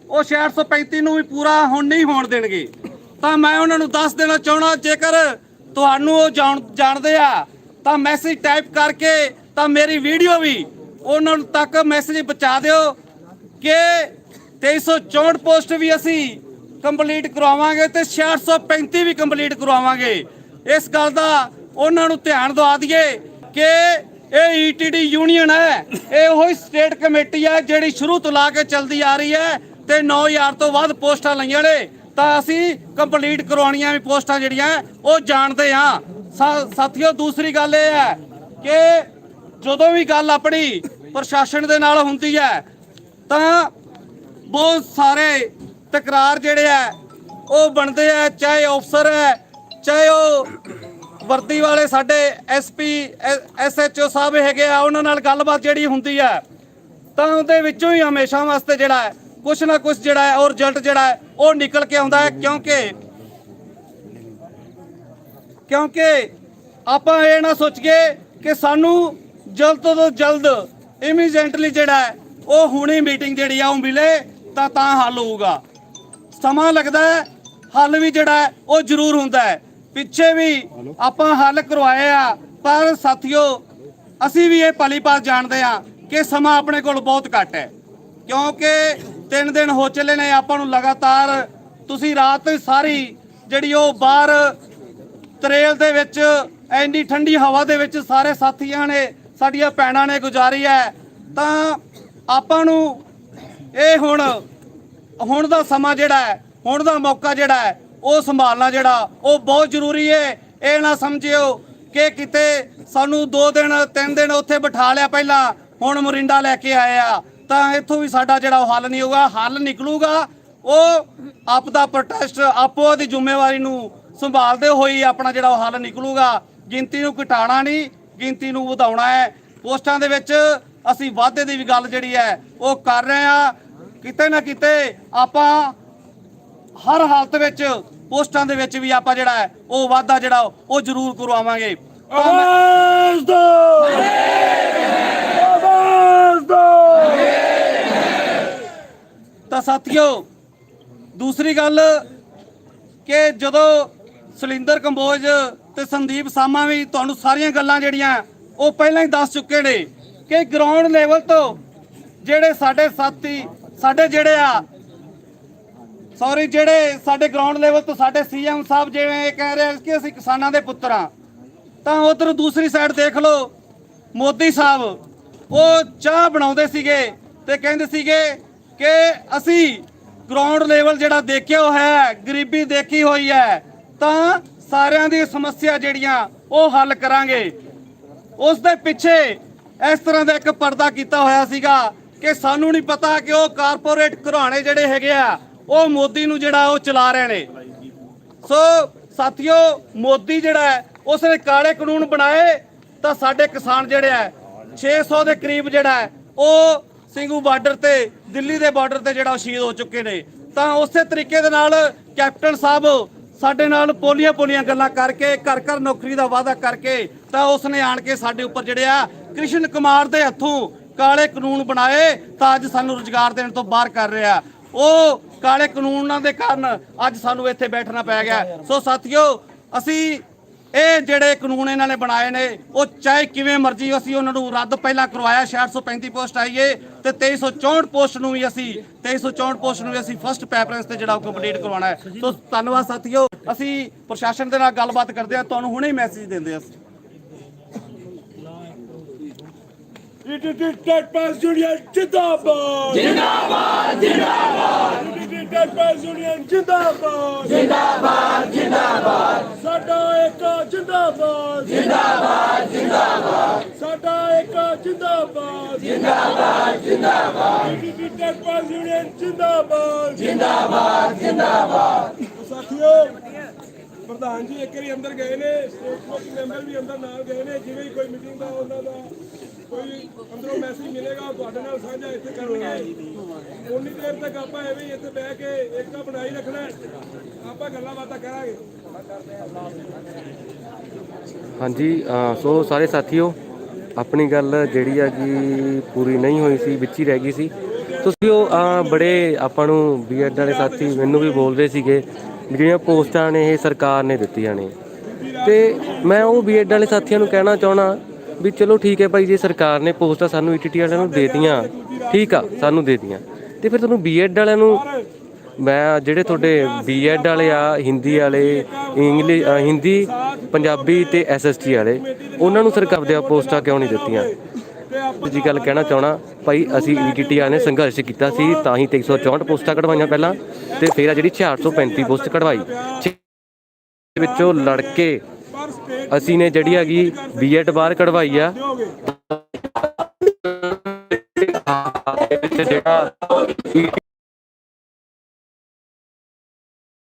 ਉਹ 635 ਨੂੰ ਵੀ ਪੂਰਾ ਹੁਣ ਨਹੀਂ ਹੋਣ ਦੇਣਗੇ ਤਾਂ ਮੈਂ ਉਹਨਾਂ ਨੂੰ ਦੱਸ ਦੇਣਾ ਚਾਹਣਾ ਜੇਕਰ ਤੁਹਾਨੂੰ ਉਹ ਜਾਣਦੇ ਆ ਤਾਂ ਮੈਸੇਜ ਟਾਈਪ ਕਰਕੇ ਤਾਂ ਮੇਰੀ ਵੀਡੀਓ ਵੀ ਉਹਨਾਂ ਤੱਕ ਮੈਸੇਜ ਪਹੁੰਚਾ ਦਿਓ ਕਿ 2364 ਪੋਸਟ ਵੀ ਅਸੀਂ ਕੰਪਲੀਟ ਕਰਵਾਵਾਂਗੇ ਤੇ 635 ਵੀ ਕੰਪਲੀਟ ਕਰਵਾਵਾਂਗੇ। ਇਸ ਗੱਲ ਦਾ ਉਹਨਾਂ ਨੂੰ ਧਿਆਨ ਦਵਾ ਦਈਏ ਕਿ ਇਹ ਈਟੀਟੀ ਯੂਨੀਅਨ ਹੈ, ਇਹ ਉਹੀ ਸਟੇਟ ਕਮੇਟੀ ਹੈ ਜਿਹੜੀ ਸ਼ੁਰੂ ਤੋਂ ਲਾ ਕੇ ਚੱਲਦੀ ਆ ਰਹੀ ਹੈ ਤੇ 9000 ਤੋਂ ਵੱਧ ਪੋਸਟਾਂ ਲਈਆਂ ਨੇ ਤਾਂ ਅਸੀਂ ਕੰਪਲੀਟ ਕਰਵਾਉਣੀਆਂ ਵੀ ਪੋਸਟਾਂ ਜਿਹੜੀਆਂ ਉਹ ਜਾਣਦੇ ਹਾਂ। ਸਾਥੀਓ ਦੂਸਰੀ ਗੱਲ ਇਹ ਹੈ ਕਿ ਜਦੋਂ ਵੀ ਗੱਲ ਆਪਣੀ ਪ੍ਰਸ਼ਾਸਨ ਦੇ ਨਾਲ ਹੁੰਦੀ ਹੈ ਤਾਂ ਬਹੁਤ ਸਾਰੇ ਤਕਰਾਰ ਜਿਹੜੇ ਹੈ ਉਹ ਬਣਦੇ ਆ, ਚਾਹੇ ਅਫਸਰ ਹੈ ਚਾਹੇ ਉਹ ਵਰਦੀ ਵਾਲੇ ਸਾਡੇ ਐਸਪੀ ਐਸਐਚਓ ਸਾਹਿਬ ਹੈਗੇ ਆ ਉਹਨਾਂ ਨਾਲ ਗੱਲਬਾਤ ਜਿਹੜੀ ਹੁੰਦੀ ਹੈ ਤਾਂ ਉਹਦੇ ਵਿੱਚੋਂ ਹੀ ਹਮੇਸ਼ਾ ਵਾਸਤੇ ਜਿਹੜਾ ਹੈ ਕੁਛ ਨਾ ਕੁਛ ਜਿਹੜਾ ਹੈ ਉਹ ਰਿਜ਼ਲਟ ਜਿਹੜਾ ਹੈ ਉਹ ਨਿਕਲ ਕੇ ਆਉਂਦਾ ਹੈ ਕਿਉਂਕਿ ਆਪਾਂ ਇਹ ਨਾ ਸੋਚੀਏ ਕਿ ਸਾਨੂੰ ਜਲਦ ਤੋਂ ਜਲਦ ਇਮੀਡੀਏਟਲੀ ਜਿਹੜਾ ਹੈ ਉਹ ਹੁਣੀ ਮੀਟਿੰਗ ਜਿਹੜੀ ਆ ਉਹ ਮਿਲੇ ਤਾਂ ਹੱਲ ਹੋਊਗਾ। ਸਮਾਂ ਲੱਗਦਾ ਹੈ, ਹੱਲ ਵੀ ਜਿਹੜਾ ਹੈ ਉਹ ਜ਼ਰੂਰ ਹੁੰਦਾ ਹੈ। ਪਿੱਛੇ ਵੀ ਆਪਾਂ ਹੱਲ ਕਰਵਾਏ ਆ ਪਰ ਸਾਥੀਓ ਅਸੀਂ ਵੀ ਇਹ ਭਲੀ ਭਾਂਤ ਜਾਣਦੇ ਆ ਕਿ ਸਮਾਂ ਆਪਣੇ ਕੋਲ ਬਹੁਤ ਘੱਟ ਹੈ ਕਿਉਂਕਿ 3 ਦਿਨ ਹੋ ਚੱਲੇ ਨੇ ਆਪਾਂ ਨੂੰ ਲਗਾਤਾਰ। ਤੁਸੀਂ ਰਾਤ ਸਾਰੀ ਜਿਹੜੀ ਉਹ ਬਾਹਰ ਤਰੇਲ ਦੇ ਵਿੱਚ ਇੰਨੀ ਠੰਡੀ ਹਵਾ ਦੇ ਵਿੱਚ ਸਾਰੇ ਸਾਥੀਆਂ ਨੇ ਸਾਡੀਆਂ ਭੈਣਾਂ ਨੇ ਗੁਜ਼ਾਰੀ ਹੈ ਤਾਂ ਆਪਾਂ ਨੂੰ ਇਹ ਹੁਣ ਦਾ ਸਮਾਂ ਜਿਹੜਾ ਹੈ ਹੁਣ ਦਾ ਮੌਕਾ ਜਿਹੜਾ ਹੈ ਉਹ ਸੰਭਾਲਣਾ ਜਿਹੜਾ ਉਹ ਬਹੁਤ ਜ਼ਰੂਰੀ ਹੈ। ਇਹ ਨਾ ਸਮਝਿਓ ਕਿ ਕਿਤੇ ਸਾਨੂੰ 2 ਦਿਨ 3 ਦਿਨ ਉੱਥੇ ਬਿਠਾ ਲਿਆ ਪਹਿਲਾਂ ਹੁਣ ਮੋਰਿੰਡਾ ਲੈ ਕੇ ਆਏ ਆ ਤਾਂ ਇੱਥੋਂ ਵੀ ਸਾਡਾ ਜਿਹੜਾ ਉਹ ਹੱਲ ਨਹੀਂ ਹੋਊਗਾ। ਹੱਲ ਨਿਕਲੂਗਾ ਉਹ ਆਪ ਦਾ ਪ੍ਰੋਟੈਸਟ ਆਪੋ ਦੀ ਜ਼ਿੰਮੇਵਾਰੀ ਨੂੰ ਸੰਭਾਲਦੇ ਹੋਏ ਆਪਣਾ ਜਿਹੜਾ ਉਹ ਹੱਲ ਨਿਕਲੂਗਾ। ਗਿਣਤੀ ਨੂੰ ਘਟਾਉਣਾ ਨਹੀਂ, ਗਿਣਤੀ ਨੂੰ ਵਧਾਉਣਾ ਹੈ। ਪੋਸਟਾਂ ਦੇ ਵਿੱਚ ਅਸੀਂ ਵਾਧੇ ਦੀ ਵੀ ਗੱਲ ਜਿਹੜੀ ਹੈ ਉਹ ਕਰ ਰਹੇ ਆ। ਕਿਤੇ ਨਾ ਕਿਤੇ ਆਪਾਂ ਹਰ ਹਾਲਤ ਵਿੱਚ ਪੋਸਟਾਂ ਦੇ ਵਿੱਚ ਵੀ ਆਪਾਂ ਜਿਹੜਾ ਹੈ ਉਹ ਵਾਧਾ ਜਿਹੜਾ ਉਹ ਜ਼ਰੂਰ ਕਰਵਾਵਾਂਗੇ। ਆਵਾਜ਼ ਦੋ, ਆਵਾਜ਼ ਦੋ। ਤਾਂ ਸਾਥੀਓ ਦੂਸਰੀ ਗੱਲ ਕਿ ਜਦੋਂ ਸੁਲਿੰਦਰ ਕੰਬੋਜ ਤੇ ਸੰਦੀਪ ਸਾਮਾ ਵੀ ਤੁਹਾਨੂੰ ਸਾਰੀਆਂ ਗੱਲਾਂ ਜਿਹੜੀਆਂ ਉਹ ਪਹਿਲਾਂ ਹੀ ਦੱਸ ਚੁੱਕੇ ਨੇ ਕਿ ਗਰਾਊਂਡ ਲੈਵਲ ਤੋਂ ਜਿਹੜੇ ਸਾਡੇ ਸਾਥੀ ਸਾਡੇ ਜਿਹੜੇ ਆ ਜਿਹੜੇ ਸਾਡੇ ਗਰਾਊਂਡ ਲੈਵਲ ਤੋਂ ਸਾਡੇ ਸੀਐਮ ਸਾਹਿਬ ਜਿਵੇਂ ਇਹ ਕਹਿ ਰਹੇ ਕਿ ਅਸੀਂ ਕਿਸਾਨਾਂ ਦੇ ਪੁੱਤਰ ਆ, ਤਾਂ ਉਧਰ ਦੂਸਰੀ ਸਾਈਡ ਦੇਖ ਲਓ ਮੋਦੀ ਸਾਹਿਬ ਉਹ ਚਾਹ ਬਣਾਉਂਦੇ ਸੀਗੇ ਤੇ ਕਹਿੰਦੇ ਸੀਗੇ ਕਿ ਅਸੀਂ ਗਰਾਊਂਡ ਲੈਵਲ ਜਿਹੜਾ ਦੇਖਿਆ ਹੋਇਆ ਹੈ, ਗਰੀਬੀ ਦੇਖੀ ਹੋਈ ਹੈ, ਤਾਂ ਸਾਰਿਆਂ ਦੀ ਸਮੱਸਿਆ ਜਿਹੜੀਆਂ ਉਹ ਹੱਲ ਕਰਾਂਗੇ। ਉਸ ਦੇ ਪਿੱਛੇ ਇਸ ਤਰ੍ਹਾਂ ਦਾ ਇੱਕ ਪਰਦਾ ਕੀਤਾ ਹੋਇਆ ਸੀਗਾ ਕਿ ਸਾਨੂੰ ਨਹੀਂ ਪਤਾ ਕਿ ਉਹ ਕਾਰਪੋਰੇਟ ਘਰਾਣੇ ਜਿਹੜੇ ਹੈਗੇ ਆ ਉਹ ਮੋਦੀ ਨੂੰ ਜਿਹੜਾ ਉਹ ਚਲਾ ਰਹੇ ਨੇ। ਸੋ ਸਾਥੀਓ, ਮੋਦੀ ਜਿਹੜਾ ਹੈ ਉਸਨੇ ਕਾਲੇ ਕਾਨੂੰਨ ਬਣਾਏ ਤਾਂ ਸਾਡੇ ਕਿਸਾਨ ਜਿਹੜੇ ਆ 600 ਦੇ ਕਰੀਬ ਜਿਹੜਾ ਹੈ ਉਹ ਸਿੰਘੂ ਬਾਰਡਰ ਤੇ ਦਿੱਲੀ ਦੇ ਬਾਰਡਰ ਤੇ ਜਿਹੜਾ ਸ਼ਹੀਦ ਹੋ ਚੁੱਕੇ ਨੇ। ਤਾਂ ਉਸੇ ਤਰੀਕੇ ਦੇ ਨਾਲ ਕੈਪਟਨ ਸਾਹਿਬ ਸਾਡੇ ਨਾਲ ਪੋਲੀਆਂ ਗੱਲਾਂ ਕਰਕੇ ਘਰ ਨੌਕਰੀ ਦਾ ਵਾਅਦਾ ਕਰਕੇ ਤਾਂ ਉਸਨੇ ਆਣ ਕੇ ਸਾਡੇ ਉੱਪਰ ਜਿਹੜੇ ਆ ਕ੍ਰਿਸ਼ਨ ਕੁਮਾਰ ਦੇ ਹੱਥੋਂ ਕਾਲੇ ਕਾਨੂੰਨ ਬਣਾਏ ਤਾਂ ਅੱਜ ਸਾਨੂੰ ਰੁਜ਼ਗਾਰ ਦੇਣ ਤੋਂ ਬਾਹਰ ਕਰ ਰਿਹਾ। ਉਹ ਕਾਲੇ ਕਾਨੂੰਨਾਂ ਦੇ ਕਾਰਨ ਅੱਜ ਸਾਨੂੰ ਇੱਥੇ ਬੈਠਣਾ ਪੈ ਗਿਆ। ਸੋ ਸਾਥੀਓ, ਅਸੀਂ ਇਹ ਜਿਹੜੇ ਕਾਨੂੰਨ ਇਹਨਾਂ ਨੇ ਬਣਾਏ ਨੇ ਉਹ ਚਾਹੇ ਕਿਵੇਂ ਮਰਜ਼ੀ ਅਸੀਂ ਉਹਨਾਂ ਨੂੰ ਰੱਦ ਪਹਿਲਾਂ ਕਰਵਾਇਆ, 635 ਪੋਸਟ ਆਈਏ ਤੇ 2364 ਪੋਸਟ ਨੂੰ ਵੀ ਅਸੀਂ ਫਸਟ ਪ੍ਰੈਫਰੈਂਸ ਤੇ ਜਿਹੜਾ ਕੰਪਲੀਟ ਕਰਵਾਉਣਾ ਹੈ। ਸੋ ਧੰਨਵਾਦ ਸਾਥੀਓ। ਅਸੀਂ ਪ੍ਰਸ਼ਾਸਨ ਦੇ ਨਾਲ ਗੱਲਬਾਤ ਕਰਦੇ ਹਾਂ, ਤੁਹਾਨੂੰ ਹੁਣੇ ਮੈਸੇਜ ਦਿੰਦੇ ਹਾਂ। ਟੈਟ ਪਾਸ ਯੂਨੀਅਨ ਜਿੰਦਾਬਾਦ ਜਿੰਦਾਬਾਦ ਜਿੰਦਾਬਾਦ ਟੈਟ ਪਾਸ ਯੂਨੀਅਨ ਜਿੰਦਾਬਾਦ ਜਿੰਦਾਬਾਦ ਜਿੰਦਾਬਾਦ ਸਾਡਾ ਇੱਕ ਜਿੰਦਾਬਾਦ ਜਿੰਦਾਬਾਦ ਜਿੰਦਾਬਾਦ ਸਾਡਾ ਇੱਕ ਜਿੰਦਾਬਾਦ ਜਿੰਦਾਬਾਦ ਜਿੰਦਾਬਾਦ ਟੈਟ ਪਾਸ ਯੂਨੀਅਨ ਜਿੰਦਾਬਾਦ ਜਿੰਦਾਬਾਦ ਜਿੰਦਾਬਾਦ। ਸਾਥੀਓ, ਪ੍ਰਧਾਨ ਜੀ ਇੱਕ ਵਾਰੀ ਅੰਦਰ ਗਏ ਨੇ, ਸਟੇਟ ਮੈਂਬਰ ਵੀ ਅੰਦਰ ਨਾਲ ਗਏ ਨੇ। ਜਿਵੇਂ ਹੀ ਕੋਈ ਮੀਟਿੰਗ ਦਾ ਉਹਨਾਂ ਦਾ ਕੋਈ ਅੰਦਰੋਂ ਮੈਸੇਜ ਮਿਲੇਗਾ ਤੁਹਾਡੇ ਨਾਲ ਸਾਂਝਾ ਇੱਥੇ ਕਰਨਗੇ। ਉਨੀ ਦੇਰ ਤੱਕ ਆਪਾਂ ਐਵੇਂ ਹੀ ਇੱਥੇ ਬਹਿ ਕੇ ਏਕਤਾ ਬਣਾਈ ਰੱਖਣਾ, ਆਪਾਂ ਗੱਲਾਂ ਬਾਤਾਂ ਕਰਾਂਗੇ। ਹਾਂਜੀ, ਸੋ ਸਾਰੇ ਸਾਥੀਓ, ਆਪਣੀ ਗੱਲ ਜਿਹੜੀ ਹੈਗੀ ਪੂਰੀ ਨਹੀਂ ਹੋਈ ਸੀ, ਵਿੱਚ ਹੀ ਰਹਿ ਗਈ ਸੀ। ਤੁਸੀਂ ਉਹ ਬੜੇ ਆਪਾਂ ਨੂੰ ਬੀਐਡ ਵਾਲੇ ਸਾਥੀ ਮੈਨੂੰ ਵੀ ਬੋਲਦੇ ਸੀਗੇ ਜਿਹੜੀਆਂ ਪੋਸਟਾਂ ਨੇ ਇਹ ਸਰਕਾਰ ਨੇ ਦਿੱਤੀਆਂ ਨੇ, ਤੇ ਮੈਂ ਉਹ ਬੀਐਡ ਵਾਲੇ ਸਾਥੀਆਂ ਨੂੰ ਕਹਿਣਾ ਚਾਹਣਾ ਵੀ ਚਲੋ ਠੀਕ ਹੈ ਭਾਈ, ਜੇ ਸਰਕਾਰ ਨੇ ਪੋਸਟਾਂ ਸਾਨੂੰ ਈਟੀਟੀ ਵਾਲਿਆਂ ਨੂੰ ਦੇਤੀਆਂ, ਠੀਕ ਆ, ਸਾਨੂੰ ਦੇਤੀਆਂ, ਤੇ ਫਿਰ ਤੁਹਾਨੂੰ ਬੀਐਡ ਵਾਲਿਆਂ ਨੂੰ ਮੈਂ ਜਿਹੜੇ ਤੁਹਾਡੇ ਬੀਐਡ ਵਾਲੇ ਆ, ਹਿੰਦੀ ਵਾਲੇ, ਇੰਗਲਿਸ਼, ਹਿੰਦੀ, ਪੰਜਾਬੀ ਤੇ ਐਸਐਸਟੀ ਵਾਲੇ, ਉਹਨਾਂ ਨੂੰ ਸਰਕਾਰ ਦੀਆਂ ਪੋਸਟਾਂ ਕਿਉਂ ਨਹੀਂ ਦਿੱਤੀਆਂ? ਜੀ ਗੱਲ ਕਹਿਣਾ ਚਾਹਣਾ ਭਾਈ, ਅਸੀਂ ਈਟੀਟੀ ਵਾਲਿਆਂ ਨੇ ਸੰਘਰਸ਼ ਕੀਤਾ ਸੀ ਤਾਂ ਹੀ 2364 ਪੋਸਟਾਂ ਕਢਵਾਈਆਂ ਪਹਿਲਾਂ, ਤੇ ਫਿਰ ਆ ਜਿਹੜੀ 635 ਪੋਸਟ ਕਢਵਾਈ, ਵਿੱਚੋਂ ਲੜ ਕੇ ਅਸੀਂ ਨੇ ਜਿਹੜੀ ਹੈਗੀ ਬੀਐਡ ਬਾਹਰ ਕਢਵਾਈ ਆ।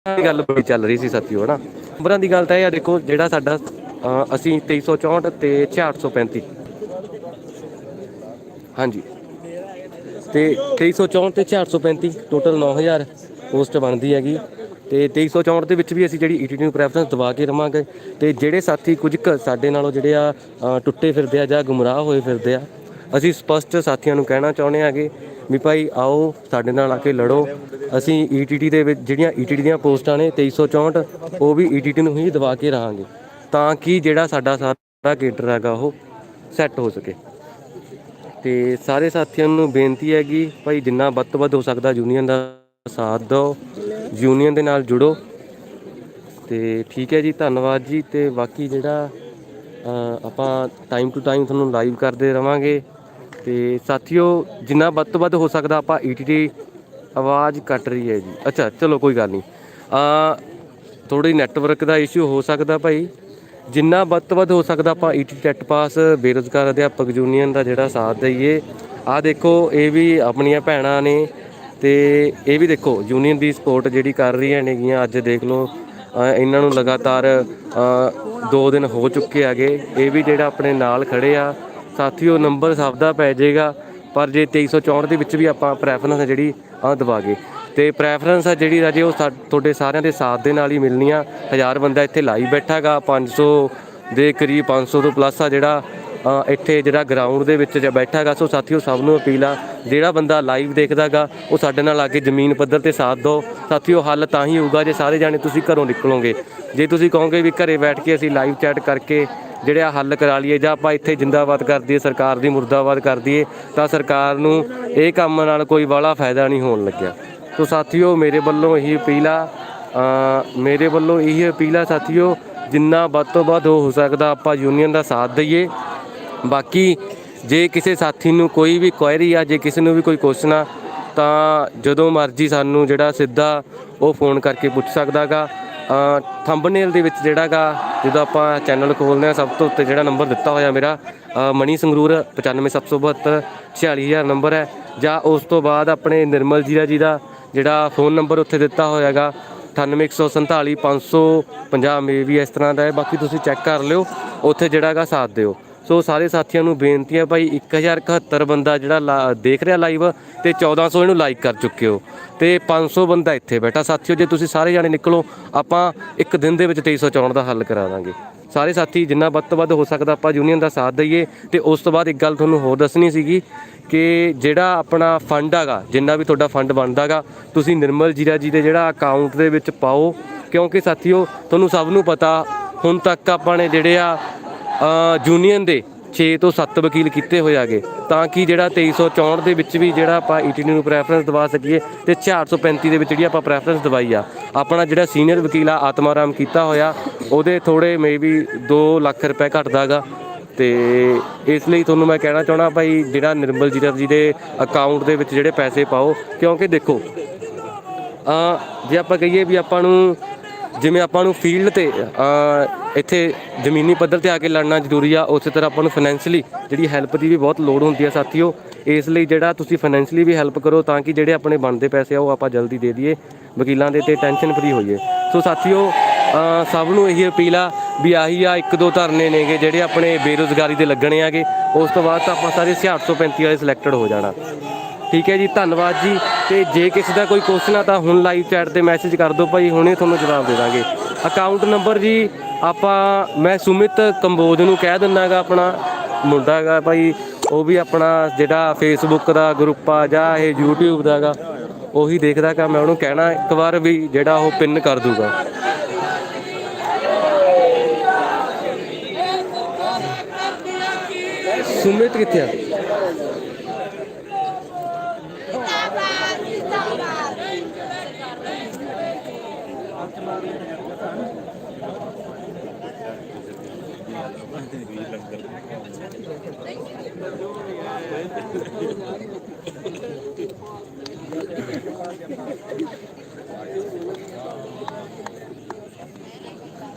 ਗੱਲ ਬੜੀ ਚੱਲ ਰਹੀ ਸੀ ਸਾਥੀਓ, ਹਨਾ। ਨੰਬਰਾਂ ਦੀ ਗੱਲ ਤਾਂ ਇਹ ਆ, ਦੇਖੋ ਜਿਹੜਾ ਸਾਡਾ ਅਸੀਂ 2364 ਤੇ 635, ਹਾਂਜੀ, ਤੇ 2364 ਤੇ 635 ਟੋਟਲ 9000 ਪੋਸਟ ਬਣਦੀ ਹੈਗੀ। ਤੇ 2364 ਦੇ ਵਿੱਚ ਵੀ ਅਸੀਂ ਜਿਹੜੀ ਈਟੀਟੀ ਨੂੰ ਪ੍ਰੈਫਰੈਂਸ ਦਵਾ ਕੇ ਰਵਾਂਗੇ। ਤੇ ਜਿਹੜੇ ਸਾਥੀ ਕੁਝ ਸਾਡੇ ਨਾਲੋਂ ਜਿਹੜੇ ਆ ਟੁੱਟੇ ਫਿਰਦੇ ਆ ਜਾਂ ਗੁੰਮਰਾਹ ਹੋਏ ਫਿਰਦੇ ਆ, ਅਸੀਂ ਸਪਸ਼ਟ ਸਾਥੀਆਂ ਨੂੰ ਕਹਿਣਾ ਚਾਹੁੰਦੇ ਆਗੇ ਵੀ ਭਾਈ ਆਓ ਸਾਡੇ ਨਾਲ ਆ ਕੇ ਲੜੋ। ਅਸੀਂ ਈਟੀਟੀ ਦੇ ਵਿੱਚ ਜਿਹੜੀਆਂ ਈਟੀਟੀ ਦੀਆਂ ਪੋਸਟਾਂ ਨੇ 2364 ਉਹ ਵੀ ਈਟੀਟੀ ਨੂੰ ਹੀ ਦਵਾ ਕੇ ਰਹਾਂਗੇ, ਤਾਂ ਕਿ ਜਿਹੜਾ ਸਾਡਾ ਸਾਰਾ ਕੇਡਰ ਹੈਗਾ ਉਹ ਸੈੱਟ ਹੋ ਸਕੇ। ਤੇ ਸਾਰੇ ਸਾਥੀਆਂ ਨੂੰ ਬੇਨਤੀ ਹੈਗੀ ਭਾਈ, ਜਿੰਨਾ ਵੱਧ ਤੋਂ ਵੱਧ ਹੋ ਸਕਦਾ ਯੂਨੀਅਨ ਦਾ ਸਾਥ ਦਿਓ, ਯੂਨੀਅਨ ਦੇ ਨਾਲ ਜੁੜੋ। ਤੇ ਠੀਕ ਹੈ ਜੀ, ਧੰਨਵਾਦ ਜੀ। ਤੇ ਬਾਕੀ ਜਿਹੜਾ ਆਪਾਂ ਟਾਈਮ ਟੂ ਟਾਈਮ ਤੁਹਾਨੂੰ ਲਾਈਵ ਕਰਦੇ ਰਵਾਂਗੇ। ਤੇ ਸਾਥੀਓ, ਜਿੰਨਾ ਵੱਧ ਤੋਂ ਵੱਧ ਹੋ ਸਕਦਾ ਆਪਾਂ ਈਟੀਟੀ ਆਵਾਜ਼ ਕੱਟ ਰਹੀ ਹੈ ਜੀ, ਅੱਛਾ ਚਲੋ ਕੋਈ ਗੱਲ ਨਹੀਂ, ਥੋੜ੍ਹੀ ਨੈਟਵਰਕ ਦਾ ਇਸ਼ੂ ਹੋ ਸਕਦਾ ਭਾਈ, ਜਿੰਨਾ ਵੱਧ ਤੋਂ ਵੱਧ ਹੋ ਸਕਦਾ ਆਪਾਂ ਈਟੀਟੀ ਟੈਟ ਪਾਸ ਬੇਰੁਜ਼ਗਾਰ ਅਧਿਆਪਕ ਯੂਨੀਅਨ ਦਾ ਜਿਹੜਾ ਸਾਥ ਦਈਏ। ਆਹ ਦੇਖੋ, ਇਹ ਵੀ ਆਪਣੀਆਂ ਭੈਣਾਂ ਨੇ ਤੇ ਇਹ ਵੀ ਦੇਖੋ ਯੂਨੀਅਨ ਦੀ ਸਪੋਰਟ ਜਿਹੜੀ ਕਰ ਰਹੀਆਂ ਨੇਗੀਆਂ। ਅੱਜ ਦੇਖ ਲਓ ਇਹਨਾਂ ਨੂੰ ਲਗਾਤਾਰ 2 ਦਿਨ ਹੋ ਚੁੱਕੇ ਹੈਗੇ, ਇਹ ਵੀ ਜਿਹੜਾ ਆਪਣੇ ਨਾਲ ਖੜੇ ਆ। ਸਾਥੀਓ, ਨੰਬਰ ਸਭ ਦਾ ਪੈ ਜਾਏਗਾ, ਪਰ ਜੇ 2364 ਦੇ ਵਿੱਚ ਵੀ ਆਪਾਂ ਪ੍ਰੈਫਰੈਂਸ ਜਿਹੜੀ ਦਵਾ ਗਏ, ਤੇ ਪ੍ਰੈਫਰੈਂਸ ਆ ਜਿਹੜੀ ਰਾਜੇ ਉਹ ਤੁਹਾਡੇ ਸਾਰਿਆਂ ਦੇ ਸਾਥ ਦੇ ਨਾਲ ਹੀ ਮਿਲਣੀ ਆ। 1000 ਬੰਦਾ ਇੱਥੇ ਲਾਈਵ ਬੈਠਾ ਗਾ, 500 ਦੇ ਕਰੀਬ, 500 ਤੋਂ ਪਲੱਸ ਆ ਜਿਹੜਾ ਇੱਥੇ ਜਿਹੜਾ ਗਰਾਊਂਡ ਦੇ ਵਿੱਚ ਬੈਠਾ ਗਾ। ਸੋ ਸਾਥੀਓ, ਸਭ ਨੂੰ ਅਪੀਲ ਆ, ਜਿਹੜਾ ਬੰਦਾ ਲਾਈਵ ਦੇਖਦਾ ਗਾ ਉਹ ਸਾਡੇ ਨਾਲ ਆ ਕੇ ਜ਼ਮੀਨ ਪੱਧਰ ਤੇ ਸਾਥ ਦਿਓ। ਸਾਥੀਓ, ਹੱਲ ਤਾਂ ਹੀ ਹੋਊਗਾ ਜੇ ਸਾਰੇ ਜਾਣੇ ਤੁਸੀਂ ਘਰੋਂ ਨਿਕਲੋਗੇ। ਜੇ ਤੁਸੀਂ ਕਹੋਗੇ ਵੀ ਘਰੇ ਬੈਠ ਕੇ ਅਸੀਂ ਲਾਈਵ ਚੈਟ ਕਰਕੇ ਜਿਹੜੇ ਆ ਹੱਲ ਕਰਾ ਲਈਏ ਜਾਂ ਆਪਾਂ ਇੱਥੇ ਜਿੰਦਾਬਾਦ ਕਰ ਦਈਏ, ਸਰਕਾਰ ਦੀ ਮੁਰਦਾਬਾਦ ਕਰ ਦਈਏ, ਤਾਂ ਸਰਕਾਰ ਨੂੰ ਇਹ ਕੰਮ ਨਾਲ ਕੋਈ ਵਾਲਾ ਫਾਇਦਾ ਨਹੀਂ ਹੋਣ ਲੱਗਿਆ। ਸੋ ਸਾਥੀਓ ਮੇਰੇ ਵੱਲੋਂ ਇਹੀ ਅਪੀਲ ਆ ਸਾਥੀਓ, ਜਿੰਨਾ ਵੱਧ ਤੋਂ ਵੱਧ ਹੋ ਸਕਦਾ ਆਪਾਂ ਯੂਨੀਅਨ ਦਾ ਸਾਥ ਦਈਏ। ਬਾਕੀ ਜੇ ਕਿਸੇ ਸਾਥੀ ਨੂੰ ਕੋਈ ਵੀ ਕੁਐਰੀ ਆ, ਜੇ ਕਿਸੇ ਨੂੰ ਵੀ ਕੋਈ ਕੁਐਸਚਨ ਆ, ਤਾਂ ਜਦੋਂ ਮਰਜ਼ੀ ਸਾਨੂੰ ਜਿਹੜਾ ਸਿੱਧਾ ਉਹ ਫੋਨ ਕਰਕੇ ਪੁੱਛ ਸਕਦਾ ਗਾ। ਥੰਬਨੇਲ ਦੇ ਵਿੱਚ ਜਿਹੜਾ ਗਾ ਜਦੋਂ ਆਪਾਂ ਚੈਨਲ ਖੋਲ੍ਹਦੇ ਹਾਂ, ਸਭ ਤੋਂ ਉੱਤੇ ਜਿਹੜਾ ਨੰਬਰ ਦਿੱਤਾ ਹੋਇਆ ਮੇਰਾ ਮਣੀ ਸੰਗਰੂਰ 95 772 46000 ਨੰਬਰ ਹੈ, ਜਾਂ ਉਸ ਤੋਂ ਬਾਅਦ ਆਪਣੇ ਨਿਰਮਲ ਜੀਰਾ ਜੀ ਦਾ ਜਿਹੜਾ ਫ਼ੋਨ ਨੰਬਰ ਉੱਥੇ ਦਿੱਤਾ ਹੋਇਆ ਗਾ 98 147 550 ਮੇ ਵੀ ਇਸ ਤਰ੍ਹਾਂ ਦਾ ਹੈ। ਬਾਕੀ ਤੁਸੀਂ ਚੈੱਕ ਕਰ ਲਿਓ, ਉੱਥੇ ਜਿਹੜਾ ਗਾ ਸਾਥ ਦਿਓ। ਸੋ ਸਾਰੇ ਸਾਥੀਆਂ ਨੂੰ ਬੇਨਤੀ ਹੈ ਭਾਈ, 1071 ਬੰਦਾ ਜਿਹੜਾ ਦੇਖ ਰਿਹਾ ਲਾਈਵ, ਤੇ 1400 ਇਹਨੂੰ ਲਾਈਕ ਕਰ ਚੁੱਕੇ ਹੋ, ਤੇ 500 ਬੰਦਾ ਇੱਥੇ ਬੈਠਾ। ਸਾਥੀਓ ਜੇ ਤੁਸੀਂ ਸਾਰੇ ਜਾਣੇ ਨਿਕਲੋ, ਆਪਾਂ ਇੱਕ ਦਿਨ ਦੇ ਵਿੱਚ 2364 ਦਾ ਹੱਲ ਕਰਾ ਦਾਂਗੇ। ਸਾਰੇ ਸਾਥੀ ਜਿੰਨਾ ਵੱਧ ਤੋਂ ਵੱਧ ਹੋ ਸਕਦਾ ਆਪਾਂ ਯੂਨੀਅਨ ਦਾ ਸਾਥ ਦਈਏ। ਤੇ ਉਸ ਤੋਂ ਬਾਅਦ ਇੱਕ ਗੱਲ ਤੁਹਾਨੂੰ ਹੋਰ ਦੱਸਣੀ ਸੀਗੀ ਕਿ ਜਿਹੜਾ ਆਪਣਾ ਫੰਡ ਹੈਗਾ, ਜਿੰਨਾ ਵੀ ਤੁਹਾਡਾ ਫੰਡ ਬਣਦਾ ਗਾ, ਤੁਸੀਂ ਨਿਰਮਲ ਜੀਰਾ ਜੀ ਦੇ ਜਿਹੜਾ ਅਕਾਊਂਟ ਦੇ ਵਿੱਚ ਪਾਓ। ਕਿਉਂਕਿ ਸਾਥੀਓ ਤੁਹਾਨੂੰ ਸਭ ਨੂੰ ਪਤਾ, ਹੁਣ ਤੱਕ ਆਪਾਂ ਨੇ ਜਿਹੜੇ ਆ ਯੂਨੀਅਨ ਦੇ 6 ਤੋਂ 7 ਵਕੀਲ ਕੀਤੇ ਹੋਏ ਆਗੇ, ਤਾਂ ਕਿ ਜਿਹੜਾ 2364 ਦੇ ਵਿੱਚ ਵੀ ਜਿਹੜਾ ਆਪਾਂ ETD ਨੂੰ ਪ੍ਰੈਫਰੈਂਸ ਦਵਾ ਸਕੀਏ, ਤੇ 435 ਦੇ ਵਿੱਚ ਜਿਹੜੀ ਆਪਾਂ ਪ੍ਰੈਫਰੈਂਸ ਦਵਾਈ ਆ। ਆਪਣਾ ਜਿਹੜਾ ਸੀਨੀਅਰ ਵਕੀਲ ਆ ਆਤਮਾਰਾਮ ਕੀਤਾ ਹੋਇਆ, ਉਹਦੇ ਥੋੜ੍ਹੇ ਮੇਬੀ 2 ਲੱਖ ਰੁਪਏ ਘੱਟਦਾ ਗਾ। ਤੇ ਇਸ ਲਈ ਤੁਹਾਨੂੰ ਮੈਂ ਕਹਿਣਾ ਚਾਹੁੰਦਾ ਭਾਈ, ਜਿਹੜਾ ਨਿਰਮਲ ਜੀਰਾ ਜੀ ਦੇ ਅਕਾਊਂਟ ਦੇ ਵਿੱਚ ਜਿਹੜੇ ਪੈਸੇ ਪਾਓ। ਕਿਉਂਕਿ ਦੇਖੋ ਜੇ ਆਪਾਂ ਕਹੀਏ ਵੀ ਆਪਾਂ ਨੂੰ, ਜਿਵੇਂ ਆਪਾਂ ਨੂੰ ਫੀਲਡ 'ਤੇ ਇੱਥੇ ਜ਼ਮੀਨੀ ਪੱਧਰ 'ਤੇ ਆ ਕੇ ਲੜਨਾ ਜ਼ਰੂਰੀ ਆ, ਉਸੇ ਤਰ੍ਹਾਂ ਆਪਾਂ ਨੂੰ ਫਾਈਨੈਂਸ਼ਲੀ ਜਿਹੜੀ ਹੈਲਪ ਦੀ ਵੀ ਬਹੁਤ ਲੋੜ ਹੁੰਦੀ ਆ ਸਾਥੀਓ। ਇਸ ਲਈ ਜਿਹੜਾ ਤੁਸੀਂ ਫਾਈਨੈਂਸ਼ਲੀ ਵੀ ਹੈਲਪ ਕਰੋ, ਤਾਂ ਕਿ ਜਿਹੜੇ ਆਪਣੇ ਬਣਦੇ ਪੈਸੇ ਆ ਉਹ ਆਪਾਂ ਜਲਦੀ ਦੇ ਦਈਏ ਵਕੀਲਾਂ ਦੇ, ਤੇ ਟੈਨਸ਼ਨ ਫਰੀ ਹੋਈਏ। ਸੋ ਸਾਥੀਓ ਸਭ ਨੂੰ ਇਹੀ ਅਪੀਲ ਆ ਵੀ ਆਹੀ ਆ 1-2 ਧਰਨੇ ਨੇਗੇ ਜਿਹੜੇ ਆਪਣੇ ਬੇਰੁਜ਼ਗਾਰੀ ਦੇ ਲੱਗਣੇ ਆਗੇ, ਉਸ ਤੋਂ ਬਾਅਦ ਤਾਂ ਆਪਾਂ ਸਾਰੇ 835 ਵਾਲੇ ਸਿਲੈਕਟਡ ਹੋ ਜਾਣਾ। ਠੀਕ ਹੈ ਜੀ, ਧੰਨਵਾਦ ਜੀ। ਤੇ ਜੇ ਕਿਸੇ ਦਾ ਕੋਈ ਕੁਐਸਚਨ ਆ ਤਾਂ ਹੁਣ ਲਾਈਵ ਚੈਟ ਤੇ ਮੈਸੇਜ ਕਰ ਦਿਓ ਭਾਈ, ਹੁਣੇ ਤੁਹਾਨੂੰ ਜਵਾਬ ਦੇ ਦਾਂਗੇ। ਅਕਾਊਂਟ ਨੰਬਰ ਜੀ ਮੈਂ ਸੁਮਿਤ ਕੰਬੋਜ ਨੂੰ ਕਹਿ ਦਿੰਦਾ ਗਾ, ਆਪਣਾ ਮੁੰਡਾ ਹੈਗਾ ਭਾਈ, ਉਹ ਵੀ ਆਪਣਾ ਜਿਹੜਾ ਫੇਸਬੁੱਕ ਦਾ ਗਰੁੱਪ ਆ ਜਾਂ ਇਹ YouTube ਦਾ ਗਾ, ਉਹੀ ਦੇਖਦਾ ਗਾ। ਮੈਂ ਉਹਨੂੰ ਕਹਿਣਾ ਇੱਕ ਵਾਰ ਵੀ ਜਿਹੜਾ ਉਹ ਪਿੰਨ ਕਰ ਦੂਗਾ। ਸੁਮਿਤ ਕਿੱਥੇ ਆ?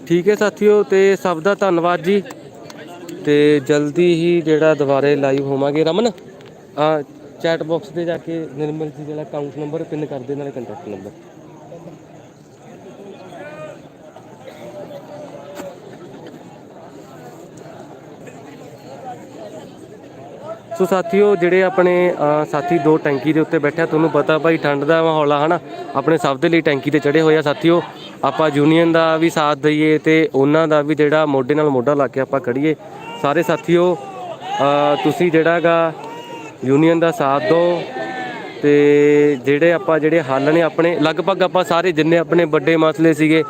ਠੀਕ ਹੈ ਸਾਥੀਓ, ਤੇ ਸਭ ਦਾ ਧੰਨਵਾਦ ਜੀ। ਤੇ ਜਲਦੀ ਹੀ ਜਿਹੜਾ ਦੁਬਾਰੇ ਲਾਈਵ ਹੋਵਾਂਗੇ। ਰਮਨ ਚੈਟ ਬਾਕਸ ਤੇ ਜਾ ਕੇ ਨਿਰਮਲ ਜੀ ਜਿਹੜਾ ਅਕਾਊਂਟ ਨੰਬਰ ਪਿੰਨ ਕਰ ਦੇ, ਨਾਲੇ ਕੰਟੈਕਟ ਨੰਬਰ। ਸੋ ਸਾਥੀਓ ਜਿਹੜੇ ਆਪਣੇ ਸਾਥੀ 2 ਟੈਂਕੀ ਦੇ ਉੱਤੇ ਬੈਠਿਆ, ਤੁਹਾਨੂੰ ਪਤਾ ਭਾਈ ਠੰਡ ਦਾ ਮਾਹੌਲ ਆ, ਹੈ ਨਾ, ਆਪਣੇ ਸਭ ਦੇ ਲਈ ਟੈਂਕੀ ਤੇ ਚੜ੍ਹੇ ਹੋਏ ਆ ਸਾਥੀਓ। ਆਪਾਂ ਯੂਨੀਅਨ ਦਾ ਵੀ ਸਾਥ ਦਈਏ ਤੇ ਉਹਨਾਂ ਦਾ ਵੀ ਜਿਹੜਾ ਮੋਢੇ ਨਾਲ ਮੋਢਾ ਲਾ ਕੇ ਆਪਾਂ ਖੜੀਏ। ਸਾਰੇ ਸਾਥੀਓ ਤੁਸੀਂ ਜਿਹੜਾ ਗਾ ਯੂਨੀਅਨ ਦਾ ਸਾਥ ਦਿਓ, ਤੇ ਜਿਹੜੇ ਹੱਲ ਨੇ ਆਪਣੇ ਲਗਭਗ ਆਪਾਂ ਸਾਰੇ ਜਿੰਨੇ ਆਪਣੇ ਵੱਡੇ ਮਸਲੇ ਸੀਗੇ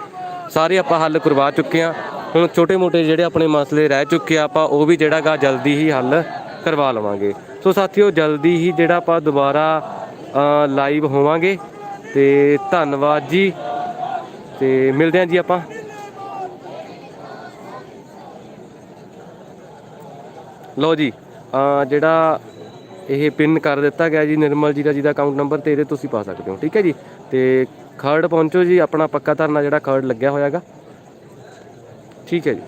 ਸਾਰੇ ਆਪਾਂ ਹੱਲ ਕਰਵਾ ਚੁੱਕੇ ਹਾਂ। ਹੁਣ ਛੋਟੇ ਮੋਟੇ ਜਿਹੜੇ ਆਪਣੇ ਮਸਲੇ ਰਹਿ ਚੁੱਕੇ ਆ, ਆਪਾਂ ਉਹ ਵੀ ਜਿਹੜਾ ਗਾ ਜਲਦੀ ਹੀ ਹੱਲ ਕਰਵਾ ਲਵਾਂਗੇ। ਸੋ ਸਾਥੀਓ ਜਲਦੀ ਹੀ ਜਿਹੜਾ ਆਪਾਂ ਦੁਬਾਰਾ ਲਾਈਵ ਹੋਵਾਂਗੇ। ਤੇ ਧੰਨਵਾਦ ਜੀ, ਤੇ ਮਿਲਦੇ ਹਾਂ ਜੀ ਆਪਾਂ। ਲਓ ਜੀ, ਜਿਹੜਾ ਇਹ ਪਿੰਨ ਕਰ ਦਿੱਤਾ ਗਿਆ ਜੀ ਨਿਰਮਲ ਜੀਰਾ ਜੀ ਦਾ ਅਕਾਊਂਟ ਨੰਬਰ, ਤੇ ਇਹਦੇ ਤੁਸੀਂ ਪਾ ਸਕਦੇ ਹੋ। ਠੀਕ ਹੈ ਜੀ, ਤੇ ਖਰੜ ਪਹੁੰਚੋ ਜੀ, ਆਪਣਾ ਪੱਕਾ ਧਰਨਾ ਜਿਹੜਾ ਖਰੜ ਲੱਗਿਆ ਹੋਇਆ ਹੈਗਾ। ਠੀਕ ਹੈ ਜੀ।